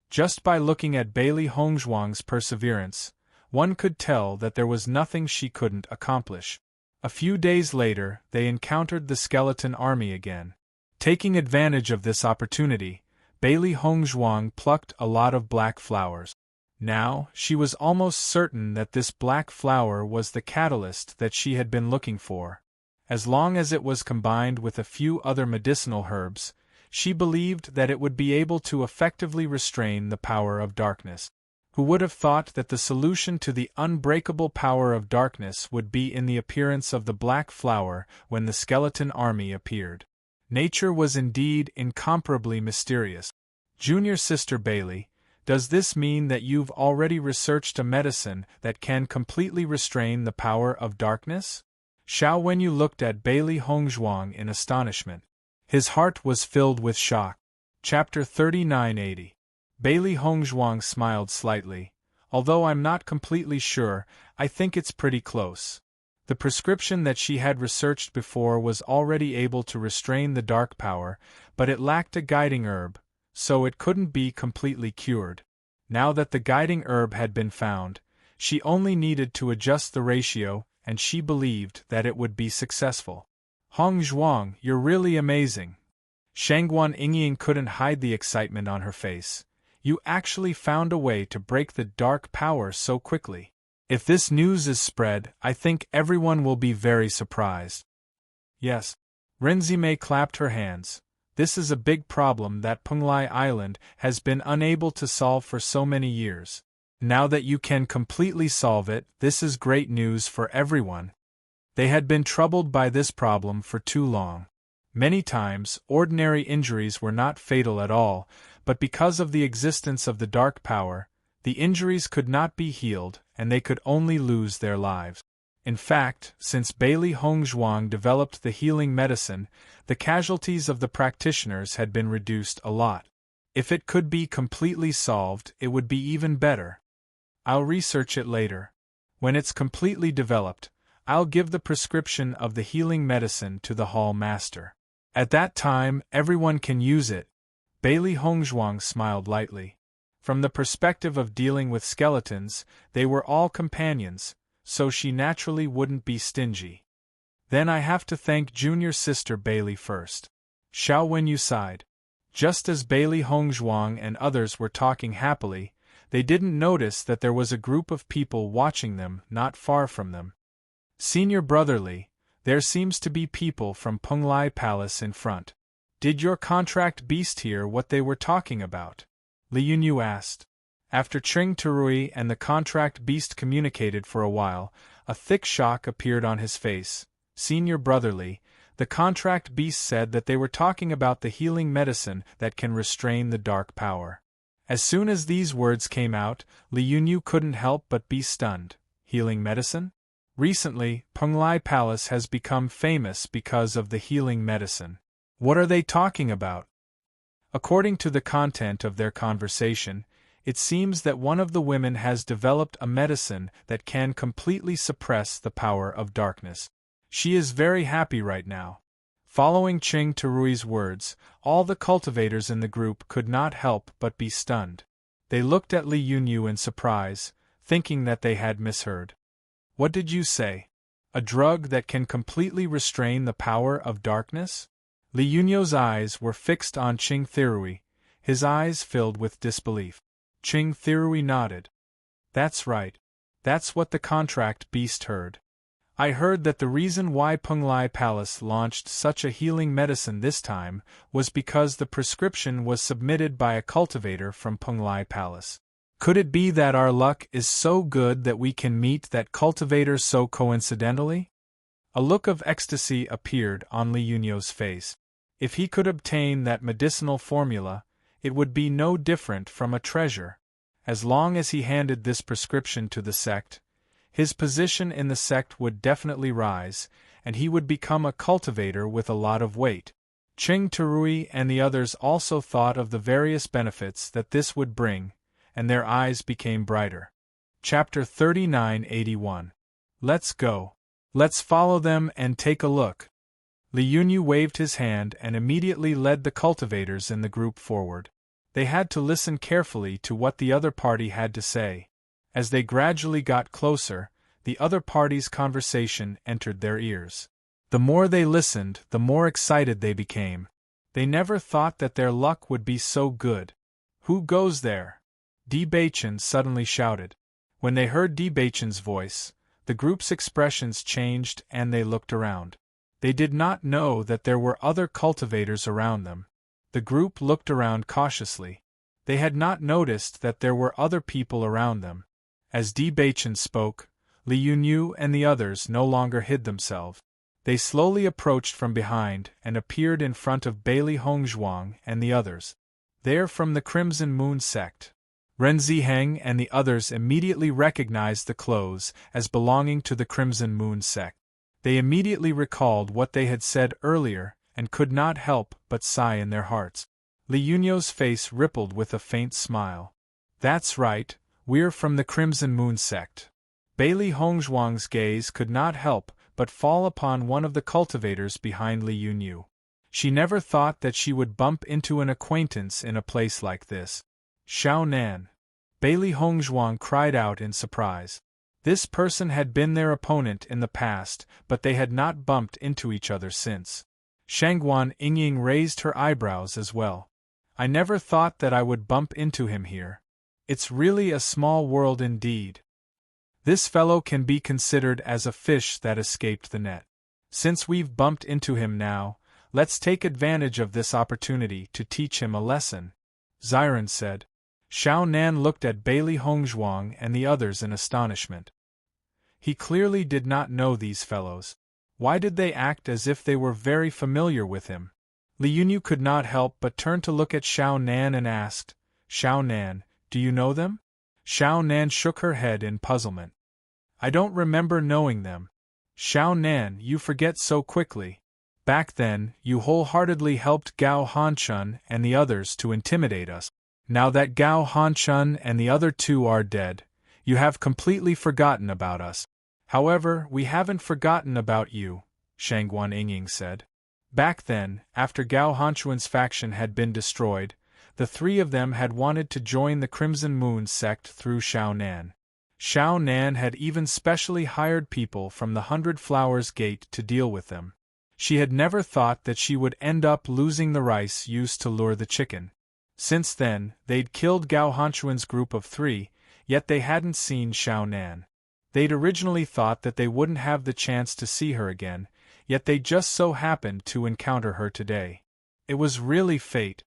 Just by looking at Bailey Hongzhuang's perseverance, one could tell that there was nothing she couldn't accomplish. A few days later, they encountered the skeleton army again. Taking advantage of this opportunity, Bailey Hongzhuang plucked a lot of black flowers. Now, she was almost certain that this black flower was the catalyst that she had been looking for. As long as it was combined with a few other medicinal herbs, she believed that it would be able to effectively restrain the power of darkness. Who would have thought that the solution to the unbreakable power of darkness would be in the appearance of the black flower when the skeleton army appeared? Nature was indeed incomparably mysterious. Junior Sister Bailey, does this mean that you've already researched a medicine that can completely restrain the power of darkness? Xiao Wenyu looked at Bailey Hongzhuang in astonishment. His heart was filled with shock. Chapter 3980. Bailey Hongzhuang smiled slightly. Although I'm not completely sure, I think it's pretty close. The prescription that she had researched before was already able to restrain the dark power, but it lacked a guiding herb, so it couldn't be completely cured. Now that the guiding herb had been found, she only needed to adjust the ratio, and she believed that it would be successful. Hongzhuang, you're really amazing. Shangguan Yingying couldn't hide the excitement on her face. You actually found a way to break the dark power so quickly. If this news is spread, I think everyone will be very surprised. Yes. Renzime clapped her hands. This is a big problem that Penglai Island has been unable to solve for so many years. Now that you can completely solve it, this is great news for everyone. They had been troubled by this problem for too long. Many times, ordinary injuries were not fatal at all, but because of the existence of the dark power, the injuries could not be healed and they could only lose their lives. In fact, since Bailey Hongzhuang developed the healing medicine, the casualties of the practitioners had been reduced a lot. If it could be completely solved, it would be even better. I'll research it later. When it's completely developed, I'll give the prescription of the healing medicine to the hall master. At that time, everyone can use it. Bailey Hongzhuang smiled lightly. From the perspective of dealing with skeletons, they were all companions, so she naturally wouldn't be stingy. Then I have to thank junior sister Bailey first. Xiao Wenyu sighed. Just as Bailey Hongzhuang and others were talking happily, they didn't notice that there was a group of people watching them not far from them. Senior brotherly, there seems to be people from Penglai Palace in front. Did your contract beast hear what they were talking about? Li Yunyu asked. After Ching Terui and the contract beast communicated for a while, a thick shock appeared on his face. Senior brotherly, the contract beast said that they were talking about the healing medicine that can restrain the dark power. As soon as these words came out, Li Yunyu couldn't help but be stunned. Healing medicine? Recently, Penglai Palace has become famous because of the healing medicine. What are they talking about? According to the content of their conversation, it seems that one of the women has developed a medicine that can completely suppress the power of darkness. She is very happy right now. Following Ching Terui's words, all the cultivators in the group could not help but be stunned. They looked at Li Yunyu in surprise, thinking that they had misheard. What did you say? A drug that can completely restrain the power of darkness? Li Yunyu's eyes were fixed on Ching Terui, his eyes filled with disbelief. Ching Terui nodded. That's right. That's what the contract beast heard. I heard that the reason why Penglai Palace launched such a healing medicine this time was because the prescription was submitted by a cultivator from Penglai Palace. Could it be that our luck is so good that we can meet that cultivator so coincidentally? A look of ecstasy appeared on Li Yunyu's face. If he could obtain that medicinal formula, it would be no different from a treasure. As long as he handed this prescription to the sect, his position in the sect would definitely rise, and he would become a cultivator with a lot of weight. Ching Terui and the others also thought of the various benefits that this would bring, and their eyes became brighter. Chapter 3981. Let's go. Let's follow them and take a look. Li Yunyu waved his hand and immediately led the cultivators in the group forward. They had to listen carefully to what the other party had to say. As they gradually got closer, the other party's conversation entered their ears. The more they listened, the more excited they became. They never thought that their luck would be so good. Who goes there? Di Baichen suddenly shouted. When they heard Di Baichen's voice, the group's expressions changed and they looked around. They did not know that there were other cultivators around them. The group looked around cautiously. They had not noticed that there were other people around them. As Di Baichen spoke, Li Yunyu and the others no longer hid themselves. They slowly approached from behind and appeared in front of Bailey Hongzhuang and the others. They're from the Crimson Moon sect. Ren Ziheng and the others immediately recognized the clothes as belonging to the Crimson Moon sect. They immediately recalled what they had said earlier and could not help but sigh in their hearts. Li Yunyu's face rippled with a faint smile. That's right, we're from the Crimson Moon sect. Bailey Hongzhuang's gaze could not help but fall upon one of the cultivators behind Li Yunyu. She never thought that she would bump into an acquaintance in a place like this. Xiao Nan. Bailey Hongzhuang cried out in surprise. This person had been their opponent in the past, but they had not bumped into each other since. Shangguan Yingying raised her eyebrows as well. I never thought that I would bump into him here. It's really a small world indeed. This fellow can be considered as a fish that escaped the net. Since we've bumped into him now, let's take advantage of this opportunity to teach him a lesson, Ziren said. Xiao Nan looked at Bailey Hongzhuang and the others in astonishment. He clearly did not know these fellows. Why did they act as if they were very familiar with him? Li Yunyu could not help but turn to look at Xiao Nan and asked, Xiao Nan, do you know them? Xiao Nan shook her head in puzzlement. I don't remember knowing them. Xiao Nan, you forget so quickly. Back then, you wholeheartedly helped Gao Hanchun and the others to intimidate us. Now that Gao Hanchun and the other two are dead, you have completely forgotten about us. However, we haven't forgotten about you, Shangguan Yingying said. Back then, after Gao Hanchuan's faction had been destroyed, the three of them had wanted to join the Crimson Moon sect through Xiao Nan. Xiao Nan had even specially hired people from the 100 Flowers Gate to deal with them. She had never thought that she would end up losing the rice used to lure the chicken. Since then, they'd killed Gao Hanchuan's group of 3, yet they hadn't seen Xiao Nan. They'd originally thought that they wouldn't have the chance to see her again, yet they just so happened to encounter her today. It was really fate.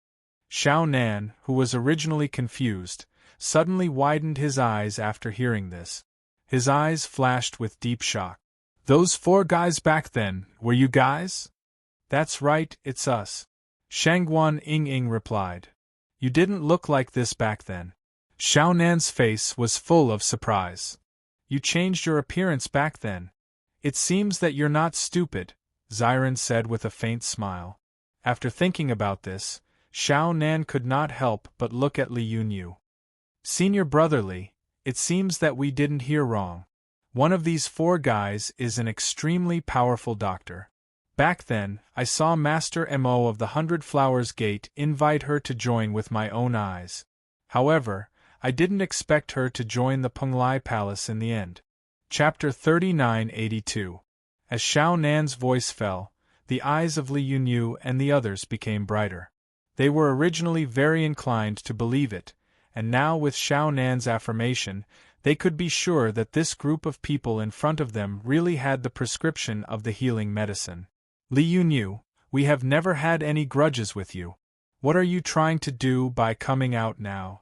Xiao Nan, who was originally confused, suddenly widened his eyes after hearing this. His eyes flashed with deep shock. "Those 4 guys back then, were you guys?" "That's right, it's us," Shangguan Ying replied. "You didn't look like this back then." Xiao Nan's face was full of surprise. "You changed your appearance back then. It seems that you're not stupid," Xiren said with a faint smile. After thinking about this, Xiao Nan could not help but look at Li Yunyu. "Senior Brother Li, it seems that we didn't hear wrong. One of these 4 guys is an extremely powerful doctor. Back then, I saw Master Mo of the 100 Flowers Gate invite her to join with my own eyes. However, I didn't expect her to join the Penglai Palace in the end." Chapter 3982. As Xiao Nan's voice fell, the eyes of Li Yunyu and the others became brighter. They were originally very inclined to believe it, and now with Xiao Nan's affirmation, they could be sure that this group of people in front of them really had the prescription of the healing medicine. "Li Yunyu, we have never had any grudges with you. What are you trying to do by coming out now?"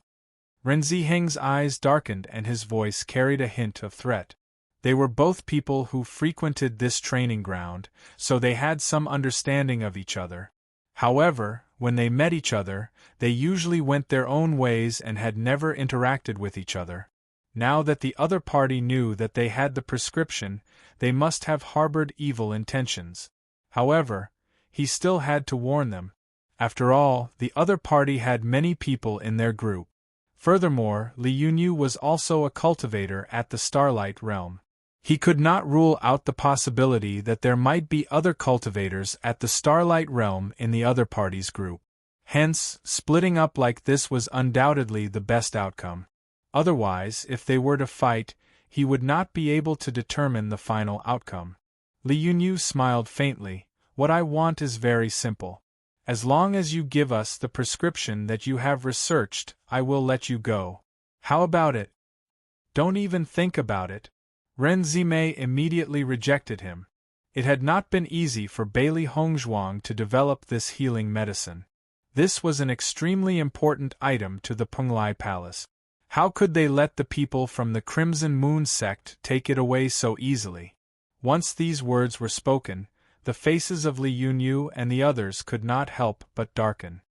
Ren Ziheng's eyes darkened and his voice carried a hint of threat. They were both people who frequented this training ground, so they had some understanding of each other. However, when they met each other, they usually went their own ways and had never interacted with each other. Now that the other party knew that they had the prescription, they must have harbored evil intentions. However, he still had to warn them. After all, the other party had many people in their group. Furthermore, Li Yunyu was also a cultivator at the Starlight Realm. He could not rule out the possibility that there might be other cultivators at the Starlight Realm in the other party's group. Hence, splitting up like this was undoubtedly the best outcome. Otherwise, if they were to fight, he would not be able to determine the final outcome. Li Yunyu smiled faintly. "What I want is very simple. As long as you give us the prescription that you have researched, I will let you go. How about it?" "Don't even think about it." Ren Zimei immediately rejected him. It had not been easy for Bailey Hongzhuang to develop this healing medicine. This was an extremely important item to the Penglai Palace. How could they let the people from the Crimson Moon sect take it away so easily? Once these words were spoken, the faces of Li Yunyu and the others could not help but darken.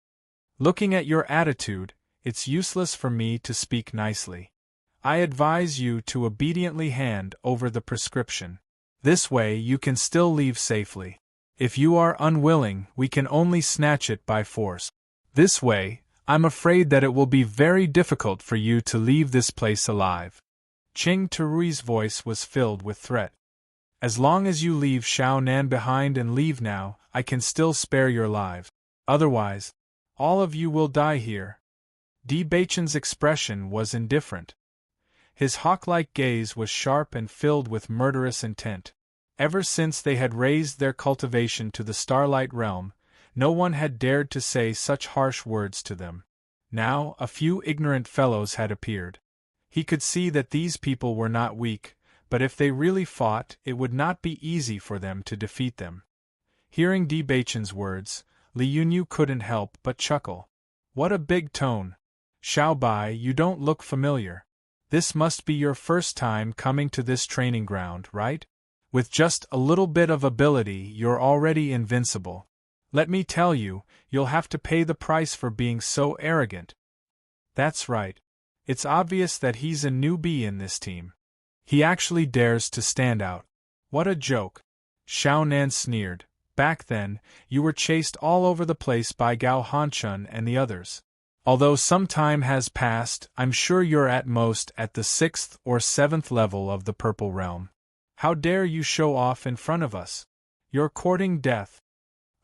"Looking at your attitude, it's useless for me to speak nicely. I advise you to obediently hand over the prescription. This way you can still leave safely. If you are unwilling, we can only snatch it by force. This way, I'm afraid that it will be very difficult for you to leave this place alive." Qing Terui's voice was filled with threat. "As long as you leave Xiao Nan behind and leave now, I can still spare your lives. Otherwise, all of you will die here." Di Baichen's expression was indifferent. His hawk-like gaze was sharp and filled with murderous intent. Ever since they had raised their cultivation to the Starlight Realm, no one had dared to say such harsh words to them. Now, a few ignorant fellows had appeared. He could see that these people were not weak, but if they really fought, it would not be easy for them to defeat them. Hearing Di Baichen's words, Li Yunyu couldn't help but chuckle. "What a big tone! Xiao Bai, you don't look familiar. This must be your first time coming to this training ground, right? With just a little bit of ability, you're already invincible. Let me tell you, you'll have to pay the price for being so arrogant." "That's right. It's obvious that he's a newbie in this team. He actually dares to stand out. What a joke." Xiao Nan sneered. "Back then, you were chased all over the place by Gao Hanchun and the others. Although some time has passed, I'm sure you're at most at the 6th or 7th level of the Purple Realm. How dare you show off in front of us? You're courting death."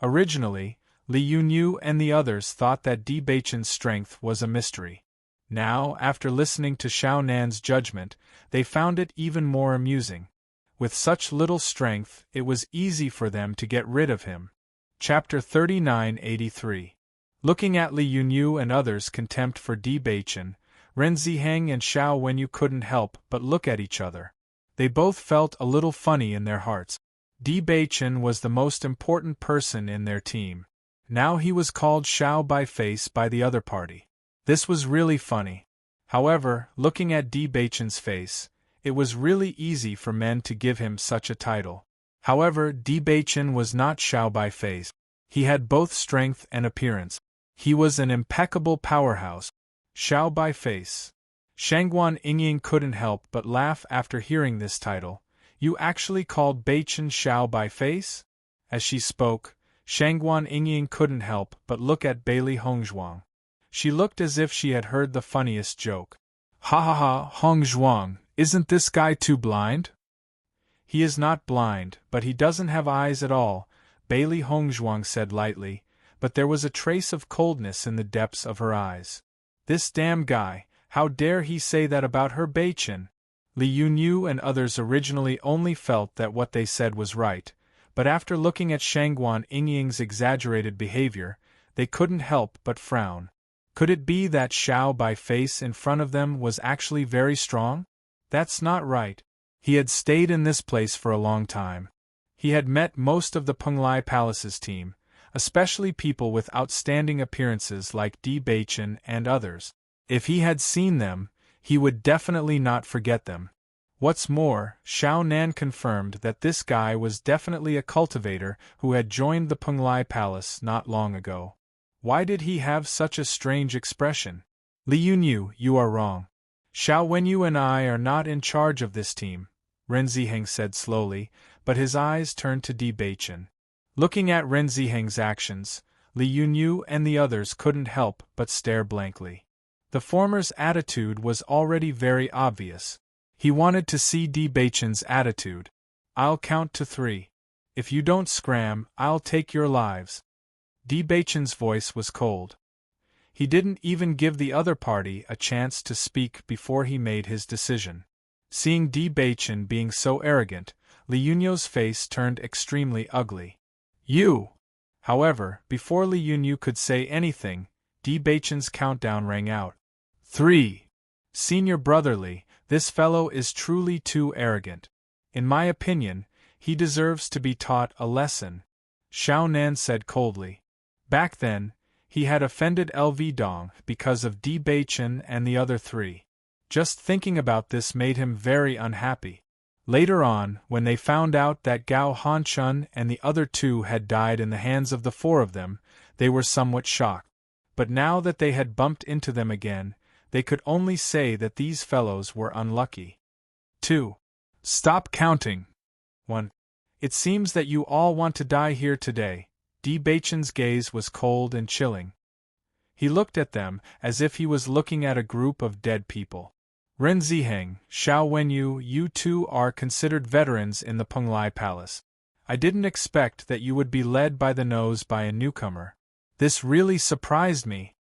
Originally, Li Yunyu and the others thought that Di Beichen's strength was a mystery. Now, after listening to Xiao Nan's judgment, they found it even more amusing. With such little strength, it was easy for them to get rid of him. Chapter 3983. Looking at Li Yunyu and others' contempt for Di Beichen, Ren Ziheng and Xiao Wenyu couldn't help but look at each other. They both felt a little funny in their hearts. Di Beichen was the most important person in their team. Now he was called Xiao by face by the other party. This was really funny. However, looking at Di Beichen's face, it was really easy for men to give him such a title. However, Di Beichen was not Xiao by face. He had both strength and appearance. He was an impeccable powerhouse. Xiao by face. Shangguan Yingying couldn't help but laugh after hearing this title. You actually called Beichen Xiao by face? As she spoke, Shangguan Yingying couldn't help but look at Bailey Hongzhuang. She looked as if she had heard the funniest joke. Ha ha ha, Hongzhuang, isn't this guy too blind? He is not blind, but he doesn't have eyes at all, Bailey Hongzhuang said lightly, but there was a trace of coldness in the depths of her eyes. This damn guy, how dare he say that about her Beichen? Li Yunyu and others originally only felt that what they said was right, but after looking at Shangguan Yingying's exaggerated behavior, they couldn't help but frown. Could it be that Xiao by face in front of them was actually very strong? That's not right. He had stayed in this place for a long time. He had met most of the Penglai Palace's team, especially people with outstanding appearances like Di Beichen and others. If he had seen them, he would definitely not forget them. What's more, Xiao Nan confirmed that this guy was definitely a cultivator who had joined the Penglai Palace not long ago. Why did he have such a strange expression? Li Yunyu, you are wrong. Xiao Wenyu and I are not in charge of this team, Ren Ziheng said slowly, but his eyes turned to Di Beichen. Looking at Ren Ziheng's actions, Li Yunyu and the others couldn't help but stare blankly. The former's attitude was already very obvious. He wanted to see Di Beichen's attitude. I'll count to 3. If you don't scram, I'll take your lives. Di Beichen's voice was cold. He didn't even give the other party a chance to speak before he made his decision. Seeing Di Beichen being so arrogant, Li Yunyu's face turned extremely ugly. You! However, before Li Yunyu could say anything, Di Beichen's countdown rang out. 3. Senior brotherly, this fellow is truly too arrogant. In my opinion, he deserves to be taught a lesson, Xiao Nan said coldly. Back then, he had offended LV Dong because of Di Beichen and the other 3. Just thinking about this made him very unhappy. Later on, when they found out that Gao Hanchun and the other 2 had died in the hands of the 4 of them, they were somewhat shocked. But now that they had bumped into them again, they could only say that these fellows were unlucky. 2. Stop counting. 1. It seems that you all want to die here today. Di Beichen's gaze was cold and chilling. He looked at them as if he was looking at a group of dead people. Ren Ziheng, Xiao Wenyu, you 2 are considered veterans in the Penglai Palace. I didn't expect that you would be led by the nose by a newcomer. This really surprised me.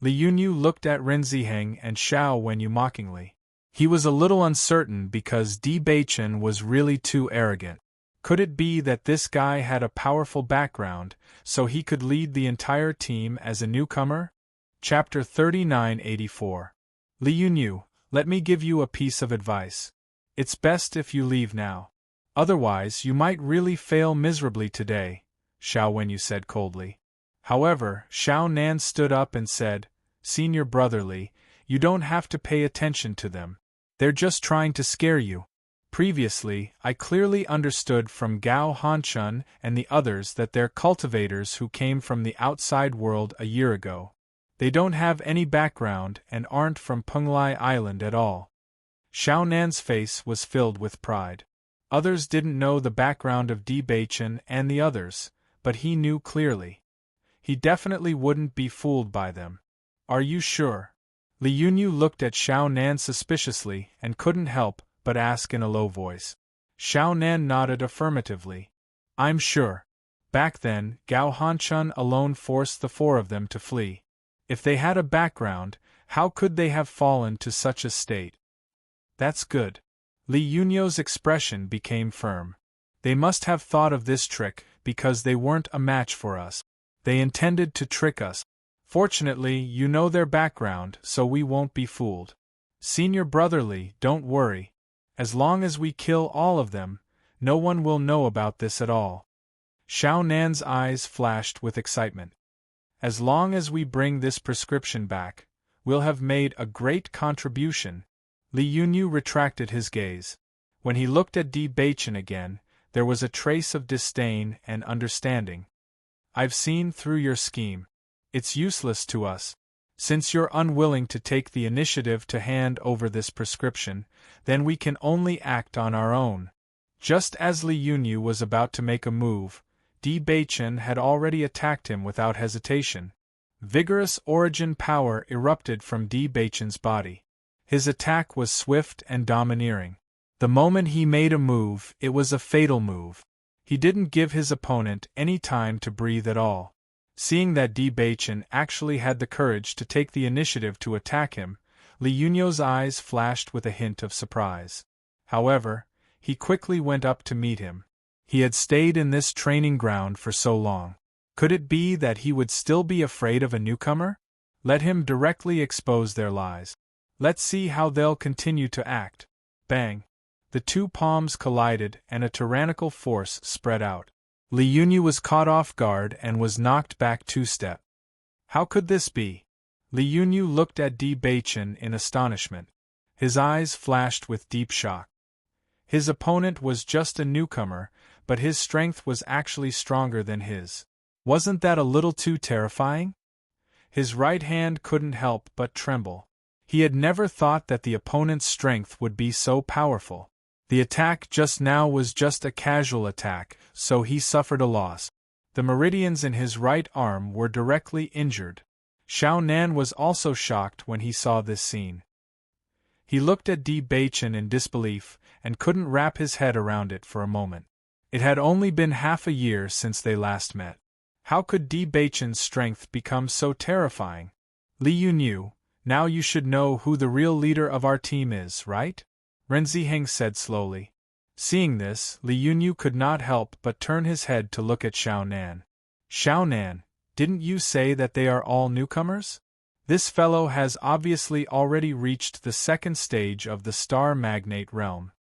Li Yunyu looked at Ren Ziheng and Xiao Wenyu mockingly. He was a little uncertain because Di Beichen was really too arrogant. Could it be that this guy had a powerful background, so he could lead the entire team as a newcomer? Chapter 3984. Li Yunyu, let me give you a piece of advice. It's best if you leave now. Otherwise you might really fail miserably today, Xiao Wenyu said coldly. However, Xiao Nan stood up and said, Senior brotherly, you don't have to pay attention to them. They're just trying to scare you. Previously, I clearly understood from Gao Hanchun and the others that they're cultivators who came from the outside world a year ago. They don't have any background and aren't from Penglai Island at all. Xiao Nan's face was filled with pride. Others didn't know the background of Di Beichen and the others, but he knew clearly. He definitely wouldn't be fooled by them. Are you sure? Li Yunyu looked at Xiao Nan suspiciously and couldn't help but ask in a low voice. Xiao Nan nodded affirmatively. I'm sure. Back then, Gao Hanchun alone forced the four of them to flee. If they had a background, how could they have fallen to such a state? That's good. Li Yunyo's expression became firm. They must have thought of this trick, because they weren't a match for us. They intended to trick us. Fortunately, you know their background, so we won't be fooled. Senior Brotherly, don't worry. As long as we kill all of them, no one will know about this at all. Xiao Nan's eyes flashed with excitement. As long as we bring this prescription back, we'll have made a great contribution. Li Yunyu retracted his gaze. When he looked at Di Baichen again, there was a trace of disdain and understanding. I've seen through your scheme. It's useless to us. Since you're unwilling to take the initiative to hand over this prescription, then we can only act on our own. Just as Li Yunyu was about to make a move, Di Baichen had already attacked him without hesitation. Vigorous origin power erupted from Di Baichen's body. His attack was swift and domineering. The moment he made a move, it was a fatal move. He didn't give his opponent any time to breathe at all. Seeing that Di Baichen actually had the courage to take the initiative to attack him, Li Yunyo's eyes flashed with a hint of surprise. However, he quickly went up to meet him. He had stayed in this training ground for so long. Could it be that he would still be afraid of a newcomer? Let him directly expose their lies. Let's see how they'll continue to act. Bang! The two palms collided and a tyrannical force spread out. Li Yunyu was caught off guard and was knocked back 2 steps. How could this be? Li Yunyu looked at Di Baichen in astonishment. His eyes flashed with deep shock. His opponent was just a newcomer, but his strength was actually stronger than his. Wasn't that a little too terrifying? His right hand couldn't help but tremble. He had never thought that the opponent's strength would be so powerful. The attack just now was just a casual attack, so he suffered a loss. The meridians in his right arm were directly injured. Xiao Nan was also shocked when he saw this scene. He looked at Di Baichen in disbelief and couldn't wrap his head around it for a moment. It had only been half a year since they last met. How could Di Baichen's strength become so terrifying? Li Yunyu, now you should know who the real leader of our team is, right? Ren Ziheng said slowly. Seeing this, Li Yunyu could not help but turn his head to look at Xiao Nan. Xiao Nan, didn't you say that they are all newcomers? This fellow has obviously already reached the second stage of the Star Magnate realm.